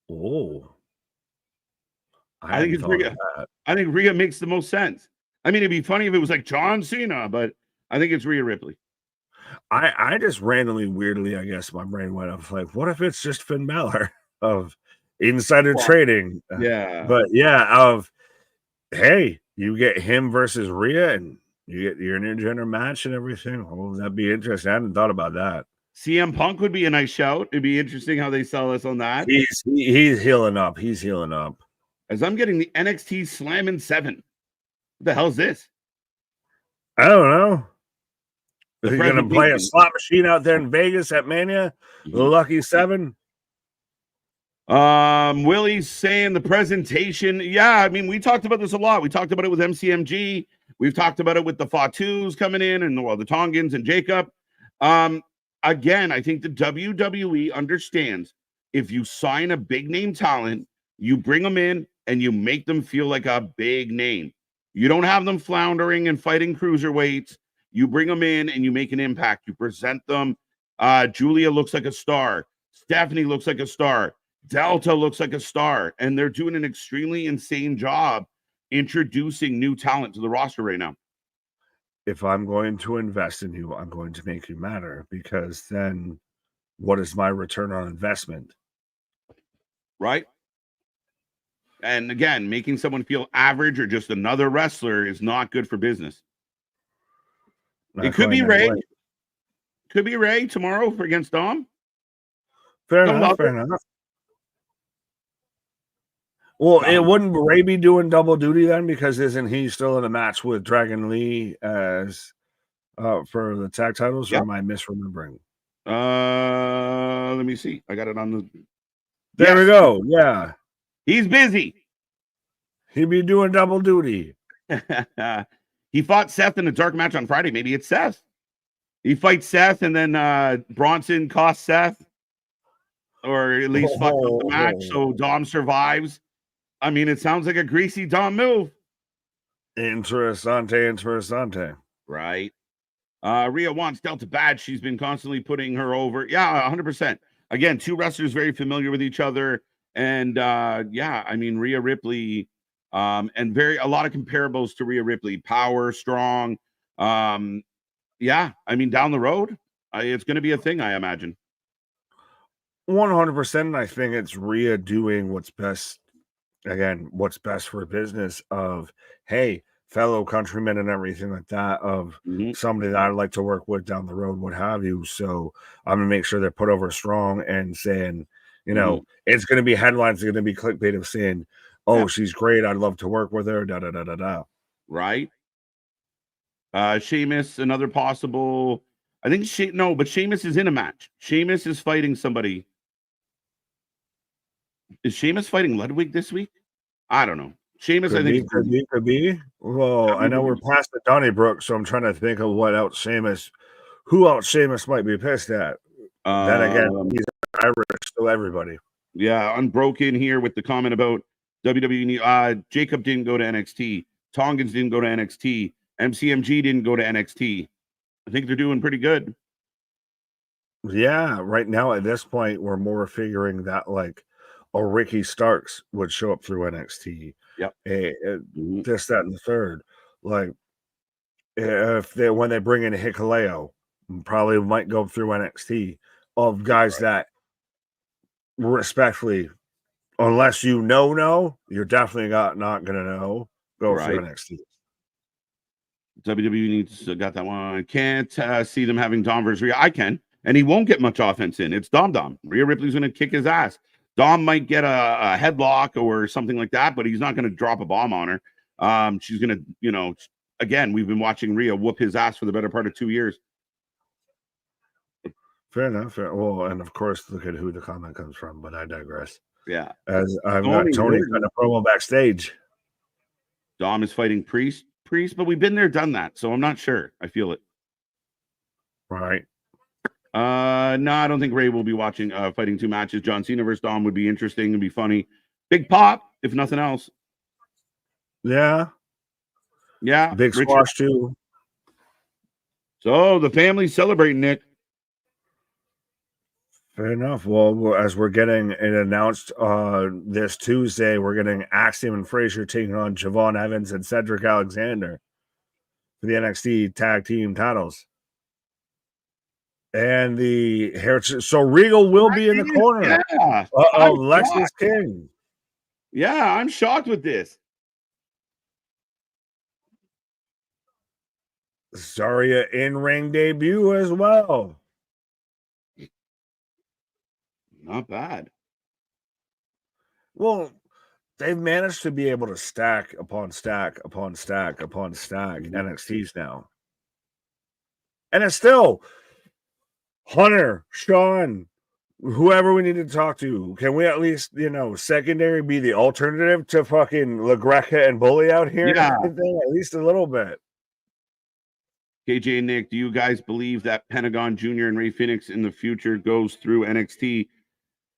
B: Oh.
A: I think it's Rhea. I think Rhea makes the most sense. I mean, it'd be funny if it was like John Cena, but I think it's Rhea Ripley.
B: I just randomly, weirdly, I guess my brain went up like, what if it's just Finn Balor of insider trading?
A: Yeah.
B: But yeah, hey, you get him versus Rhea and you get your intergender match and everything. Oh, that'd be interesting. I hadn't thought about that.
A: CM Punk would be a nice shout. It'd be interesting how they sell us on that.
B: He's healing up. He's healing up.
A: As I'm getting the NXT Slammin' 7. What the hell is this?
B: I don't know. Are you going to play a slot machine out there in Vegas at Mania? The Lucky 7?
A: Willie's saying the presentation. Yeah, I mean, we talked about this a lot. We talked about it with MCMG. We've talked about it with the Fatus coming in and the Tongans and Jacob. Again, I think the WWE understands if you sign a big name talent, you bring them in and you make them feel like a big name. You don't have them floundering and fighting cruiserweights. You bring them in and you make an impact. You present them. Julia looks like a star. Stephanie looks like a star. Delta looks like a star. And they're doing an extremely insane job introducing new talent to the roster right now.
B: If I'm going to invest in you, I'm going to make you matter, because then what is my return on investment?
A: Right. And again, making someone feel average or just another wrestler is not good for business. It could be Ray. Could be Ray tomorrow against Dom.
B: Fair enough. Well, it wouldn't Ray be doing double duty then, because isn't he still in a match with Dragon Lee as for the tag titles? Or am I misremembering?
A: Let me see. I got it on the.
B: There we go. Yeah,
A: he's busy.
B: He'd be doing double duty.
A: He fought Seth in a dark match on Friday. Maybe it's Seth. He fights Seth, and then Bronson costs Seth, or at least fucks up the match, so Dom survives. I mean, it sounds like a greasy Dom move.
B: Interessante.
A: Right. Rhea wants Delta Bad. She's been constantly putting her over. Yeah, 100%. Again, two wrestlers very familiar with each other. And yeah, I mean, Rhea Ripley, and a lot of comparables to Rhea Ripley. Power, strong. Yeah, I mean, down the road, it's going to be a thing, I imagine.
B: 100%. I think it's Rhea doing what's best. Again, what's best for business of, hey, fellow countrymen and everything like that, of somebody that I'd like to work with down the road, what have you. So I'm going to make sure they're put over strong and saying, you know, it's going to be headlines, it's going to be clickbait of saying, oh, she's great, I'd love to work with her, da-da-da-da-da.
A: Right. Sheamus, another possible. I think but Sheamus is in a match. Sheamus is fighting somebody. Is Sheamus fighting Ludwig this week? I don't know. Sheamus, I think
B: could be. Well, I know we're past the Donnybrook, so I'm trying to think of who else Sheamus might be pissed at. Then again, he's Irish, so everybody.
A: Yeah, Unbroken here with the comment about WWE. Jacob didn't go to NXT. Tongans didn't go to NXT. MCMG didn't go to NXT. I think they're doing pretty good.
B: Yeah, right now at this point, we're more figuring that like Ricky Starks would show up through NXT.
A: Yep.
B: This, that, and the third. Like, when they bring in Hikuleo, probably might go through NXT, of guys that respectfully, unless you know, you're definitely not going to know, go through NXT.
A: WWE needs got that one. I can't see them having Dom versus Rhea. I can, and he won't get much offense in. It's Dom. Rhea Ripley's going to kick his ass. Dom might get a headlock or something like that, but he's not going to drop a bomb on her. She's going to, again, we've been watching Rhea whoop his ass for the better part of 2 years.
B: Fair enough. Well, and of course, look at who the comment comes from, but I digress.
A: Yeah.
B: As I've got Tony kind of promo backstage.
A: Dom is fighting Priest, but we've been there, done that, so I'm not sure. I feel it.
B: Right.
A: No, I don't think Ray will be watching fighting two matches. John Cena versus Dom would be interesting and be funny. Big pop, if nothing else.
B: Yeah. Big squash too.
A: So the family's celebrating, Nick.
B: Fair enough. Well, as we're getting it announced this Tuesday, we're getting Axiom and Frazier taking on Javon Evans and Cedric Alexander for the NXT tag team titles. And the Heritage. So Regal will be in the corner of Lexis King.
A: Yeah, I'm shocked with this.
B: Zarya in-ring debut as well.
A: Not bad.
B: Well, they've managed to be able to stack upon stack upon stack upon stack NXTs now. And it's still Hunter, Sean, whoever we need to talk to. Can we at least, secondary be the alternative to fucking LaGreca and Bully out here?
A: Yeah.
B: At least a little bit.
A: KJ and Nick, do you guys believe that Pentagon Jr. and Ray Phoenix in the future goes through NXT?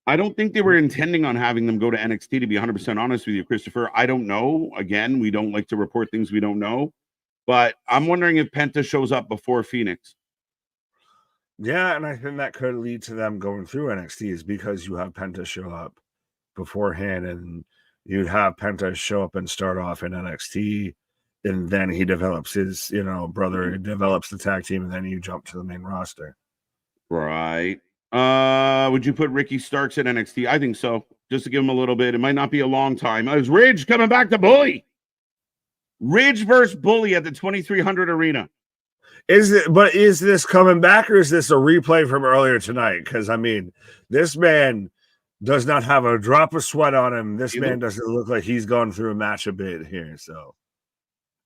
A: I don't think they were intending on having them go to NXT, to be 100% honest with you, Christopher. I don't know. Again, we don't like to report things we don't know. But I'm wondering if Penta shows up before Phoenix.
B: Yeah, and I think that could lead to them going through NXT, is because you have Penta show up beforehand, and you'd have Penta show up and start off in NXT, and then he develops his, brother develops the tag team, and then you jump to the main roster.
A: Right. Would you put Ricky Starks at NXT? I think so. Just to give him a little bit. It might not be a long time. Is Ridge coming back to Bully? Ridge versus Bully at the 2300 arena.
B: Is this coming back, or is this a replay from earlier tonight? Because I mean, this man does not have a drop of sweat on him. This man doesn't look like he's gone through a match a bit here. So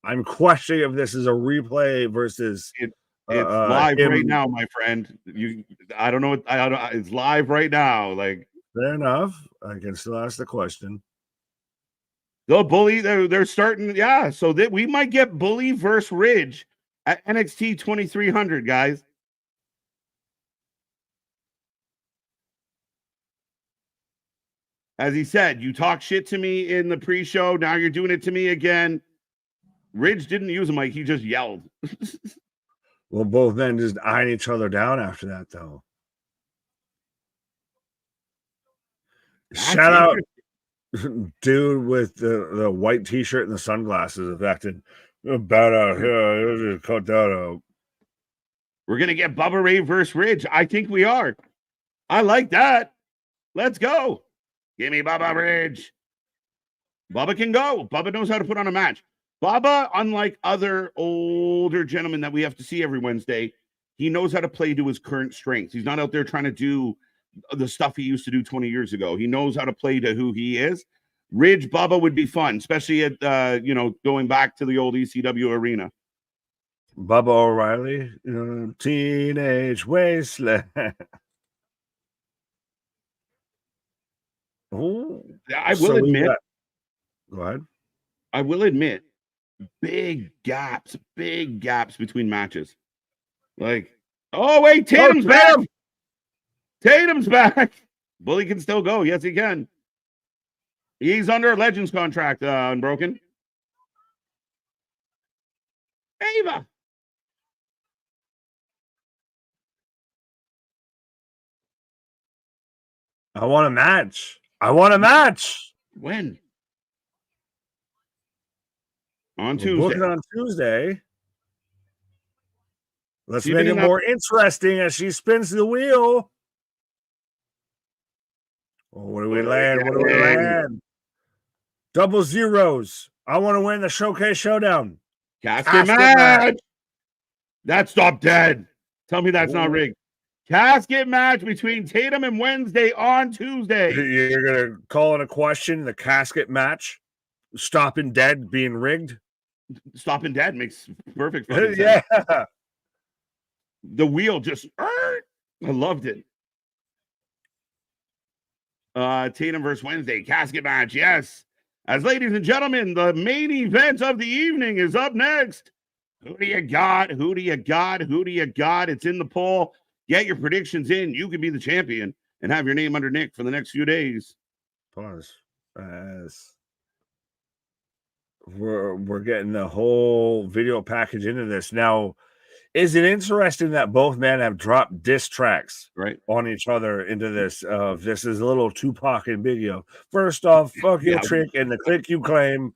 B: I'm questioning if this is a replay versus
A: it's live right now, my friend. I don't know. It's live right now. Like,
B: fair enough. I can still ask the question.
A: The Bully, they're starting. Yeah, so that we might get Bully versus Ridge at NXT 2300, guys. As he said, you talk shit to me in the pre-show. Now you're doing it to me again. Ridge didn't use a mic. He just yelled.
B: Well, both men just eyeing each other down after that, though. Shout out, dude, with the white T-shirt and the sunglasses affected. Bad out here. Cut that out.
A: We're going to get Bubba Ray versus Ridge. I think we are. I like that. Let's go. Give me Bubba Ridge. Bubba can go. Bubba knows how to put on a match. Bubba, unlike other older gentlemen that we have to see every Wednesday, he knows how to play to his current strengths. He's not out there trying to do the stuff he used to do 20 years ago. He knows how to play to who he is. Ridge Bubba would be fun, especially at going back to the old ECW arena.
B: Bubba O'Reilly, Teenage Wasteland.
A: I will admit.
B: Go ahead.
A: I will admit, big gaps between matches. Like, oh wait, Tatum's back. Tatum's back. Bully can still go. Yes, he can. He's under a Legends contract, Unbroken. Ava.
B: I want a match. When?
A: On Tuesday.
B: On Tuesday. Let's make it more interesting as she spins the wheel. Oh, what do we land? Double zeros. I want to win the Showcase Showdown.
A: Casket match. That stopped dead. Tell me that's not rigged. Casket match between Tatum and Wednesday on Tuesday.
B: You're going to call in a question, the casket match, stopping dead being rigged?
A: Stopping dead makes perfect sense. Yeah. The wheel just, I loved it. Tatum versus Wednesday, casket match, yes. As ladies and gentlemen, the main event of the evening is up next. Who do you got? It's in the poll. Get your predictions in. You can be the champion and have your name under Nick for the next few days.
B: Pause. We're getting the whole video package into this. Now, is it interesting that both men have dropped diss tracks on each other into this? This is a little Tupac and Biggie. First off, fuck your trick and the click you claim.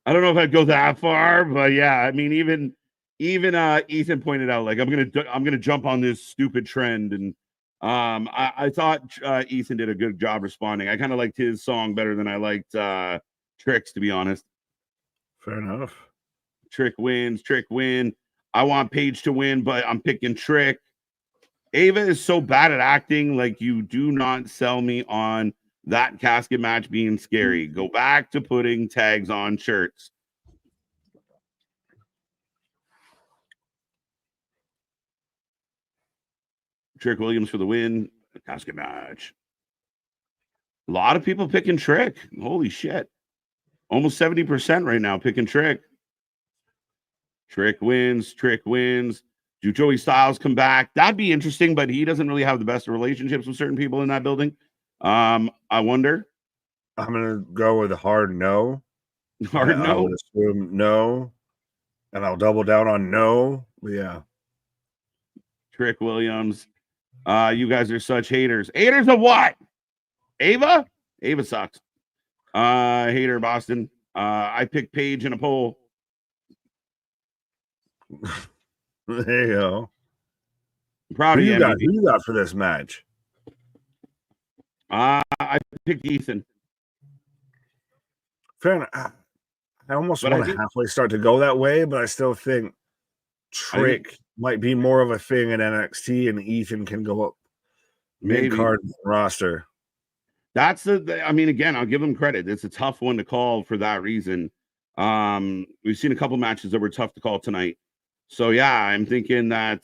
A: I don't know if I'd go that far, but yeah, I mean, even Ethan pointed out, like, I'm gonna jump on this stupid trend, and I thought Ethan did a good job responding. I kind of liked his song better than I liked Trick's, to be honest.
B: Fair enough.
A: Trick wins. I want Paige to win, but I'm picking Trick. Ava is so bad at acting. Like, you do not sell me on that casket match being scary. Go back to putting tags on shirts. Trick Williams for the win. Casket match. A lot of people picking Trick. Holy shit. Almost 70% right now picking Trick. Trick wins. Do Joey Styles come back? That'd be interesting, but he doesn't really have the best relationships with certain people in that building. I wonder.
B: I'm going to go with a hard no.
A: I would
B: assume no. And I'll double down on no. But yeah.
A: Trick Williams. You guys are such haters. Haters of what? Ava? Ava sucks. Hater Boston. I picked Paige in a poll.
B: There you go.
A: I'm proud of you.
B: Who you got for this match?
A: I picked Ethan.
B: Fair enough. I almost
A: But
B: want to halfway start to go that way, but I still think Trick might be more of a thing in NXT, and Ethan can go up mid-card roster.
A: That's I mean, again, I'll give him credit. It's a tough one to call for that reason. We've seen a couple matches that were tough to call tonight. So yeah, I'm thinking that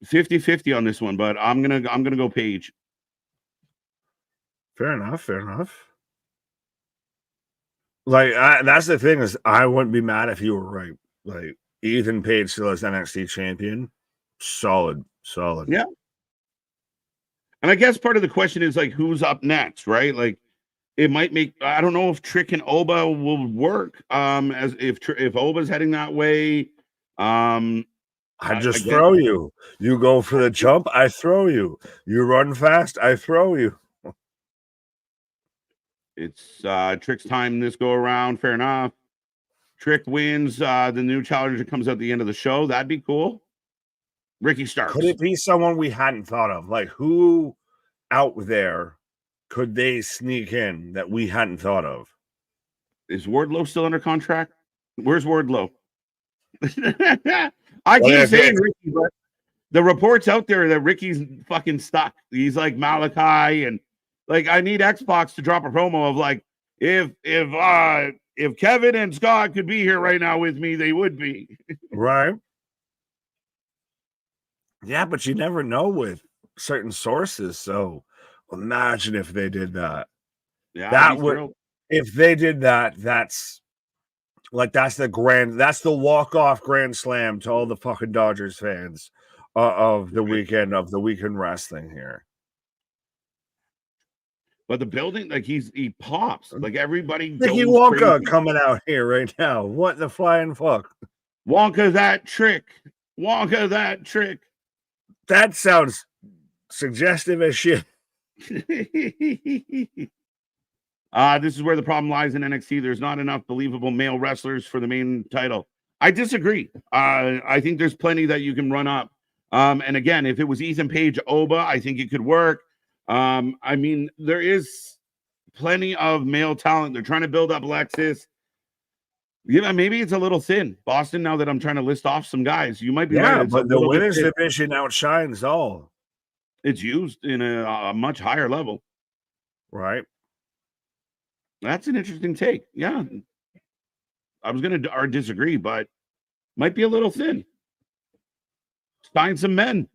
A: 50-50 on this one, but I'm gonna go Paige.
B: Fair enough. Fair enough. Like that's the thing is, I wouldn't be mad if you were right. Like Ethan Page still as NXT champion, solid.
A: Yeah. And I guess part of the question is like, who's up next, right? Like, it might make, I don't know if Trick and Oba will work. As if Oba's heading that way,
B: I just throw you. You go for the jump, I throw you. You run fast, I throw you.
A: It's Trick's time this go around. Fair enough. Trick wins. The new challenger comes out at the end of the show. That'd be cool. Ricky Starks.
B: Could it be someone we hadn't thought of? Like, who out there could they sneak in that we hadn't thought of?
A: Is Wardlow still under contract? Where's Wardlow? I keep saying Ricky, but the reports out there that Ricky's fucking stuck. He's like Malachi, and like I need Xbox to drop a promo of like if Kevin and Scott could be here right now with me, they would be.
B: Right. Yeah, but you never know with certain sources. So imagine if they did that.
A: Yeah,
B: that would, if they did that, that's the walk-off grand slam to all the fucking Dodgers fans of the weekend wrestling here.
A: But the building, like he pops. Like everybody.
B: Nicky Wonka coming out here right now. What the flying fuck?
A: Wonka that trick. Wonka that trick.
B: That sounds suggestive as shit.
A: This is where the problem lies in NXT. There's not enough believable male wrestlers for the main title. I disagree. I think there's plenty that you can run up. And again, if it was Ethan Page, Oba, I think it could work. I mean, there is plenty of male talent. They're trying to build up Alexis. Yeah, maybe it's a little thin. Boston, now that I'm trying to list off some guys, you might be right.
B: Yeah, but the women's division outshines all.
A: It's used in a much higher level.
B: Right.
A: That's an interesting take. Yeah. I was going to disagree, but might be a little thin. Find some men.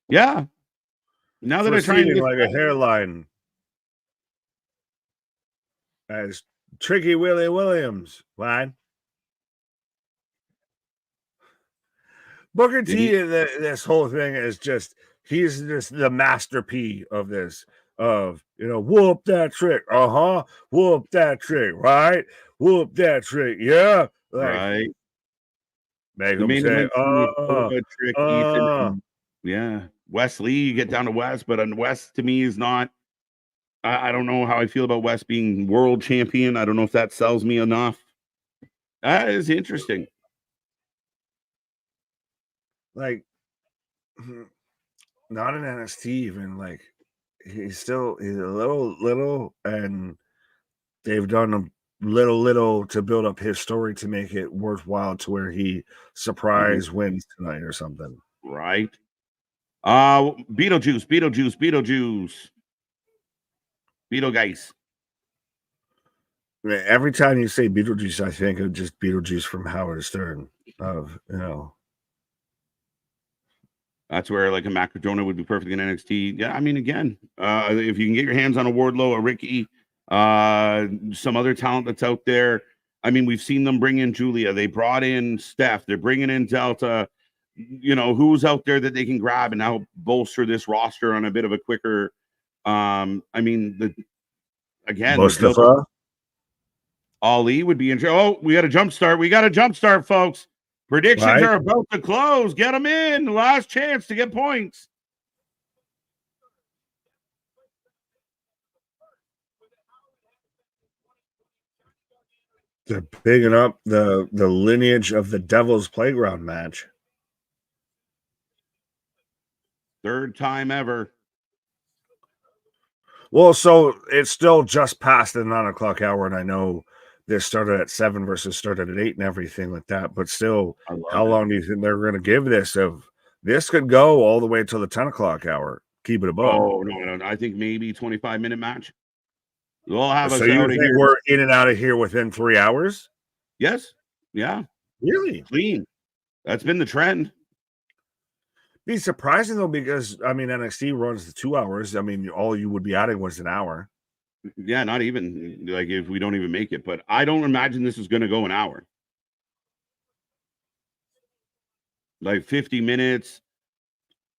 A: Yeah. Now that I try to
B: like a hairline. As Tricky Willie Williams. Fine. Booker T, this whole thing is just, he's just the master P of this. Of, whoop that trick. Whoop that trick. Right? Whoop that trick. Yeah. Like,
A: right.
B: Make him say,
A: trick, Ethan. Yeah. Wesley, you get down to West, but on West to me is not. I don't know how I feel about West being world champion. I don't know if that sells me enough. That is interesting.
B: Like, not in NXT even. Like, he's a little, and they've done a little to build up his story to make it worthwhile to where he surprise wins tonight or something.
A: Right. Beetlejuice. Beetlegeist.
B: Every time you say Beetlejuice, I think of just Beetlejuice from Howard Stern.
A: That's where like a Macadona would be perfect in NXT. Yeah, I mean, again, if you can get your hands on a Wardlow, a Ricky, some other talent that's out there. I mean, we've seen them bring in Julia. They brought in Steph. They're bringing in Delta. Who's out there that they can grab and now bolster this roster on a bit of a quicker. I mean,
B: Mustafa
A: Ali would be interesting. Oh, we got a jump start. Folks. Predictions are about to close. Get them in. Last chance to get points.
B: They're bigging up the lineage of the Devil's Playground match.
A: Third time ever.
B: Well, so it's still just past the 9 o'clock hour, and I know this started at 7 versus started at 8 and everything like that. But still, how long do you think they're going to give this? Of this could go all the way till the 10 o'clock hour. Keep it above.
A: Oh no, I think maybe 25-minute match. We'll have
B: So
A: us
B: you
A: out of
B: think
A: here.
B: we're in and out of here within 3 hours?
A: Yes. Yeah.
B: Really?
A: Clean. That's been the trend.
B: Be surprising though, because I mean NXT runs the 2 hours. I mean, all you would be adding was an hour.
A: Yeah, not even like if we don't even make it, but I don't imagine this is going to go an hour. Like 50 minutes.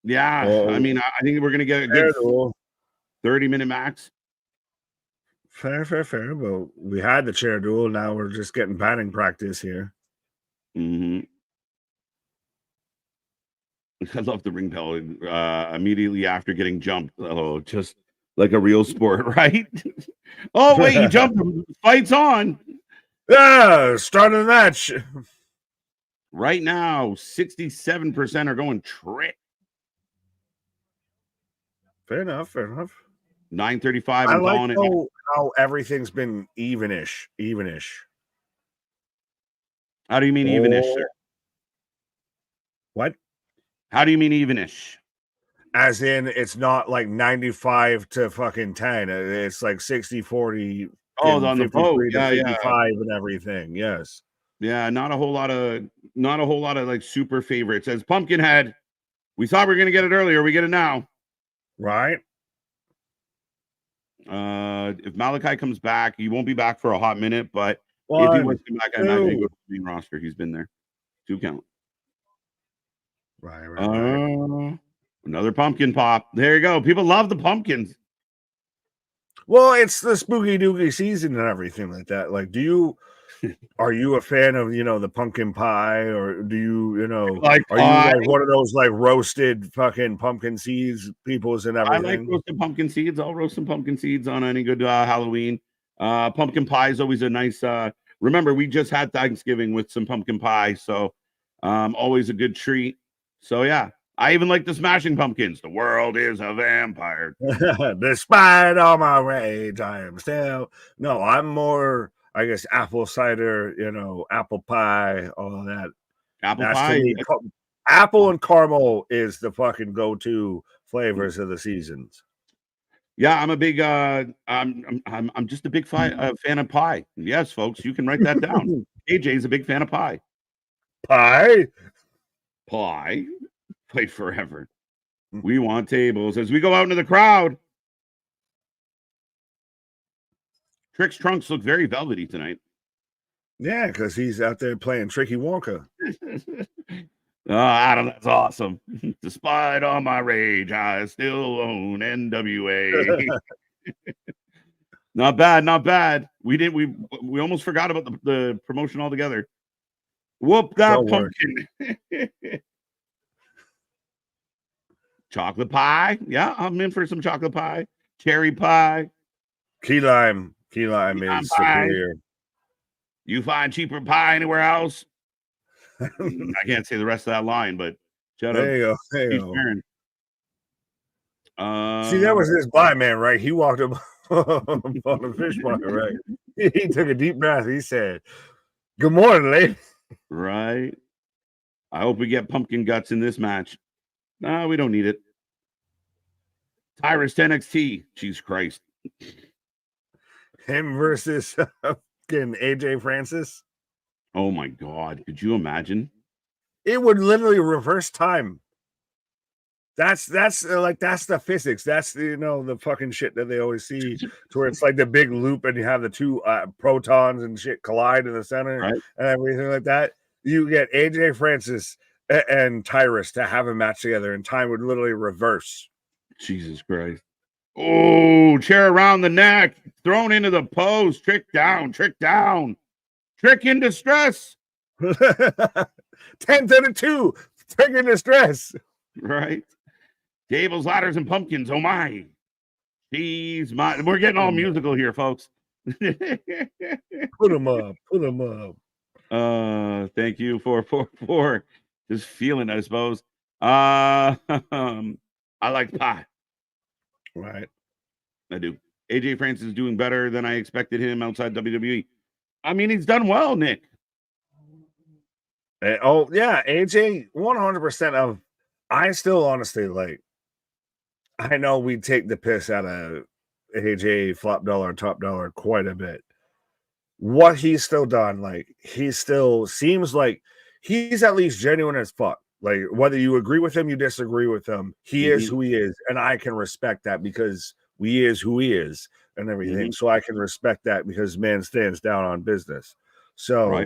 A: Yeah, I mean, I think we're going to get a good 30-minute max.
B: Fair. But we had the chair duel. Now we're just getting batting practice here.
A: I love the ring bell immediately after getting jumped. Oh, just like a real sport, right? Oh, wait, you jumped. Fight's on.
B: Yeah, start of the match.
A: Right now, 67% are going Trick.
B: Fair enough.
A: 9:35.
B: I
A: I'm
B: like
A: calling
B: how everything's been evenish.
A: How do you mean evenish, sir?
B: What?
A: How do you mean evenish?
B: As in, it's not like 95 to fucking 10. It's like 60-40.
A: Oh, on the vote. Yeah,
B: 55 and everything. Yes.
A: Yeah, not a whole lot of like super favorites. As Pumpkinhead, we thought we were gonna get it earlier. We get it now.
B: Right.
A: If Malachi comes back, he won't be back for a hot minute, but if he was to come back, I imagine he goes to the main roster. He's been there. 2 count. Right. Another pumpkin pop. There you go. People love the pumpkins.
B: Well, it's the spooky dooky season and everything like that. Like, are you a fan of, the pumpkin pie, or do you, are you like one of those like roasted fucking pumpkin seeds peoples and everything?
A: I like roasted pumpkin seeds. I'll roast some pumpkin seeds on any good Halloween. Pumpkin pie is always a nice, remember, we just had Thanksgiving with some pumpkin pie. So, always a good treat. So yeah, I even like the smashing pumpkins. The world is a vampire.
B: Despite all my rage, I'm more, I guess, apple cider, apple pie, all of that.
A: Apple pie.
B: Apple and caramel is the fucking go-to flavors of the seasons.
A: Yeah, I'm a big I'm just a big fan of pie. Yes, folks, you can write that down. AJ's a big fan of pie.
B: Pie?
A: Play forever. We want tables. As we go out into the crowd, Trick's trunks look very velvety tonight.
B: Yeah, because he's out there playing Tricky Wonka.
A: Adam, that's awesome. Despite all my rage, I still own NWA. Not bad. We almost forgot about the promotion altogether. Whoop that pumpkin. Chocolate pie. Yeah, I'm in for some chocolate pie. Cherry pie.
B: Key lime is superior.
A: You find cheaper pie anywhere else? I can't say the rest of that line, but shut up.
B: There you go. See, that was this blind man, right? He walked up on the fish market, right? He took a deep breath. He said, "Good morning, lady."
A: Right. I hope we get pumpkin guts in this match. No, we don't need it. Tyrus to NXT. Jesus Christ.
B: Him versus AJ Francis.
A: Oh my God. Could you imagine?
B: It would literally reverse time. That's the physics. That's the fucking shit that they always see, to where it's like the big loop and you have the two protons and shit collide in the center, right, and everything like that. You get AJ Francis and Tyrus to have a match together, and time would literally reverse.
A: Jesus Christ. Oh, chair around the neck, thrown into the post, Trick down. Trick in distress.
B: 10-2, Trick in distress.
A: Right. Tables, ladders, and pumpkins. Oh my. We're getting all musical here, folks.
B: Put them up.
A: Thank you for just feeling, I suppose. I like pie.
B: Right.
A: I do. AJ Francis is doing better than I expected him outside WWE. I mean, he's done well, Nick.
B: Oh, yeah. AJ, 100% of. I still honestly like. I know we take the piss out of AJ flop dollar, top dollar quite a bit. What he's still done, like, he still seems like he's at least genuine as fuck. Like, whether you agree with him, you disagree with him, he is who he is. And I can respect that because he is who he is and everything. So I can respect that because man stands down on business. So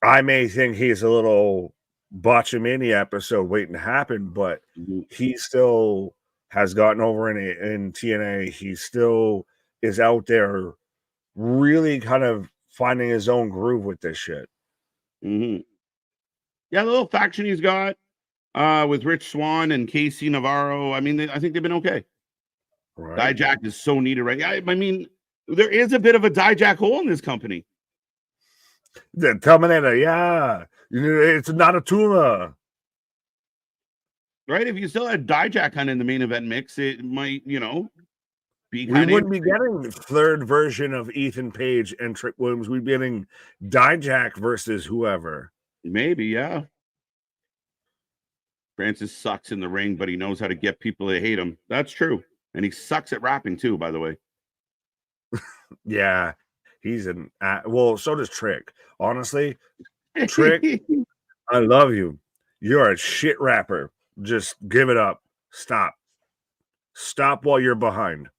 B: I may think he's a little botchamania episode waiting to happen, but he still has gotten over in TNA. He still is out there really kind of finding his own groove with this shit.
A: Yeah, the little faction he's got with Rich Swann and Casey Navarro. I mean, I think they've been okay. Right. Dijak is so needed, right? I mean, there is a bit of a Dijak hole in this company.
B: The Terminator, yeah. It's not a tuna.
A: Right? If you still had Dijak kind of in the main event mix, it might, be
B: we wouldn't be getting the third version of Ethan Page and Trick Williams. We'd be getting Dijak versus whoever.
A: Maybe, yeah. Francis sucks in the ring, but he knows how to get people to hate him. That's true. And he sucks at rapping too, by the way.
B: Yeah. He's well, so does Trick. Honestly, Trick, I love you. You're a shit rapper. Just give it up. Stop. Stop while you're behind.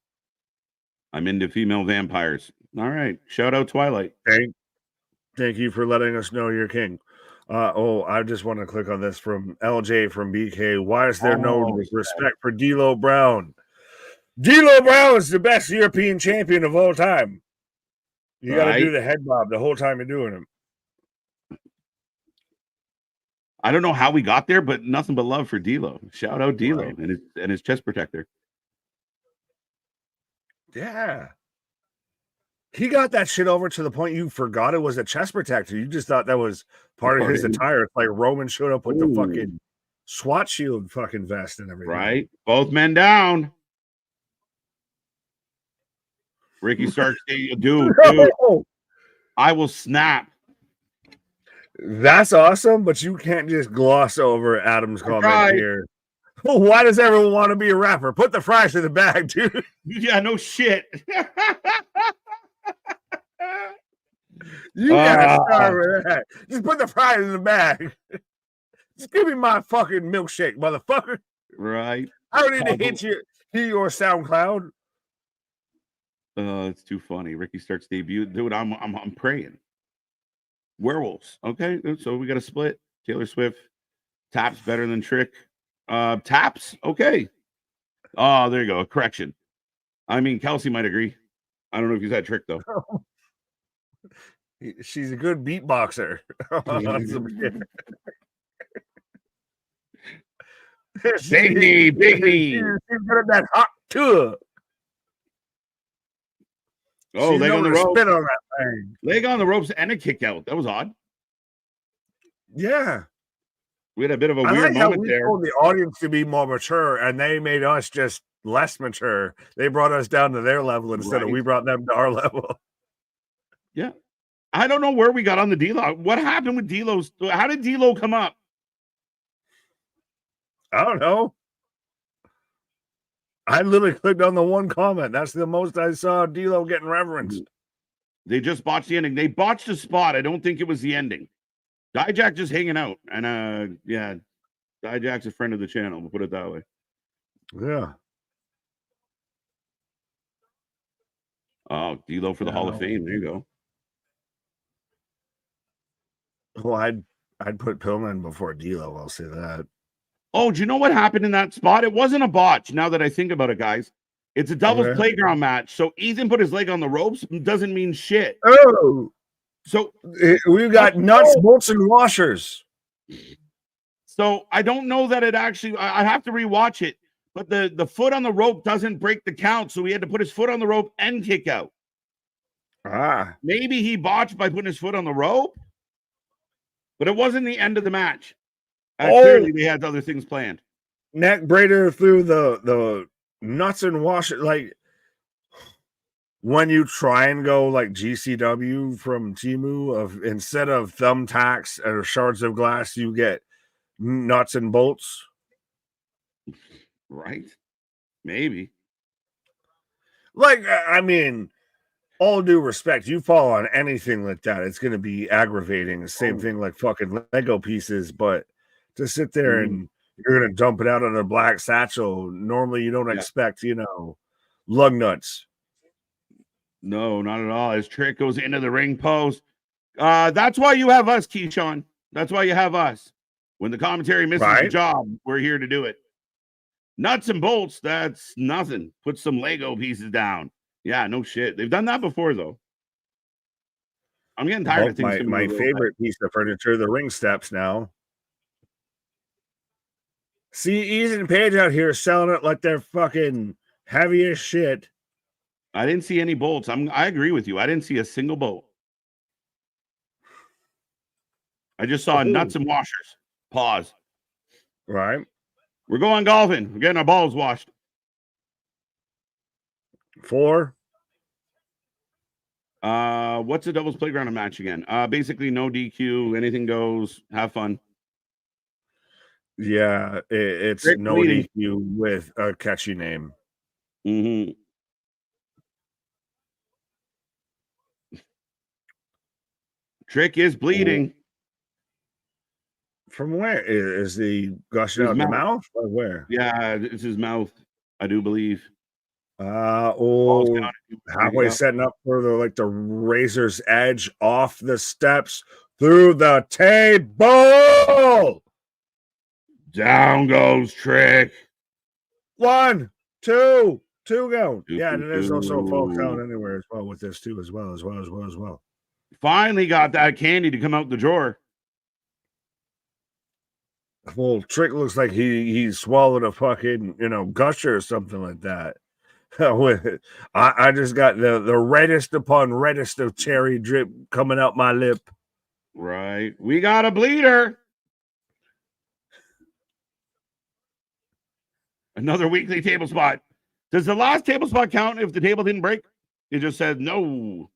A: I'm into female vampires. All right. Shout out Twilight.
B: Thank you for letting us know you're king. I just want to click on this from LJ from BK. Why is there no respect for D'Lo Brown? D'Lo Brown is the best European champion of all time. You got to do the head bob the whole time you're doing it.
A: I don't know how we got there, but nothing but love for D'Lo. Shout out D'Lo and his chest protector.
B: Yeah. He got that shit over to the point you forgot it was a chest protector. You just thought that was part of his attire. It's like Roman showed up with the fucking SWAT shield fucking vest and everything.
A: Right. Both men down. Ricky Starks, dude, I will snap.
B: That's awesome, but you can't just gloss over Adam's comment here. Why does everyone want to be a rapper? Put the fries in the bag, dude.
A: Yeah, no shit.
B: You gotta start with that. Just put the fries in the bag. Just give me my fucking milkshake, motherfucker.
A: Right.
B: I don't need to hear your SoundCloud.
A: It's too funny. Ricky Starks debut. Dude, I'm praying. Werewolves. Okay, so we got a split. Taylor Swift. Taps better than Trick. Taps. Okay. Oh, there you go. A correction. I mean, Kelsey might agree. I don't know if he's had Trick though.
B: She's a good beatboxer.
A: Big knee.
B: She's good at that hot tour.
A: Oh, leg on the ropes.
B: Spin on that thing.
A: Leg on the ropes and a kick out. That was odd.
B: Yeah.
A: We had a bit of a weird moment
B: we
A: there.
B: Told the audience to be more mature, and they made us just less mature. They brought us down to their level instead of we brought them to our level.
A: Yeah. I don't know where we got on the D-Lo. What happened with D-Lo's? How did D-Lo come up?
B: I don't know. I literally clicked on the one comment. That's the most I saw D-Lo getting reverenced.
A: They just botched the ending. They botched a spot. I don't think it was the ending. Dijak just hanging out. And yeah, Dijak's a friend of the channel. We'll put it that way.
B: Yeah.
A: Oh, D-Lo for the Hall of Fame. There you go.
B: Well, I'd put Pillman before D-Lo. I'll say that.
A: Oh, do you know what happened in that spot? It wasn't a botch. Now that I think about it, guys, it's a doubles playground match. So Ethan put his leg on the ropes. Doesn't mean shit.
B: Oh,
A: so
B: we've got nuts, bolts, and washers.
A: So I don't know that it actually. I have to rewatch it. But the foot on the rope doesn't break the count, so he had to put his foot on the rope and kick out. Maybe he botched by putting his foot on the rope, but it wasn't the end of the match. Clearly, they had other things planned.
B: Neck braider through the nuts and wash it. Like, when you try and go like GCW from Timu, of instead of thumbtacks or shards of glass, you get nuts and bolts.
A: Right? Maybe.
B: Like, I mean, all due respect, you fall on anything like that, it's going to be aggravating. The same thing like fucking Lego pieces, but to sit there and you're going to dump it out on a black satchel, normally you don't expect, you know, lug nuts.
A: No, not at all. As Trick goes into the ring post. That's why you have us, Keyshawn. That's why you have us. When the commentary misses the job, we're here to do it. Nuts and bolts, that's nothing. Put some Lego pieces down. Yeah, no shit. They've done that before, though. I'm getting tired of things.
B: My favorite piece of furniture, the ring steps now. See, Ethan Page out here selling it like they're fucking heavy as shit.
A: I didn't see any bolts. I agree with you. I didn't see a single bolt. I just saw nuts and washers. Pause.
B: Right.
A: We're going golfing. We're getting our balls washed.
B: 4.
A: What's a doubles playground match again? Basically no DQ, anything goes. Have fun.
B: Yeah, it's Trick no DQ with a catchy name.
A: Trick is bleeding.
B: From where? Is he gushing out the mouth? Or where?
A: Yeah, it's his mouth, I do believe.
B: Halfway setting up for the razor's edge off the steps through the table.
A: Down goes Trick.
B: 1, 2, 2 go. Yeah, and there's also a fall count anywhere as well with this too, as well.
A: Finally got that candy to come out the drawer.
B: Well, Trick looks like he swallowed a fucking, gusher or something like that. I just got the reddest upon reddest of cherry drip coming out my lip.
A: Right. We got a bleeder. Another weekly table spot. Does the last table spot count if the table didn't break? It just said no.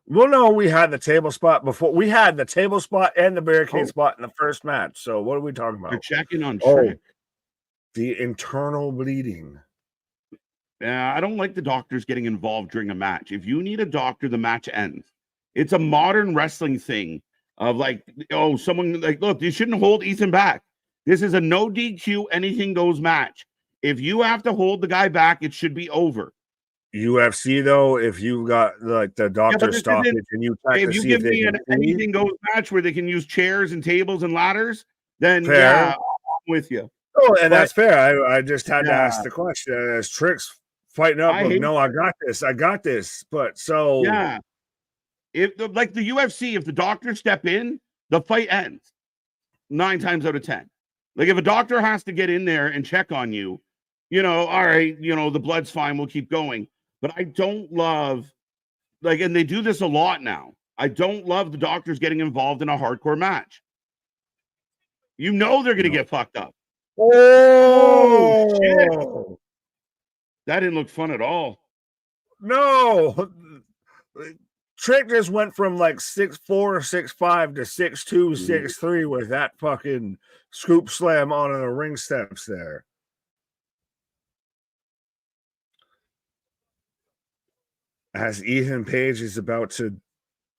B: Well, no, we had the table spot before. We had the table spot and the barricade spot in the first match. So what are we talking about?
A: You're checking on Trick.
B: The internal bleeding.
A: Yeah, I don't like the doctors getting involved during a match. If you need a doctor, the match ends. It's a modern wrestling thing of someone look, you shouldn't hold Ethan back. This is a no DQ, anything goes match. If you have to hold the guy back, it should be over.
B: UFC though, if you've got the doctor stoppage and you check to see if they can
A: anything goes match where they can use chairs and tables and ladders, then yeah, I'm with you.
B: Oh, and that's fair. I just had to ask the question. As Trick's fighting up, no, I got this. But so
A: if the UFC, if the doctors step in, the fight ends 9 times out of 10. Like if a doctor has to get in there and check on you, all right, the blood's fine, we'll keep going. But I don't love, and they do this a lot now. I don't love the doctors getting involved in a hardcore match. They're going to get fucked up.
B: Oh,
A: shit. That didn't look fun at all.
B: No. Trick just went from 6'4", 6'5" to 6'2", 6'3" with that fucking scoop slam on the ring steps there. As Ethan Page is about to,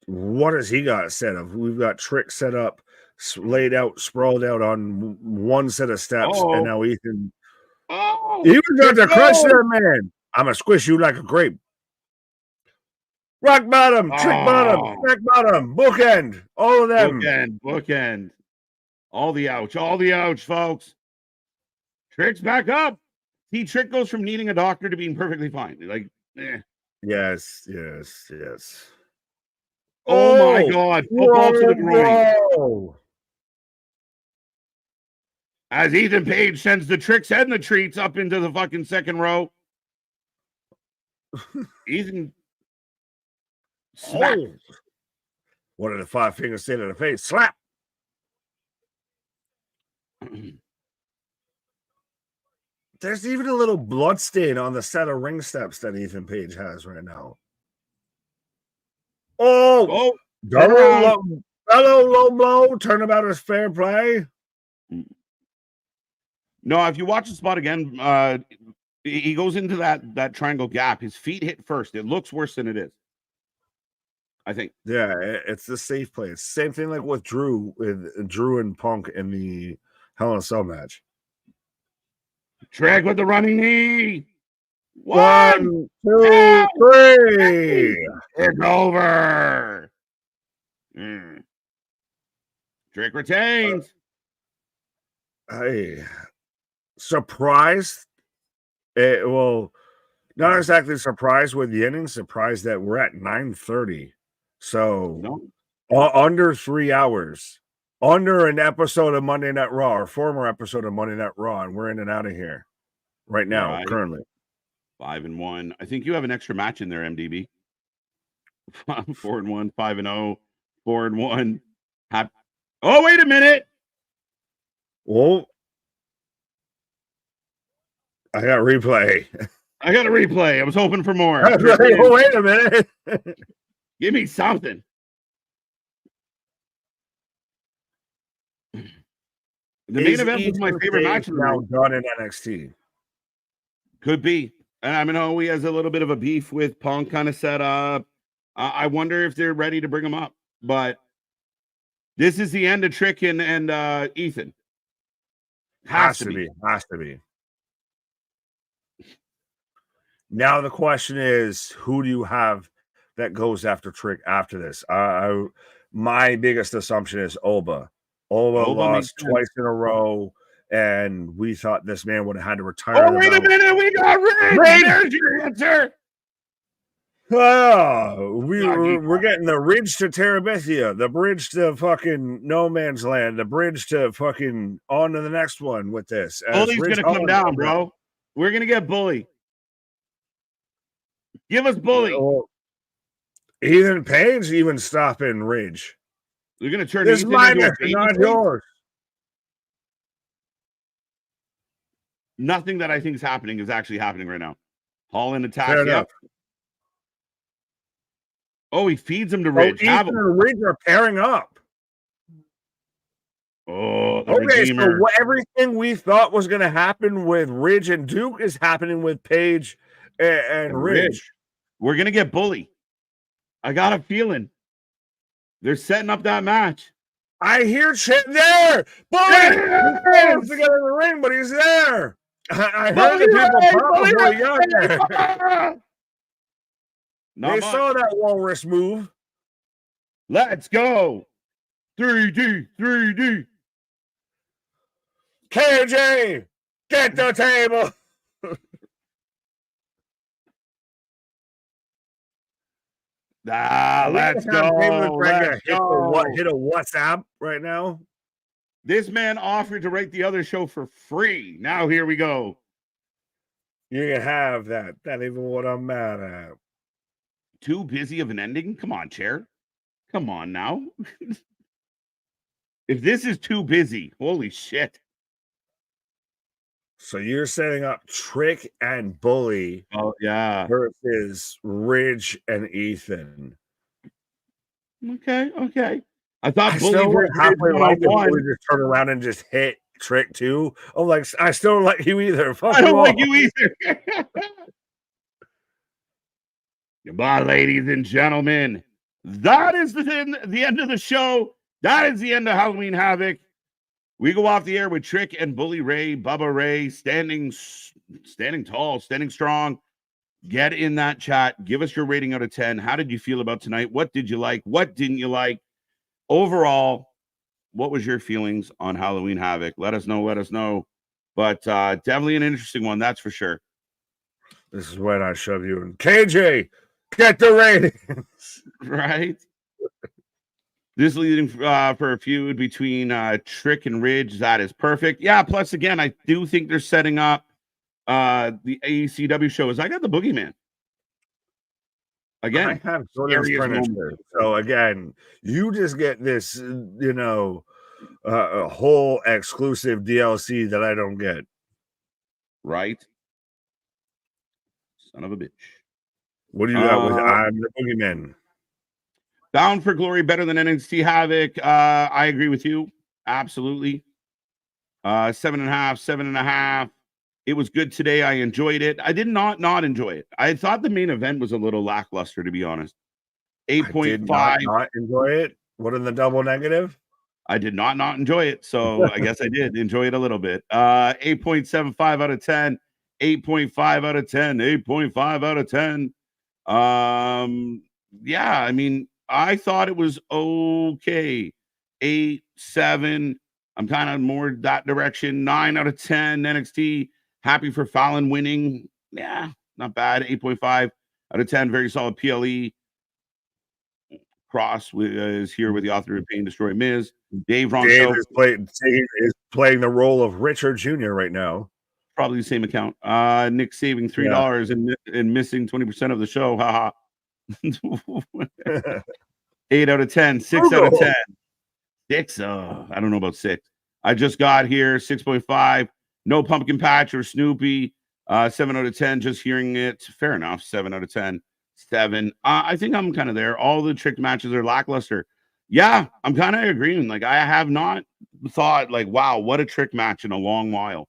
B: what has he got set up? We've got Trick set up, laid out, sprawled out on one set of steps, and now Ethan. Even got to crush that man. I'm gonna squish you like a grape. Rock bottom, trick bottom, back bottom, bookend, all of them.
A: Bookend. All the ouch, folks. Trick's back up. See, Trick goes from needing a doctor to being perfectly fine.
B: Yes.
A: Oh my God. Football to the groin. As Ethan Page sends the Tricks and the Treats up into the fucking second row. Ethan. Slap.
B: What did the 5 fingers say to the face? Slap. There's even a little blood stain on the set of ring steps that Ethan Page has right now. Oh, double low blow. Turnabout is fair play.
A: No, if you watch the spot again, he goes into that triangle gap. His feet hit first. It looks worse than it is, I think.
B: Yeah, it's the safe play. It's the same thing like with Drew and Punk in the Hell in a Cell match.
A: Trick with the running knee.
B: 1, 2, 3.
A: It's over. Trick retains.
B: Hey, surprised. Well, not exactly surprised with the innings. Surprised that we're at 9:30. So under 3 hours. Under an episode of Monday Night Raw, or former episode of Monday Night Raw, and we're in and out of here right now, currently.
A: 5-1. I think you have an extra match in there, MDB. 4-1, 5-0, 4-1. Oh, wait a minute.
B: Well, I got replay.
A: I got a replay. I was hoping for more.
B: Oh, wait a minute.
A: Give me something. The main event was my favorite match
B: now done in NXT.
A: Could be. And I know he has a little bit of a beef with Punk kind of set up. I wonder if they're ready to bring him up. But this is the end of Trick and Ethan. Has to be.
B: Now the question is, who do you have that goes after Trick after this? My biggest assumption is Oba. Oba lost twice in a row, and we thought this man would have had to retire.
A: Oh, wait a minute. We got Ridge. There's your answer.
B: Oh, we're getting the Ridge to Terabithia, the bridge to fucking no man's land, the bridge to fucking on to the next one with this.
A: Bully's going to come down, bro. We're going to get Bully. Give us Bully.
B: Ethan Page even stopping Ridge.
A: They're going to turn
B: this minus, not yours.
A: Nothing that I think is happening is actually happening right now. Holland attacks. Yep. Oh, he feeds him to Ridge.
B: Ethan and Ridge are pairing up.
A: Oh,
B: okay. So everything we thought was going to happen with Ridge and Duke is happening with Page and Ridge.
A: We're going to get Bully. I got a feeling. They're setting up that match.
B: I hear shit there. Bully! He's together in the ring, but he's there. I heard the people probably young there. They saw that walrus move.
A: Let's go. 3D.
B: KJ, get the table.
A: Let's go.
B: Hit a WhatsApp right now.
A: This man offered to rate the other show for free. Now here we go.
B: You can have that. That ain't even what I'm mad at.
A: Too busy of an ending? Come on, Chair. Come on now. If this is too busy, holy shit.
B: So you're setting up Trick and Bully.
A: Oh, yeah.
B: Versus Ridge and Ethan.
A: Okay. I thought
B: Bully was halfway like Bully just turn around and just hit Trick too. I'm like, I still don't like you either.
A: I don't like you either. Goodbye, ladies and gentlemen. That is the end of the show. That is the end of Halloween Havoc. We go off the air with Trick and Bully Ray, Bubba Ray, standing tall, standing strong. Get in that chat. Give us your rating out of 10. How did you feel about tonight? What did you like? What didn't you like? Overall, what was your feelings on Halloween Havoc? Let us know. But definitely an interesting one, that's for sure.
B: This is when I shove you in. KJ, get the ratings.
A: Right? This leading for a feud between Trick and Ridge. That is perfect. Yeah, plus, again, I do think they're setting up the AECW show. I got the Boogeyman. Again,
B: I have Jordan's furniture. So, again, you just get this, a whole exclusive DLC that I don't get.
A: right? Son of a bitch.
B: What do you got with I'm the Boogeyman?
A: Bound for Glory better than NXT Havoc. I agree with you. Absolutely. 7.5, 7.5. It was good today. I enjoyed it. I did not enjoy it. I thought the main event was a little lackluster, to be honest. 8.5.
B: I did not enjoy it. What in the double negative?
A: I did not enjoy it. So I guess I did enjoy it a little bit. 8.75 out of 10. 8.5 out of 10. 8.5 out of 10. Yeah, I mean, I thought it was okay. 8, 7. I'm kind of more that direction. 9 out of 10. NXT. Happy for Fallon winning. Yeah, not bad. 8.5 out of 10. Very solid PLE. Cross is here with the author of Pain Destroy Miz. Dave Ronso
B: is playing the role of Richard Jr. right now.
A: Probably the same account. Nick saving $3 and missing 20% of the show. Haha. 8 out of 10. 6 out of 10. 6. I don't know about 6. I just got here. 6.5. No pumpkin patch or Snoopy. 7 out of 10. Just hearing it. Fair enough. 7 out of 10. 7. I think I'm kind of there. All the trick matches are lackluster. Yeah, I'm kind of agreeing. Like, I have not thought, like, wow, what a trick match in a long while.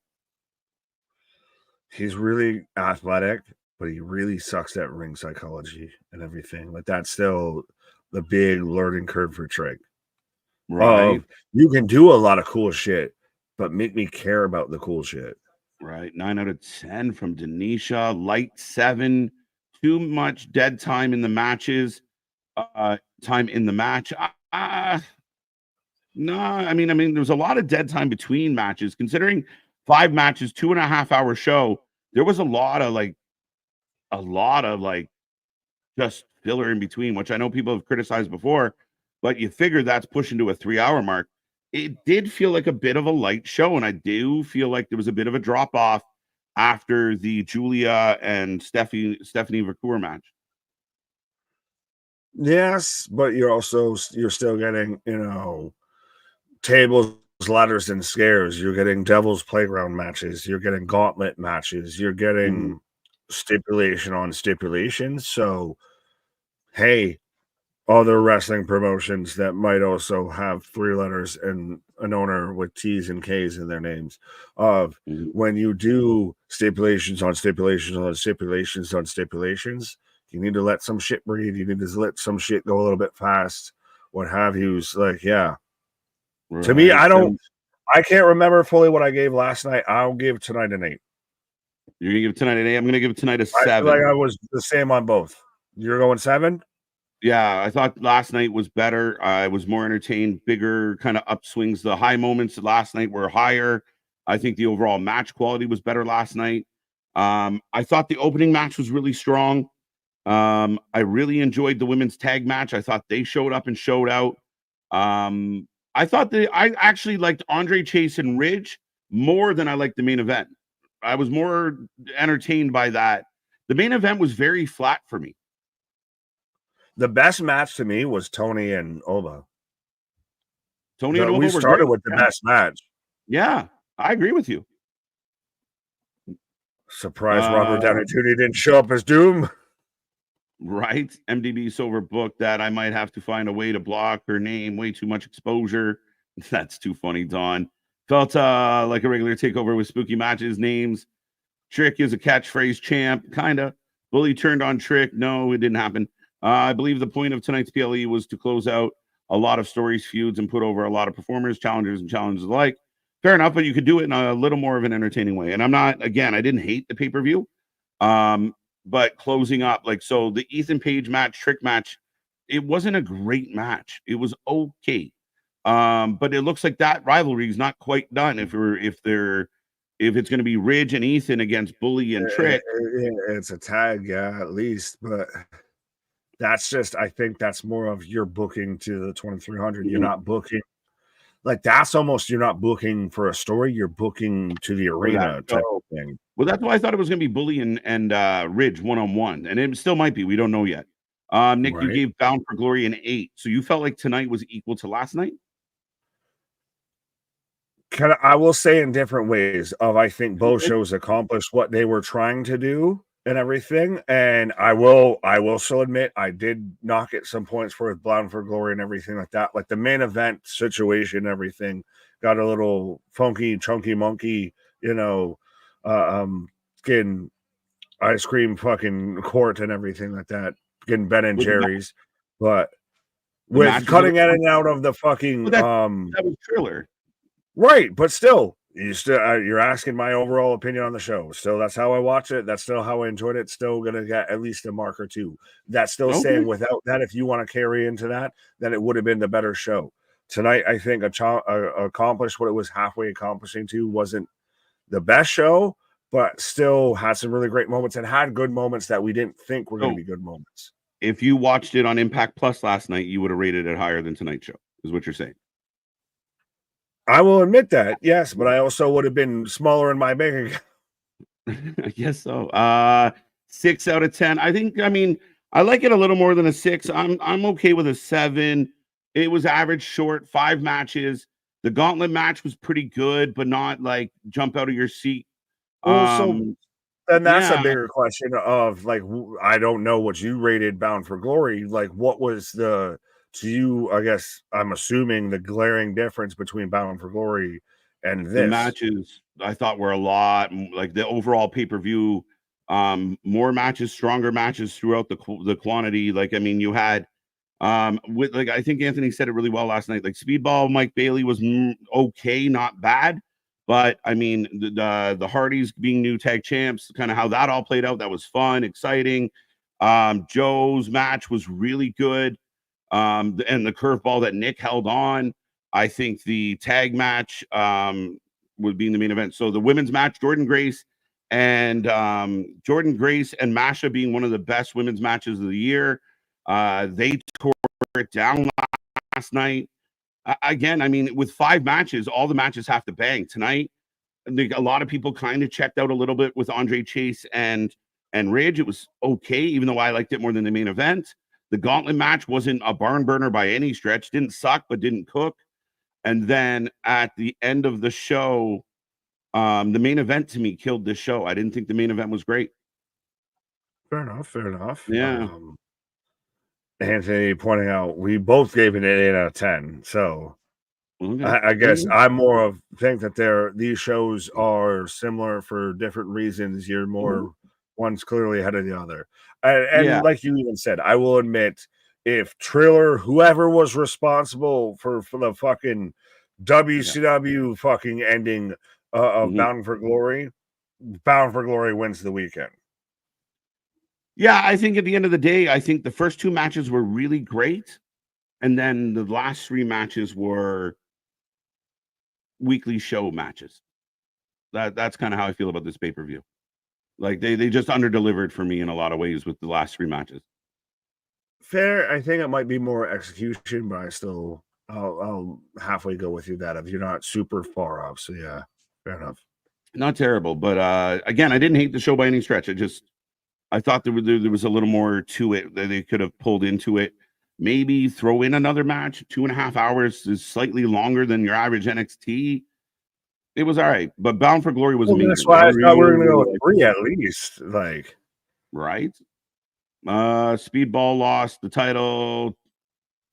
B: He's really athletic, but he really sucks at ring psychology and everything. Like, that's still the big learning curve for Trick.
A: Right.
B: You can do a lot of cool shit, but make me care about the cool shit.
A: Right. 9 out of 10 from Denisha. Light 7. Too much dead time in the matches. Time in the match. No, I mean, there was a lot of dead time between matches. Considering 5 matches, 2.5 hour show, there was a lot of just filler in between, which I know people have criticized before, but you figure that's pushing to a 3-hour mark. It did feel like a bit of a light show, and I do feel like there was a bit of a drop off after the Julia and Stephanie Vacour match.
B: Yes, but you're still getting, tables, ladders, and scares. You're getting Devil's Playground matches. You're getting gauntlet matches. You're getting stipulation on stipulation. So, hey, other wrestling promotions that might also have 3 letters and an owner with T's and K's in their names, of when you do stipulations on stipulations on stipulations on stipulations, you need to let some shit breathe. You need to let some shit go a little bit fast, what have you. Like, yeah. Right. To me, I can't remember fully what I gave last night. I'll give tonight an 8.
A: You're going to give tonight an 8? I'm going to give tonight a 7.
B: I feel like I was the same on both. You're going 7?
A: Yeah, I thought last night was better. I was more entertained, bigger kind of upswings. The high moments last night were higher. I think the overall match quality was better last night. I thought the opening match was really strong. I really enjoyed the women's tag match. I thought they showed up and showed out. I actually liked Andre Chase and Ridge more than I liked the main event. I was more entertained by that. The main event was very flat for me.
B: The best match to me was Tony and Oba.
A: Tony and Oba
B: we started with the best match.
A: Yeah, I agree with you.
B: Surprise! Robert Downey Jr. didn't show up as Doom.
A: Right. MDB's overbooked that. I might have to find a way to block her name. Way too much exposure. That's too funny, Don. Felt like a regular takeover with spooky matches. Names. Trick is a catchphrase champ. Kinda. Bully turned on Trick. No, it didn't happen. I believe the point of tonight's PLE was to close out a lot of stories, feuds, and put over a lot of performers, challengers, and challenges alike. Fair enough, but you could do it in a little more of an entertaining way. And I didn't hate the pay-per-view. But closing up, so the Ethan Page match, Trick match, it wasn't a great match. It was okay. But it looks like that rivalry is not quite done. If it's going to be Ridge and Ethan against Bully and Trick.
B: It's a tag, yeah, at least. But that's I think that's more of your booking to the 2300. You're not booking. That's almost, you're not booking for a story. You're booking to the arena type of thing.
A: Well, that's why I thought it was going to be Bully and Ridge one-on-one. And it still might be. We don't know yet. Nick, You gave Bound for Glory an 8. So you felt like tonight was equal to last night?
B: I will say in different ways of I think both shows accomplished what they were trying to do and everything. And I will still admit I did knock at some points for Bound for Glory and everything like that. Like the main event situation, everything got a little funky, chunky monkey, skin ice cream fucking court and everything like that. Getting Ben and Jerry's. But with cutting in and out of the fucking
A: that was Triller.
B: Right, but still, you're asking my overall opinion on the show. Still, that's how I watch it. That's still how I enjoyed it. Still gonna get at least a mark or two. That's still saying without that, if you want to carry into that, then it would have been the better show. Tonight, I think accomplished what it was halfway accomplishing to. Wasn't the best show, but still had some really great moments and had good moments that we didn't think were going to be good moments.
A: If you watched it on Impact Plus last night, you would have rated it higher than tonight's show, is what you're saying.
B: I will admit that, yes, but I also would have been smaller in my bank account.
A: I guess so. 6 out of 10. I like it a little more than a 6. I'm okay with a 7. It was average short, 5 matches. The gauntlet match was pretty good, but not like jump out of your seat.
B: And that's a bigger question of like, I don't know what you rated Bound for Glory. Like, what was to you, I guess I'm assuming the glaring difference between Bound for Glory and this?
A: The matches I thought were a lot like the overall pay-per-view, more matches, stronger matches throughout the quantity. Like, I mean, you had with like I think Anthony said it really well last night. Like Speedball Mike Bailey was okay, not bad. But I mean, the Hardys being new tag champs, kind of how that all played out, that was fun, exciting. Joe's match was really good. And the curveball that Nick held on. I think the tag match would be in the main event. So the women's match, Jordynne Grace and Masha being one of the best women's matches of the year. They tore it down last night. Again, I mean, with 5 matches, all the matches have to bang tonight. I think a lot of people kind of checked out a little bit with Andre Chase and Ridge. It was okay, even though I liked it more than the main event. The gauntlet match wasn't a barn burner by any stretch. Didn't suck, but didn't cook. And then at the end of the show, the main event to me killed this show. I didn't think the main event was great.
B: Fair enough.
A: Yeah.
B: Anthony pointing out we both gave it an 8 out of 10. So I guess I'm more of think that these shows are similar for different reasons. You're more one's clearly ahead of the other. And like you even said, I will admit if Triller, whoever was responsible for the fucking WCW fucking ending of Bound for Glory wins the weekend.
A: Yeah, I think at the end of the day, I think the first 2 matches were really great. And then the last 3 matches were weekly show matches. That's kind of how I feel about this pay-per-view. Like they just under-delivered for me in a lot of ways with the last 3 matches.
B: Fair. I think it might be more execution, but I'll halfway go with you that if you're not super far off. So yeah, fair enough.
A: Not terrible, but again, I didn't hate the show by any stretch. I thought there was a little more to it that they could have pulled into it. Maybe throw in another match. 2.5 hours is slightly longer than your average NXT. It was all right, but Bound for Glory was amazing.
B: That's why I thought we were going to go with 3 at least. Like,
A: right? Speedball lost the title.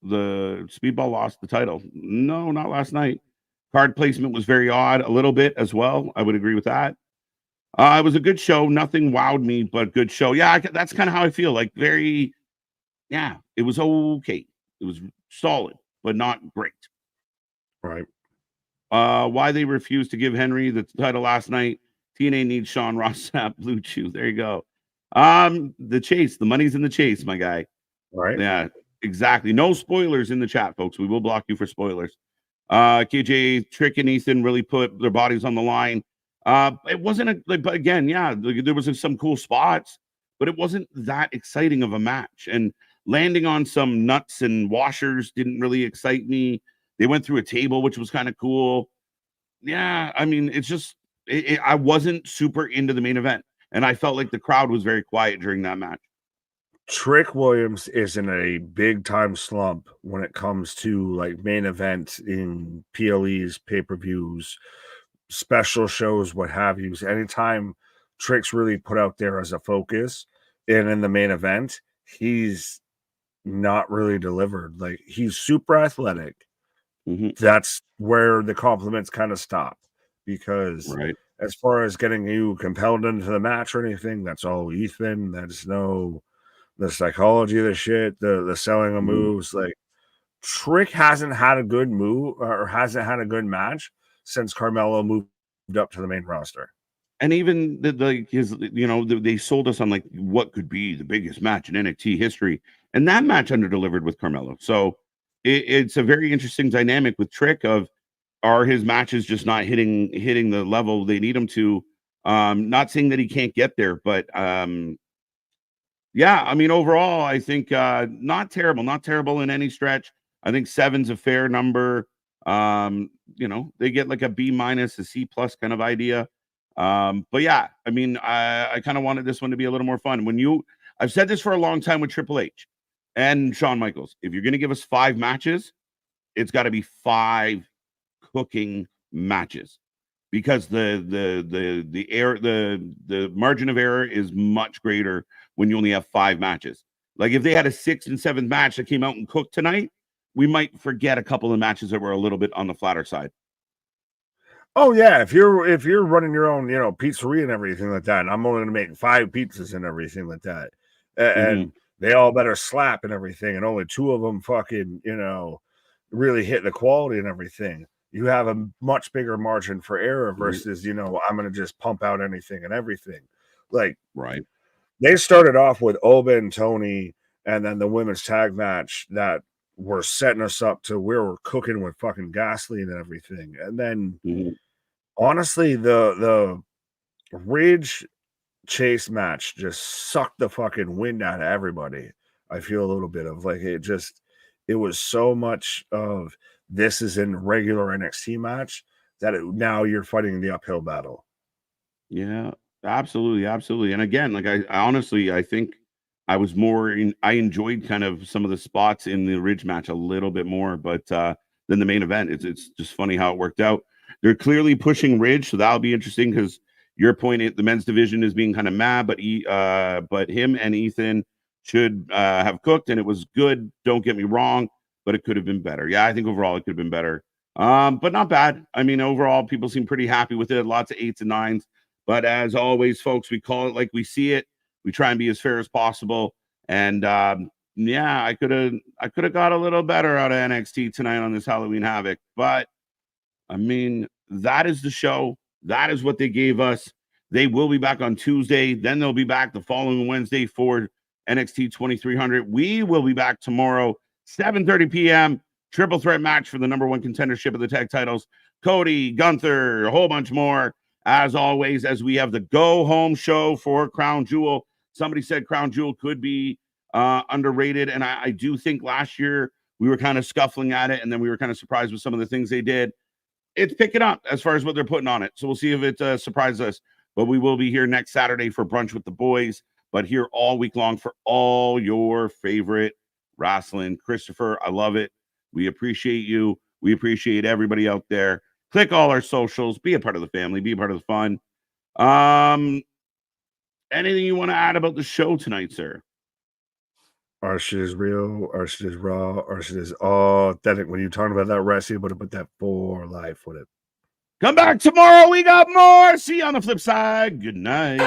A: The Speedball lost the title. No, not last night. Card placement was very odd, a little bit as well. I would agree with that. It was a good show. Nothing wowed me, but good show. Yeah, that's kind of how I feel. Like it was okay. It was solid, but not great.
B: Right.
A: Why they refused to give Henry the title last night. TNA needs Sean Ross Sapp, Blue Chew. There you go. The chase. The money's in the chase, my guy.
B: Right.
A: Yeah, exactly. No spoilers in the chat, folks. We will block you for spoilers. KJ, Trick, and Ethan really put their bodies on the line. It wasn't but again, there was some cool spots, but it wasn't that exciting of a match. And landing on some nuts and washers didn't really excite me. They went through a table, which was kind of cool. Yeah, I mean, it's just I wasn't super into the main event, and I felt like the crowd was very quiet during that match.
B: Trick Williams is in a big time slump when it comes to like main event in PLEs, pay-per-views, special shows, what have you. Anytime Trick's really put out there as a focus and in the main event, he's not really delivered. Like, he's super athletic. That's where the compliments kind of stop, because as far as getting you compelled into the match or anything, that's all Ethan. That's no the psychology of the shit, the selling of moves. Like, Trick hasn't had a good move or hasn't had a good match since Carmelo moved up to the main roster.
A: And even they sold us on like what could be the biggest match in NXT history, and that match underdelivered with Carmelo. So it's a very interesting dynamic with Trick of, are his matches just not hitting the level they need him to? Not saying that he can't get there, but yeah, I mean, overall, I think not terrible in any stretch. I think 7's a fair number. They get like a B-, a C+ kind of idea. But yeah, I mean, I kind of wanted this one to be a little more fun. I've said this for a long time with Triple H and Shawn Michaels. If you're going to give us 5 matches, it's got to be 5 cooking matches, because the margin of error is much greater when you only have 5 matches. Like, if they had a 6th and 7th match that came out and cooked tonight, we might forget a couple of matches that were a little bit on the flatter side.
B: Oh yeah, if you're running your own, pizzeria and everything like that, and I'm only going to make 5 pizzas and everything like that, and they all better slap and everything, and only 2 of them fucking, really hit the quality and everything, you have a much bigger margin for error versus, I'm going to just pump out anything and everything. Like, they started off with Oba and Tony, and then the women's tag match that were setting us up to where we're cooking with fucking gasoline and everything. And then honestly, the Ridge Chase match just sucked the fucking wind out of everybody. I feel a little bit of like, it was so much of this is in regular NXT match that now you're fighting the uphill battle.
A: Yeah, absolutely. And again, like, I honestly, I think I enjoyed kind of some of the spots in the Ridge match a little bit more, but than the main event. It's just funny how it worked out. They're clearly pushing Ridge, so that'll be interesting, because your point, the men's division is being kind of mad, but him and Ethan should have cooked, and it was good. Don't get me wrong, but it could have been better. Yeah, I think overall it could have been better, but not bad. I mean, overall, people seem pretty happy with it. Lots of 8s and 9s, but as always, folks, we call it like we see it. We try and be as fair as possible. And yeah, I could have got a little better out of NXT tonight on this Halloween Havoc. But I mean, that is the show. That is what they gave us. They will be back on Tuesday. Then they'll be back the following Wednesday for NXT 2300. We will be back tomorrow, 7:30 p.m. Triple threat match for the #1 contendership of the tag titles. Cody, Gunther, a whole bunch more. As always, as we have the go home show for Crown Jewel. Somebody said Crown Jewel could be underrated, and I do think last year we were kind of scuffling at it, and then we were kind of surprised with some of the things they did. It's picking up as far as what they're putting on it, so we'll see if it surprises us. But we will be here next Saturday for Brunch with the Boys, but here all week long for all your favorite wrestling. Christopher, I love it. We appreciate you. We appreciate everybody out there. Click all our socials. Be a part of the family. Be a part of the fun. Anything you want to add about the show tonight, sir?
B: Our shit is real. Our shit is raw. Our shit is authentic. When you're talking about that wrestling, but put that for life with it.
A: Come back tomorrow. We got more. See you on the flip side. Good night.